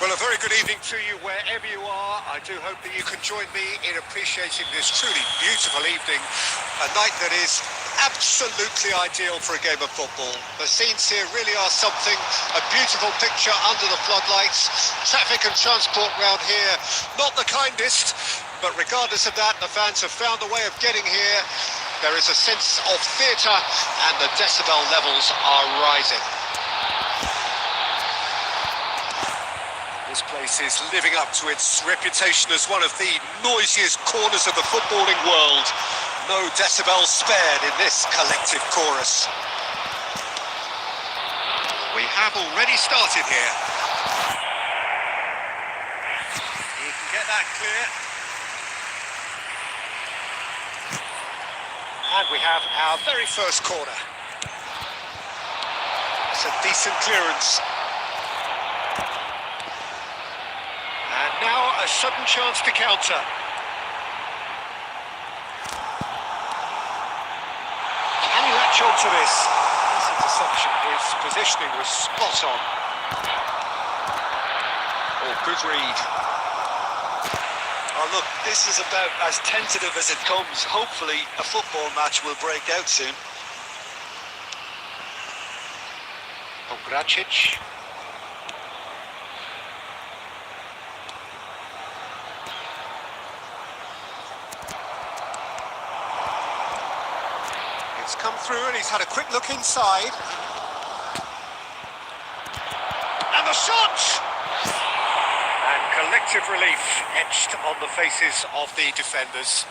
Well, a very good evening to you wherever you are. I do hope that you can join me in appreciating this truly beautiful evening. A night that is absolutely ideal for a game of football. The scenes here really are something. A beautiful picture under the floodlights. Traffic and transport round here, not the kindest. But regardless of that, the fans have found a way of getting here. There is a sense of theatre and the decibel levels are rising. This place is living up to its reputation as one of the noisiest corners of the footballing world. No decibels spared in this collective chorus. We have already started here. You can get that clear. And we have our very first corner. It's a decent clearance. And now a sudden chance to counter. Can he latch on to this? This interception, his positioning was spot on. Oh, good read. Oh, look, this is about as tentative as it comes. Hopefully, a football match will break out soon. Gracic. It's come through and he's had a quick look inside. And the shot! And collective relief etched on the faces of the defenders.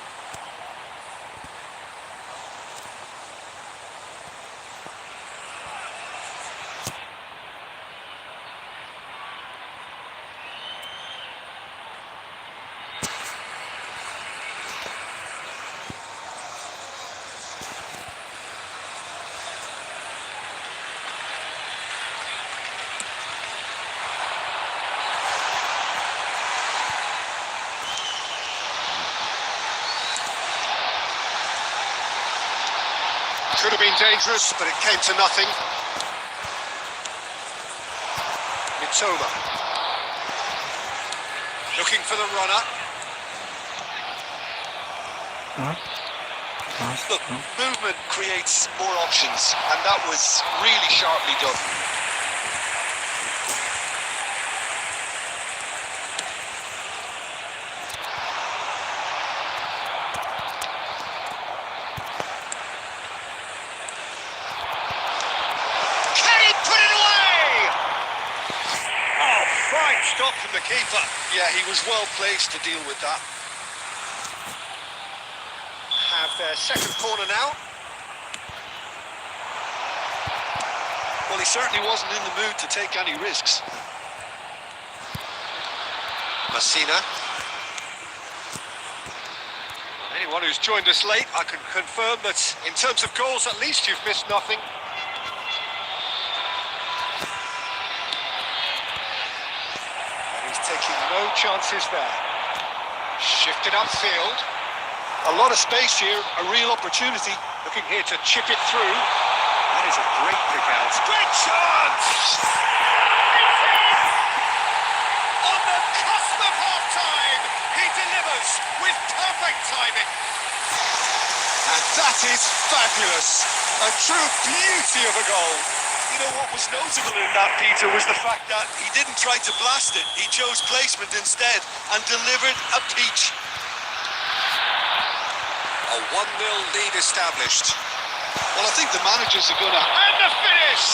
Could have been dangerous, but it came to nothing. Mitoma. Looking for the runner. Look, movement creates more options, and that was really sharply done. stop from the keeper. Yeah, he was well placed to deal with that. Have their second corner now. Well, he certainly wasn't in the mood to take any risks. Messina. Anyone who's joined us late, I can confirm that in terms of goals, at least you've missed nothing. And he's taking no chances there. Shifted upfield. A lot of space here, a real opportunity. Looking here to chip it through. That is a great pick out. Great chance! On the cusp of half-time, he delivers with perfect timing. And that is fabulous. A true beauty of a goal. You know what was notable in that, Peter, was the fact that he didn't try to blast it. He chose placement instead and delivered a peach. A 1-0 lead established. Well, I think the managers are going to... And the finish!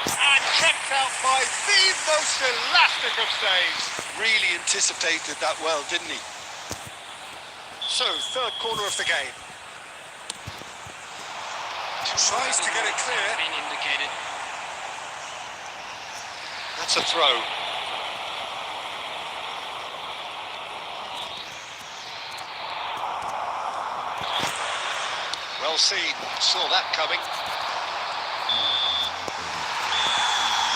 And kept out by the most elastic of saves. Really anticipated that well, didn't he? So, third corner of the game. Tries to get it clear. Been indicated. That's a throw. Well seen. Saw that coming.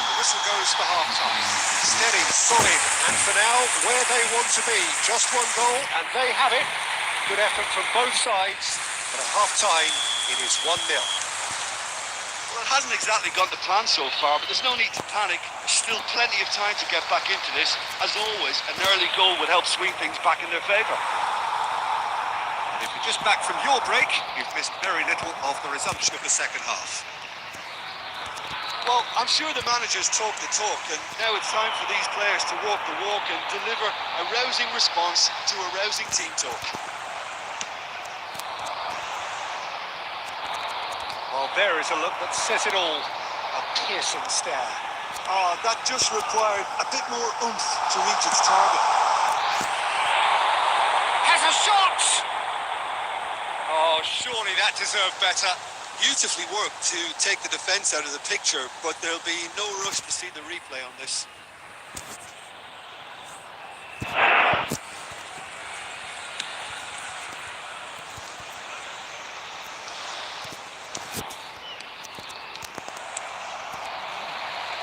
The whistle goes for half-time. Steady, solid, and for now, where they want to be. Just one goal, and they have it. Good effort from both sides, but at half-time, it is 1-0. Well, it hasn't exactly gone to plan so far, but there's no need to panic. There's still plenty of time to get back into this. As always, an early goal would help swing things back in their favour. If you're just back from your break, you've missed very little of the resumption of the second half. Well, I'm sure the managers talk the talk, and now it's time for these players to walk the walk and deliver a rousing response to a rousing team talk. Well, there is a look that says it all. A piercing stare. That just required a bit more oomph to reach its target. Has a shot! Oh, surely that deserved better. Beautifully worked to take the defence out of the picture, but there'll be no rush to see the replay on this.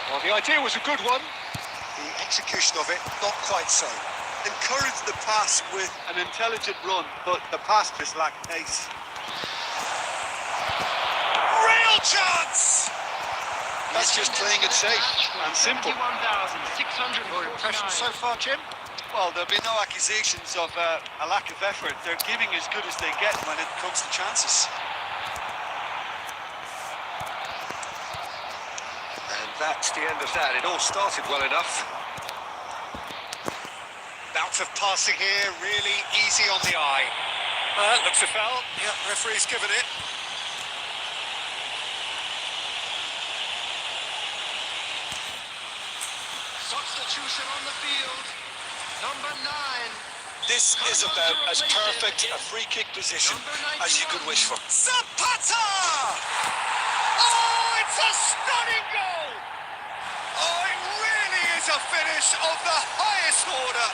Well, the idea was a good one. The execution of it, not quite so. Encouraged the pass with an intelligent run, but the pass just lacked pace. Real chance! That's just playing it safe and simple. Your impression so far, Jim? Well, there'll be no accusations of a lack of effort. They're giving as good as they get when it comes to chances. And that's the end of that. It all started well enough. Bout of passing here, really easy on the eye. Looks a foul. Yep, referee's given it. Substitution on the field. Number 9. This is about as perfect a free kick position as you could wish for. Zapata! Oh, it's a stunning goal! Oh, it really is a finish of the highest order.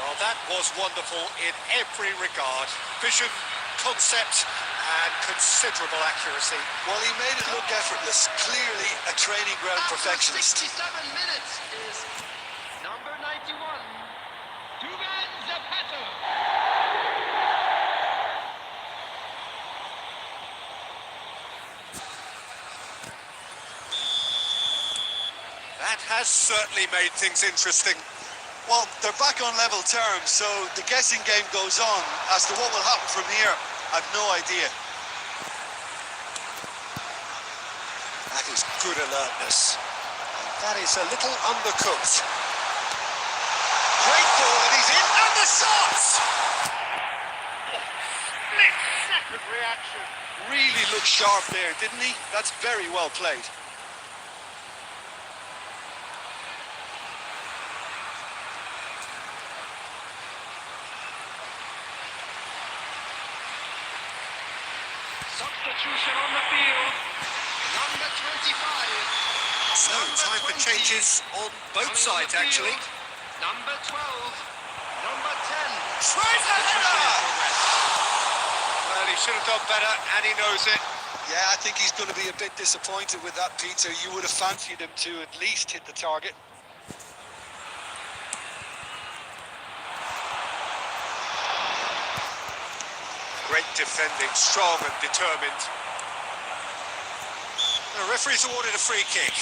Well, that was wonderful in every regard. Vision, concept, and considerable accuracy. Well, he made it look effortless. Clearly a training ground perfectionist. 67 minutes is number 91. Dugan Zapata. That has certainly made things interesting. Well, they're back on level terms, so the guessing game goes on. As to what will happen from here, I've no idea. That is good alertness. And that is a little undercooked. Great ball, and he's in, and the shot! Split-second reaction. Really looked sharp there, didn't he? That's very well played. Substitution on the field. Number 25. So, time for changes on both sides, actually. Number 12. Number 10. Tries the header! Well, he should have done better, and he knows it. Yeah, I think he's going to be a bit disappointed with that, Peter. You would have fancied him to at least hit the target. Great defending, strong and determined. The referee's awarded a free kick.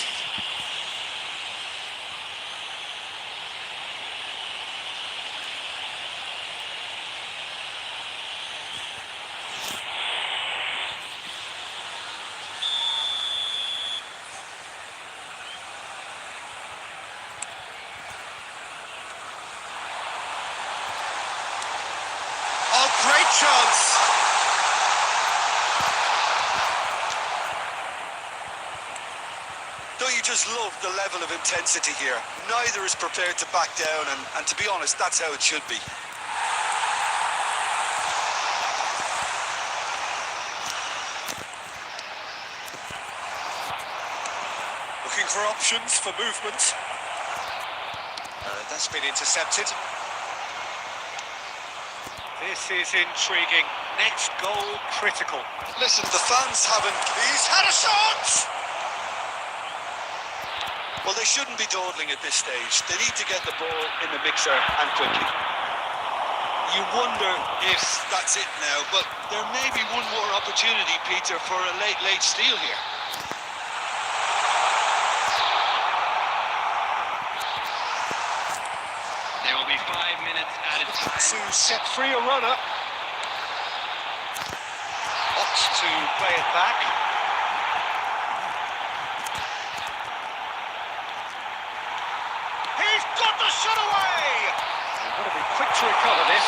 Oh, great chance! Don't you just love the level of intensity here? Neither is prepared to back down, and to be honest, that's how it should be. Looking for options for movement. That's been intercepted. This is intriguing. Next goal critical. Listen, the fans haven't... He's had a shot! Well, they shouldn't be dawdling at this stage. They need to get the ball in the mixer and quickly. You wonder if that's it now, but there may be one more opportunity, Peter, for a late steal here. There will be 5 minutes added time. To set free a runner. Opts to play it back. He's got the shot away! You've got to be quick to recover this.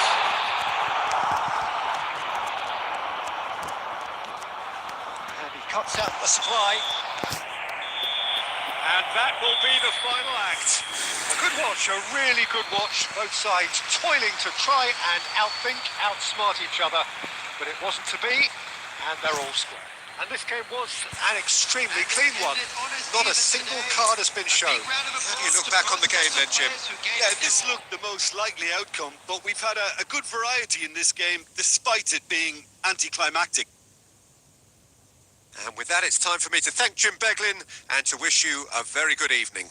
And he cuts out the supply. And that will be the final act. A good watch, a really good watch. Both sides toiling to try and outthink, outsmart each other. But it wasn't to be, and they're all square. And this game was an extremely clean one. Not a single card has been shown. How do you look back on the game then, Jim? Yeah, this looked the most likely outcome, but we've had a good variety in this game, despite it being anticlimactic. And with that, it's time for me to thank Jim Beglin and to wish you a very good evening.